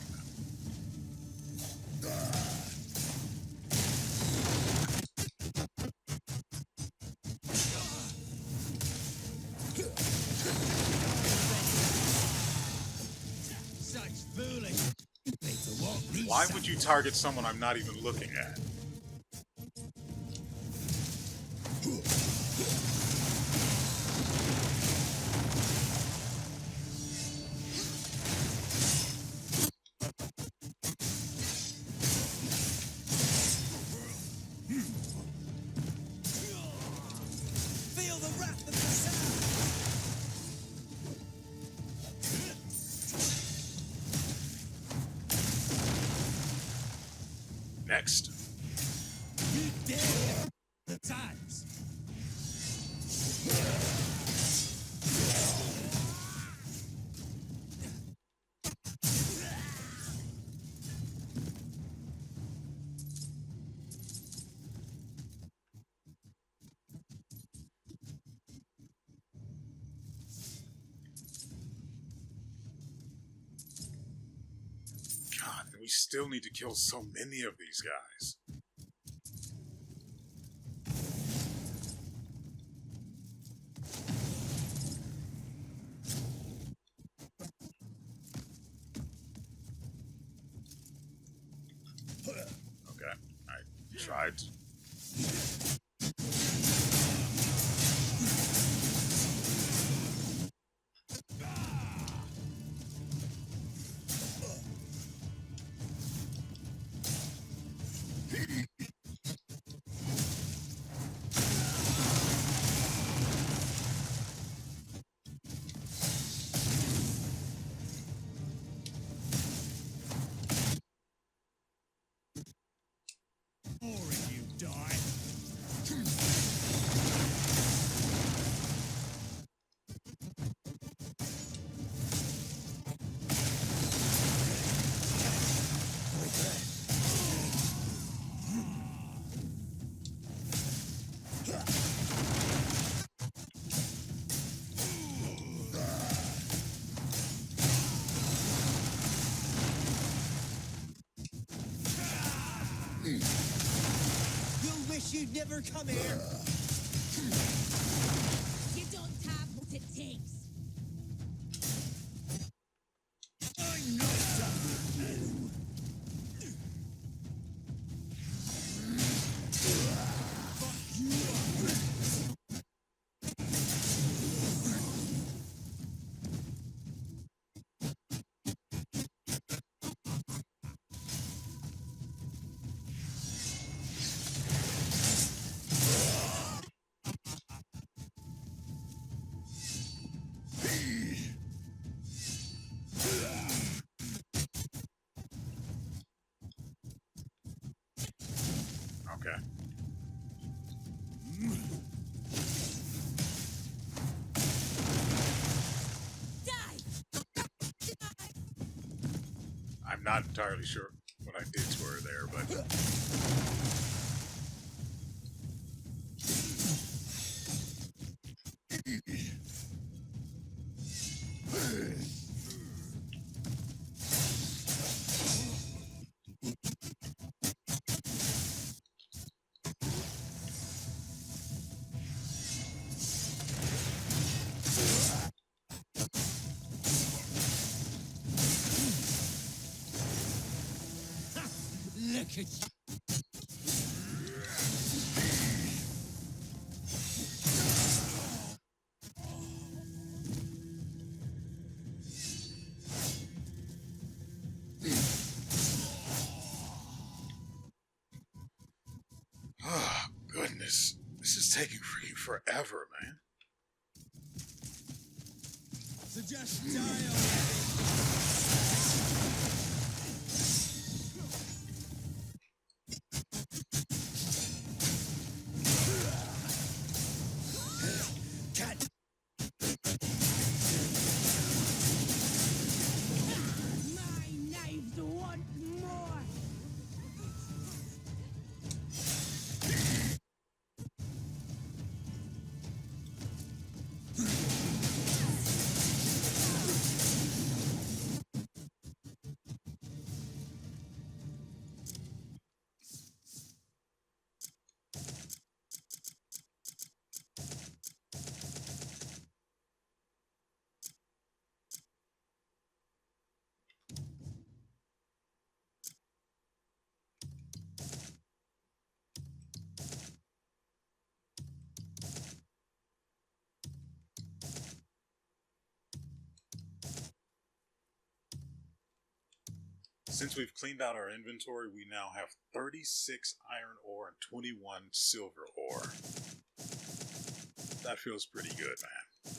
Such foolish. Why would you target someone I'm not even looking at? Feel the wrath of the sound. Next. You dare the times. God, and we still need to kill so many of these guys. Okay, I tried. Boring, you die. You'll wish you'd never come here. You don't have what it takes. I'm not done with you. Fuck you up. Okay. I'm not entirely sure what I did to her there, but... Look at you. Oh, goodness. This is taking freaking forever, man. So just die already. Cut. My knives want more. Since we've cleaned out our inventory, we now have 36 iron ore and 21 silver ore. That feels pretty good, man.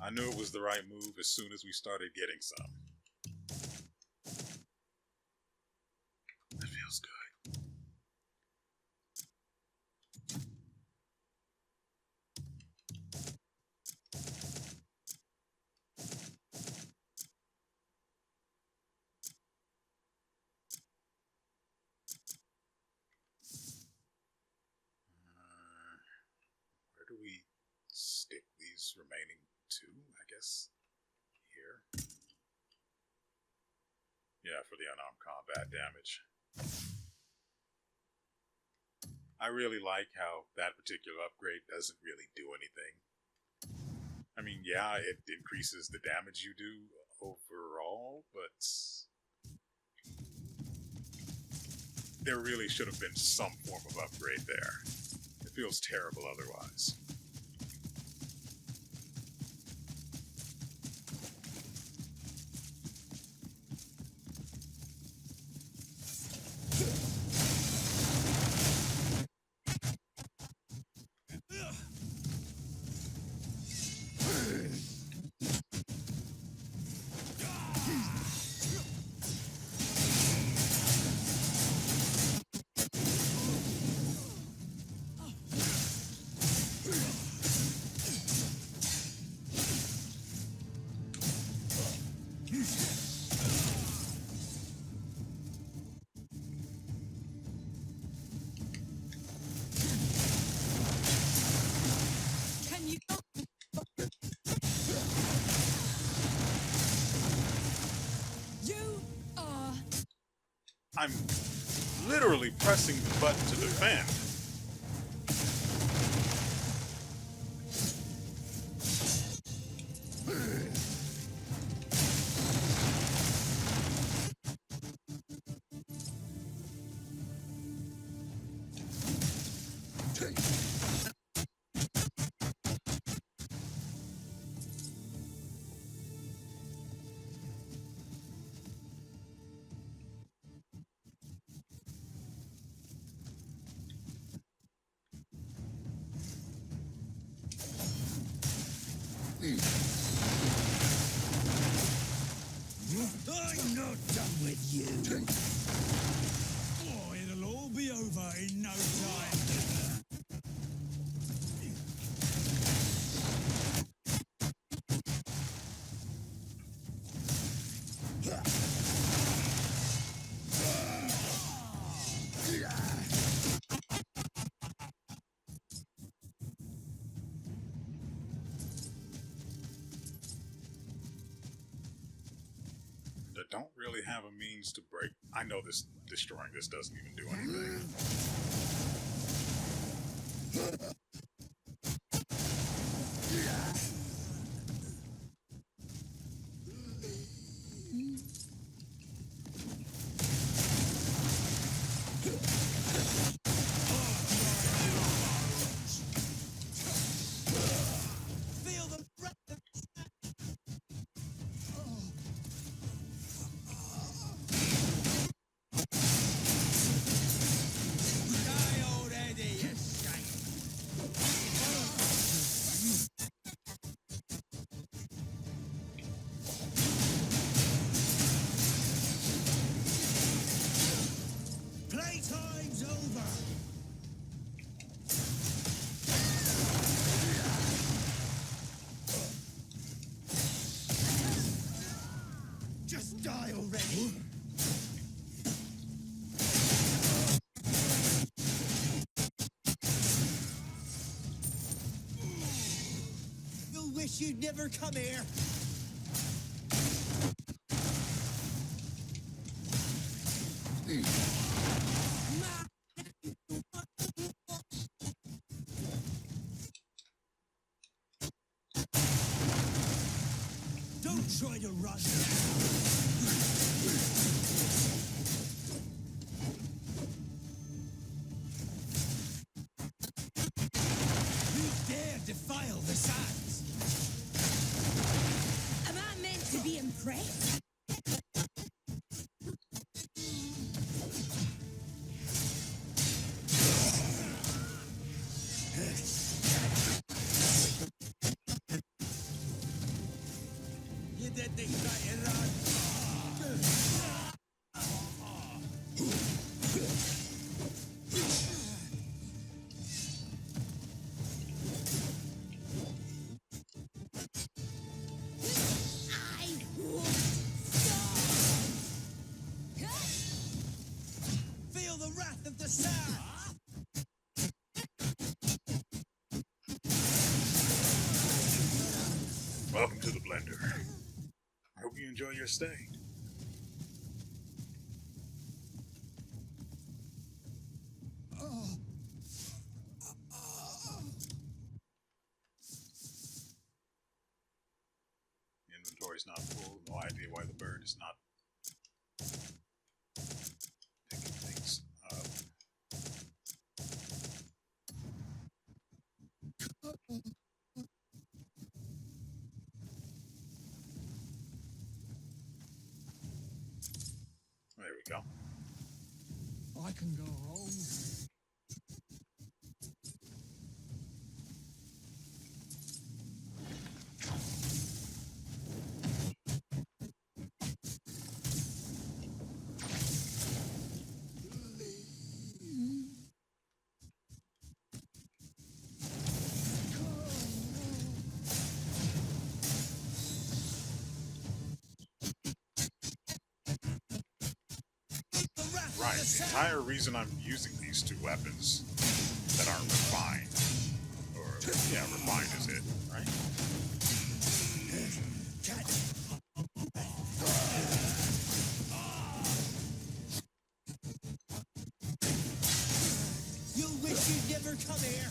I knew it was the right move as soon as we started getting some. That feels good. Where do we stick these remaining two? I guess here. Yeah, for the unarmed combat damage. I really like how that particular upgrade doesn't really do anything. I mean, yeah, it increases the damage you do overall, but there really should have been some form of upgrade there. It feels terrible otherwise. Can you? You are. I'm literally pressing the button to defend. I'm not done with you. Oh, it'll all be over in no time. That don't really have a means to break. I know this destroying this doesn't even do anything. Feel the breath. Die already, you shank. Playtime's over. Just die already. You'll wish you'd never come here. Don't try to run You dare defile the sands. Am I meant to be impressed? You did this right, run. I won't stop! Feel the wrath of the sand. Welcome to the blender. I hope you enjoy your stay. Inventory's not full. No idea why the bird is not picking things up. There we go. I can go home. Right, the entire reason I'm using these two weapons that aren't refined, or yeah, refined is it, right? You'll wish you'd never come here.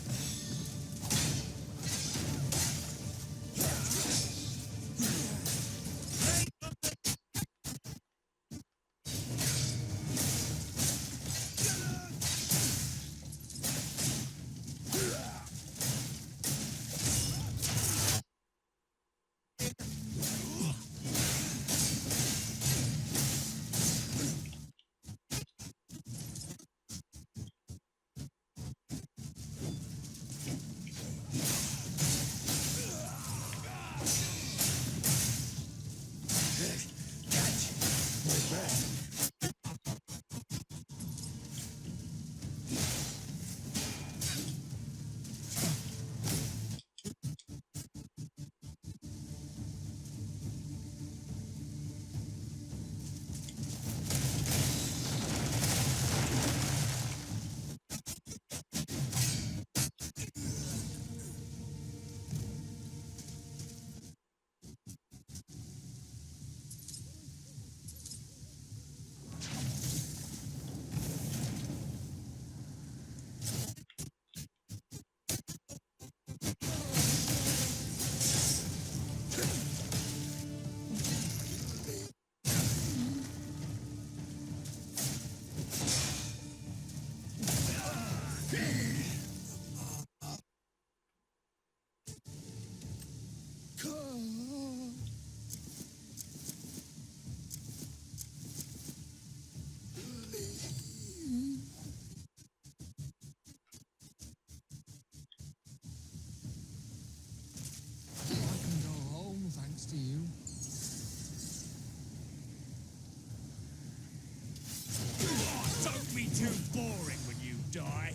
die.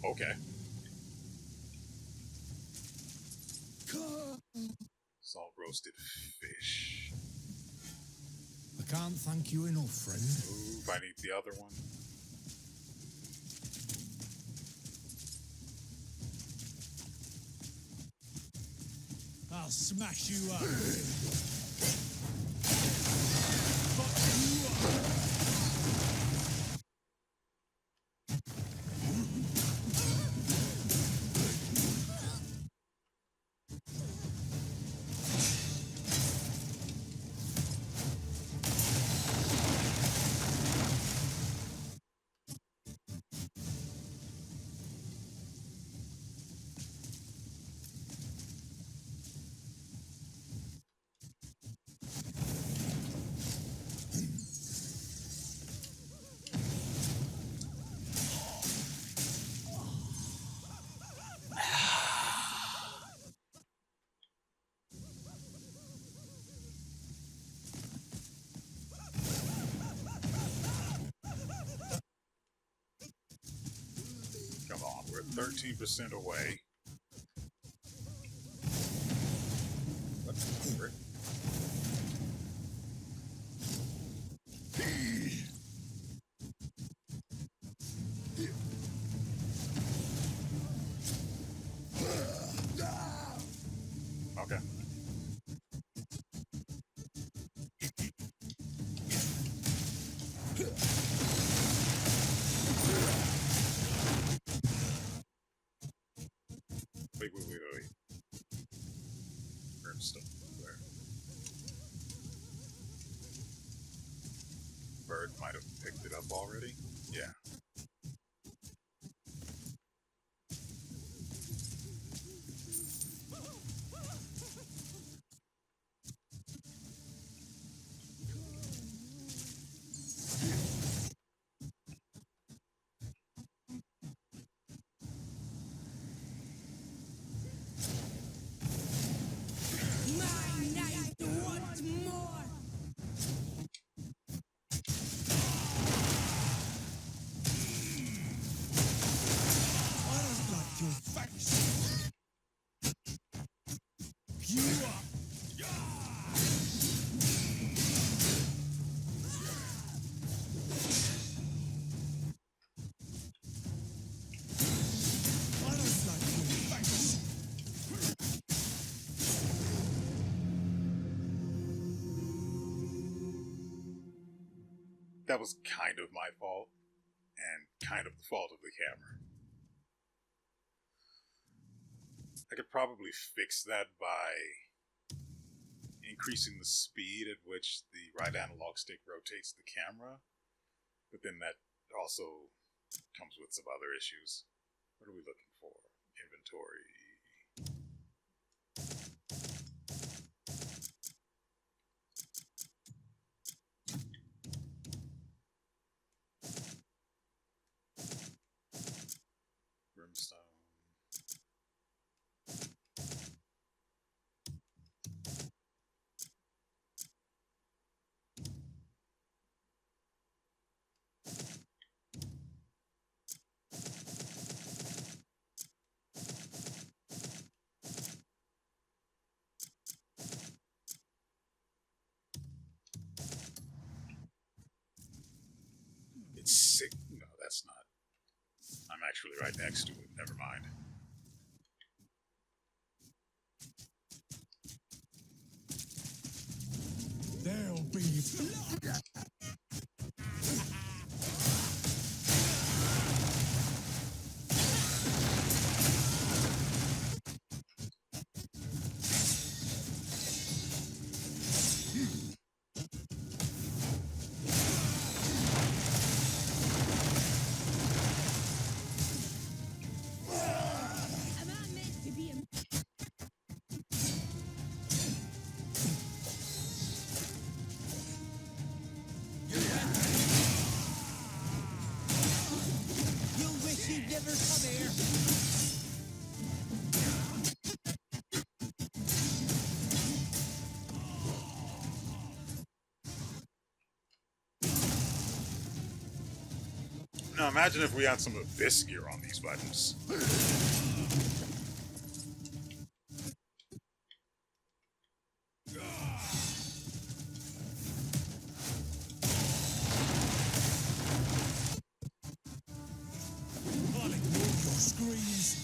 Okay. Salt roasted fish. I can't thank you enough, friend. Ooh, I need the other one. I'll smash you up. Fuck you up. Come on, we're 13% away. What the frick? Okay. Wait. Brimstone. Where? Bird might have picked it up already. Yeah. My knight wants more. I don't like your face. You up. I don't like your face. That was kind of my fault, and kind of the fault of the camera. I could probably fix that by increasing the speed at which the right analog stick rotates the camera, but then that also comes with some other issues. What are we looking for? Inventory. Brimstone. It's sick. No, that's not. I'm actually right next to it. Never mind. There'll be blood. Am I meant to be a never come here. Now imagine if we had some of this gear on these buttons. I'll ignore your screams.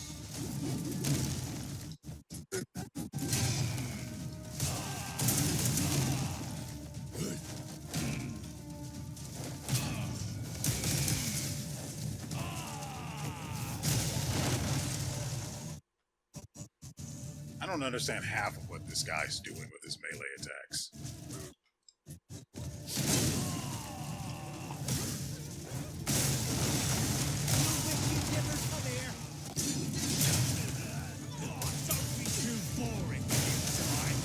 I don't understand half of what this guy's doing with his melee attacks. You never come here. Don't be too boring, time.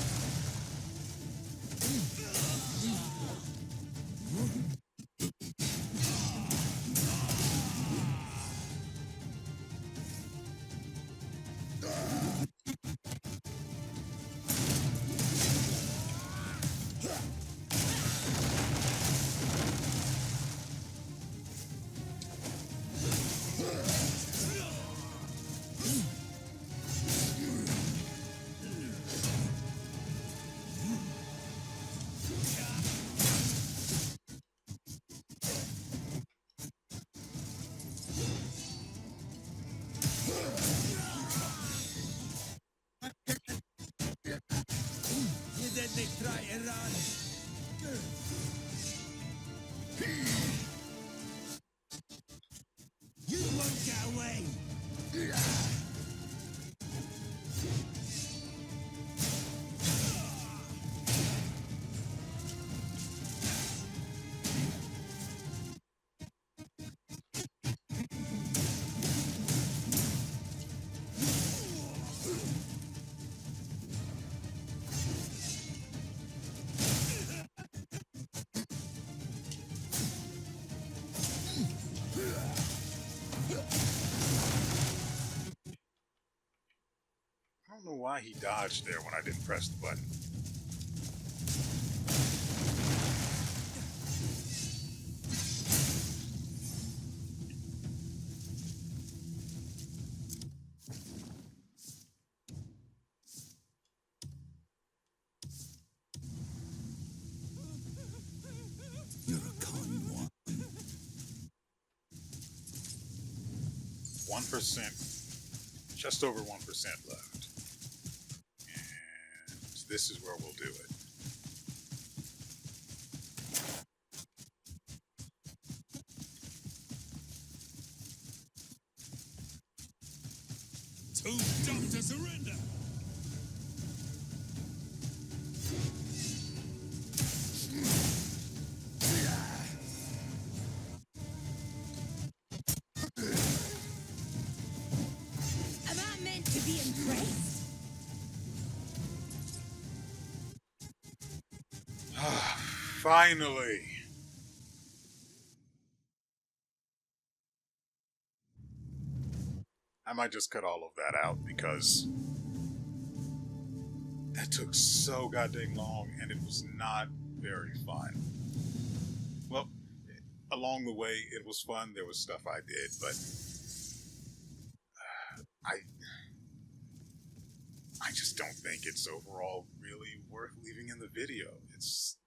You didn't try to run. You won't get away. I don't know why he dodged there when I didn't press the button. You're a con one. 1%, just over 1% left. And this is where we'll do it. Too dumb to surrender. Am I meant to be impressed? Finally! I might just cut all of that out because that took so goddamn long and it was not very fun. Well, along the way it was fun. There was stuff I did, but I just don't think it's overall really worth leaving in the video. It's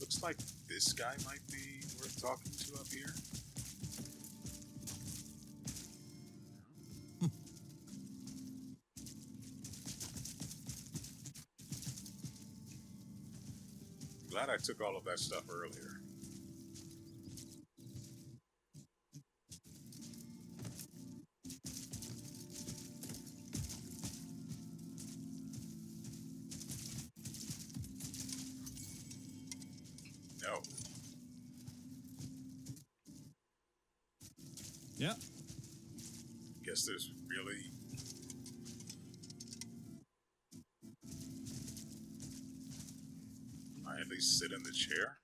looks like this guy might be worth talking to up here. Glad I took all of that stuff earlier. No. Yeah. Guess there's really least sit in the chair.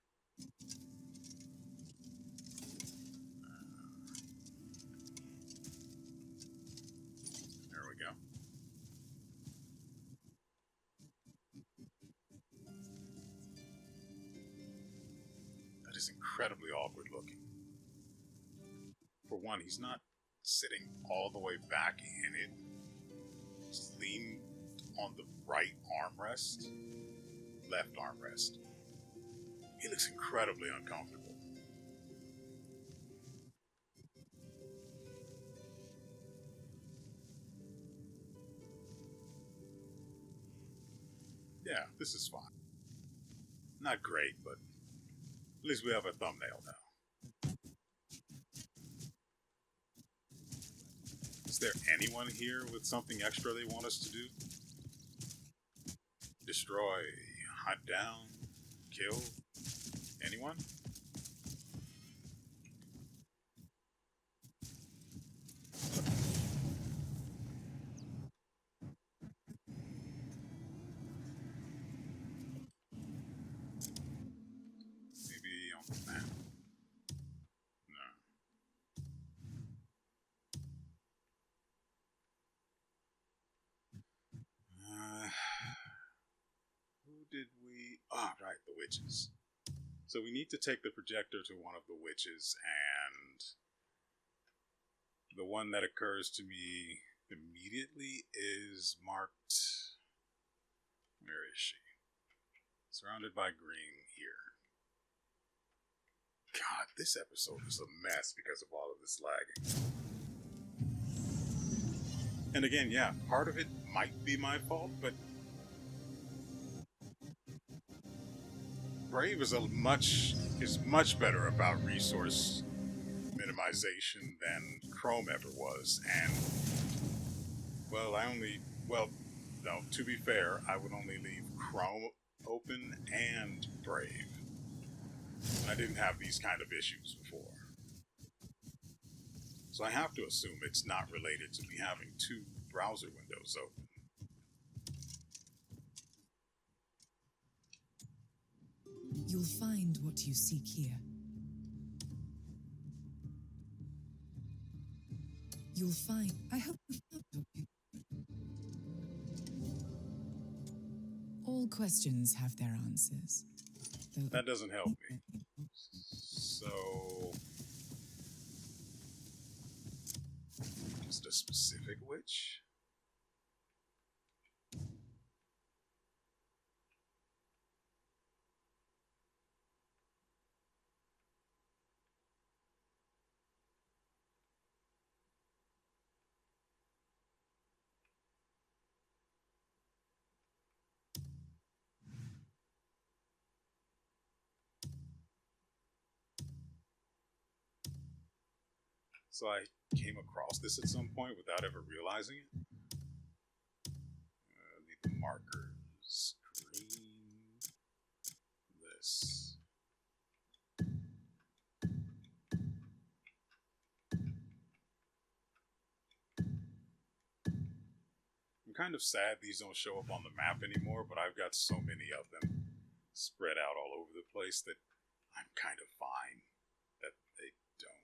There we go. That is incredibly awkward looking. For one, he's not sitting all the way back in it. He's leaned on the right armrest, left armrest. He looks incredibly uncomfortable. Yeah, this is fine. Not great, but at least we have a thumbnail now. Is there anyone here with something extra they want us to do? Destroy, hunt down, kill? Anyone? Maybe on the map. No. Who did we... Ah, right, the witches. So we need to take the projector to one of the witches, and the one that occurs to me immediately is marked... Where is she? Surrounded by green here. God, this episode is a mess because of all of this lagging. And again, yeah, part of it might be my fault, but Brave is much better about resource minimization than Chrome ever was, and no, to be fair, I would only leave Chrome open and Brave. I didn't have these kind of issues before. So I have to assume it's not related to me having two browser windows open. You'll find what you seek here. You'll find... I hope you found what you... All questions have their answers. That doesn't help me. So... Just a specific witch? So I came across this at some point without ever realizing it. Need the markers. Green. This. I'm kind of sad these don't show up on the map anymore, but I've got so many of them spread out all over the place that I'm kind of fine that they don't.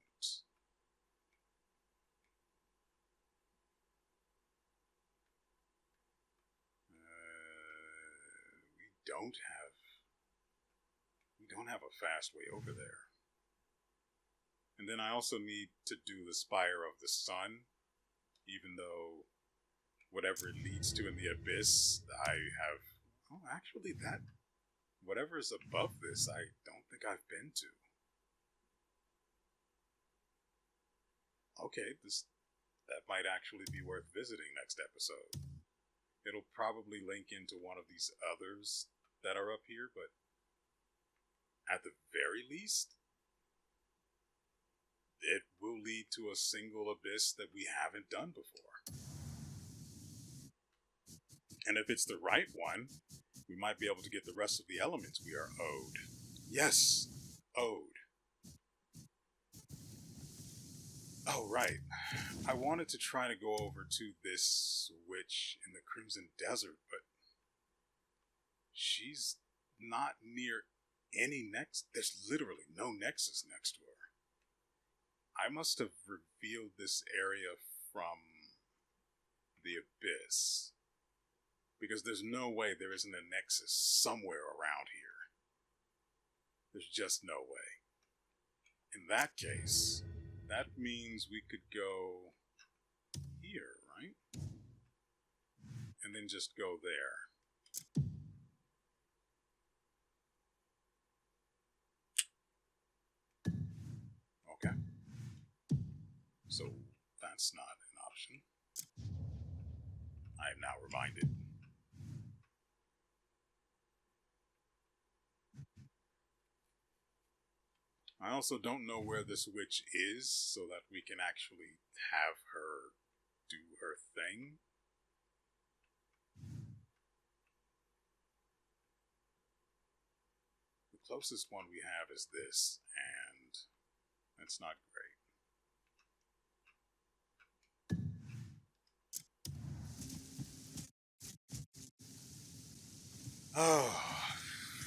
We don't have a fast way over there. And then I also need to do the Spire of the Sun, even though whatever it leads to in the Abyss, I have... Oh, actually, that... Whatever is above this, I don't think I've been to. Okay, that might actually be worth visiting next episode. It'll probably link into one of these others that are up here, but at the very least, it will lead to a single abyss that we haven't done before. And if it's the right one, we might be able to get the rest of the elements we are owed. Yes, owed. Oh, right. I wanted to try to go over to this witch in the Crimson Desert, but she's not near any next. There's literally no nexus next to her. I must have revealed this area from the abyss, because there's no way there isn't a nexus somewhere around here. There's just no way. In that case, that means we could go here, right? And then just go there. Okay. So that's not an option. I am now reminded. I also don't know where this witch is, so that we can actually have her do her thing. The closest one we have is this, and that's not great. Oh,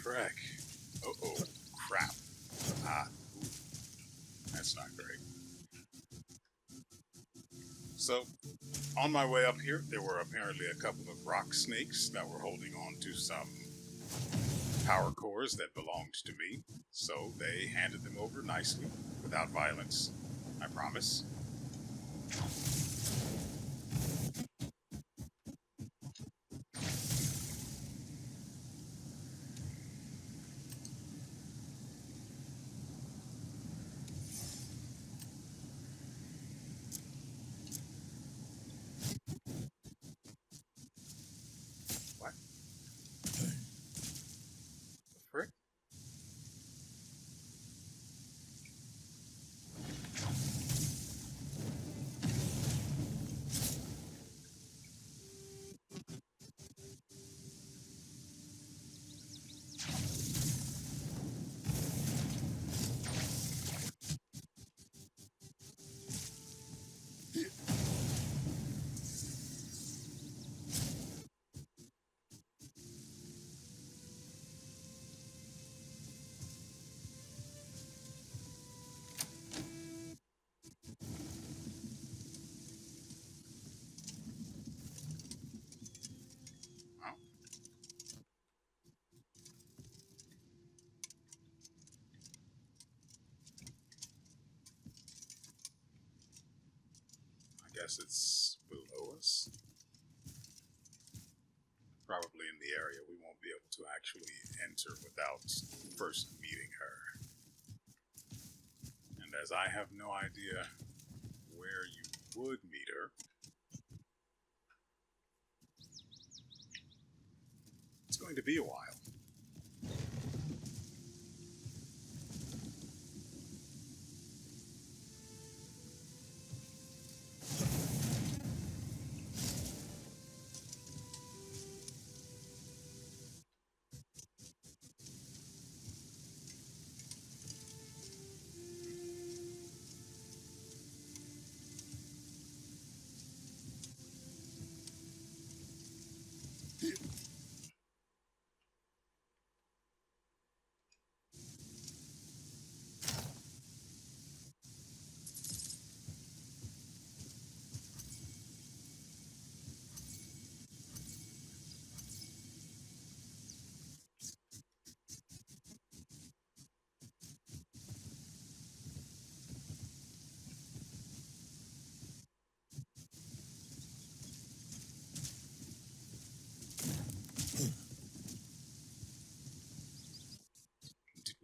frick. Uh-oh, crap. Ooh, that's not great. So, on my way up here, there were apparently a couple of rock snakes that were holding on to some power cores that belonged to me. So, they handed them over nicely, without violence. I promise. What? The frick? Well, I guess it's below us. Probably in the area we won't be able to actually enter without first meeting her. And as I have no idea where you would meet her, it's going to be a while. Did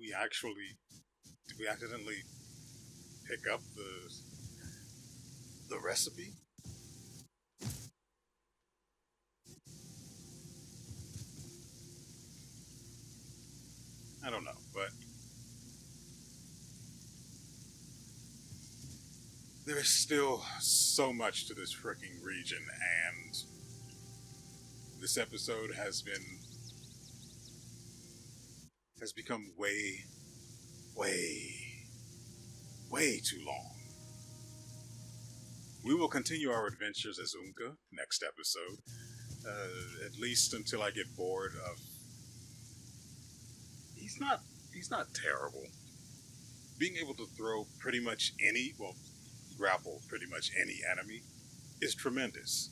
we accidentally pick up the recipe? I don't know, but there is still so much to this freaking region, and this episode has become way too long. We will continue our adventures as OONGKA next episode, at least until I get bored of... he's not terrible. Being able to throw pretty much any, well, grapple pretty much any enemy is tremendous.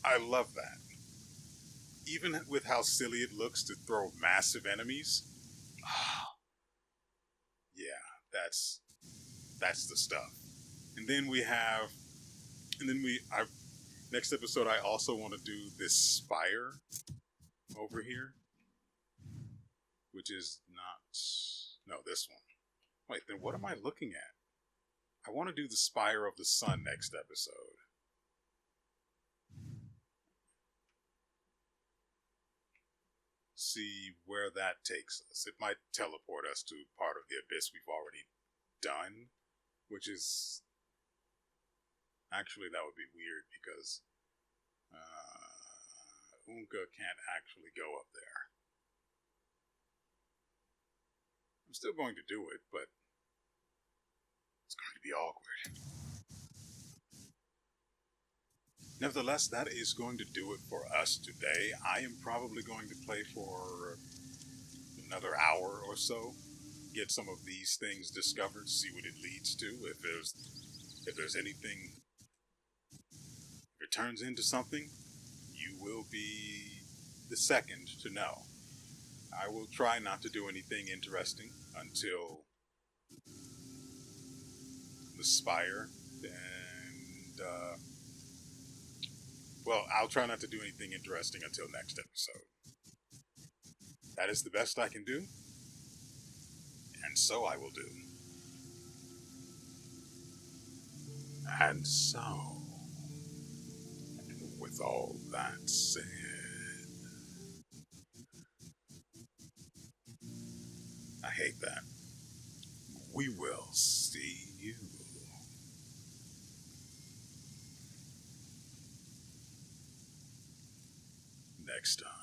I love that. Even with how silly it looks to throw massive enemies, yeah, that's the stuff. And then next episode I also want to do this spire over here, which is not, no, this one. Wait, then what am I looking at? I want to do the Spire of the Sun next episode. See where that takes us. It might teleport us to part of the abyss we've already done, which is... Actually, that would be weird because OONGKA can't actually go up there. I'm still going to do it, but it's going to be awkward. Nevertheless, that is going to do it for us today. I am probably going to play for another hour or so, get some of these things discovered, see what it leads to. If there's anything, if it turns into something, you will be the second to know. I will try not to do anything interesting until the Spire, and well, I'll try not to do anything interesting until next episode. That is the best I can do, and so I will do. And so, with all that said, I hate that. We will see you next time.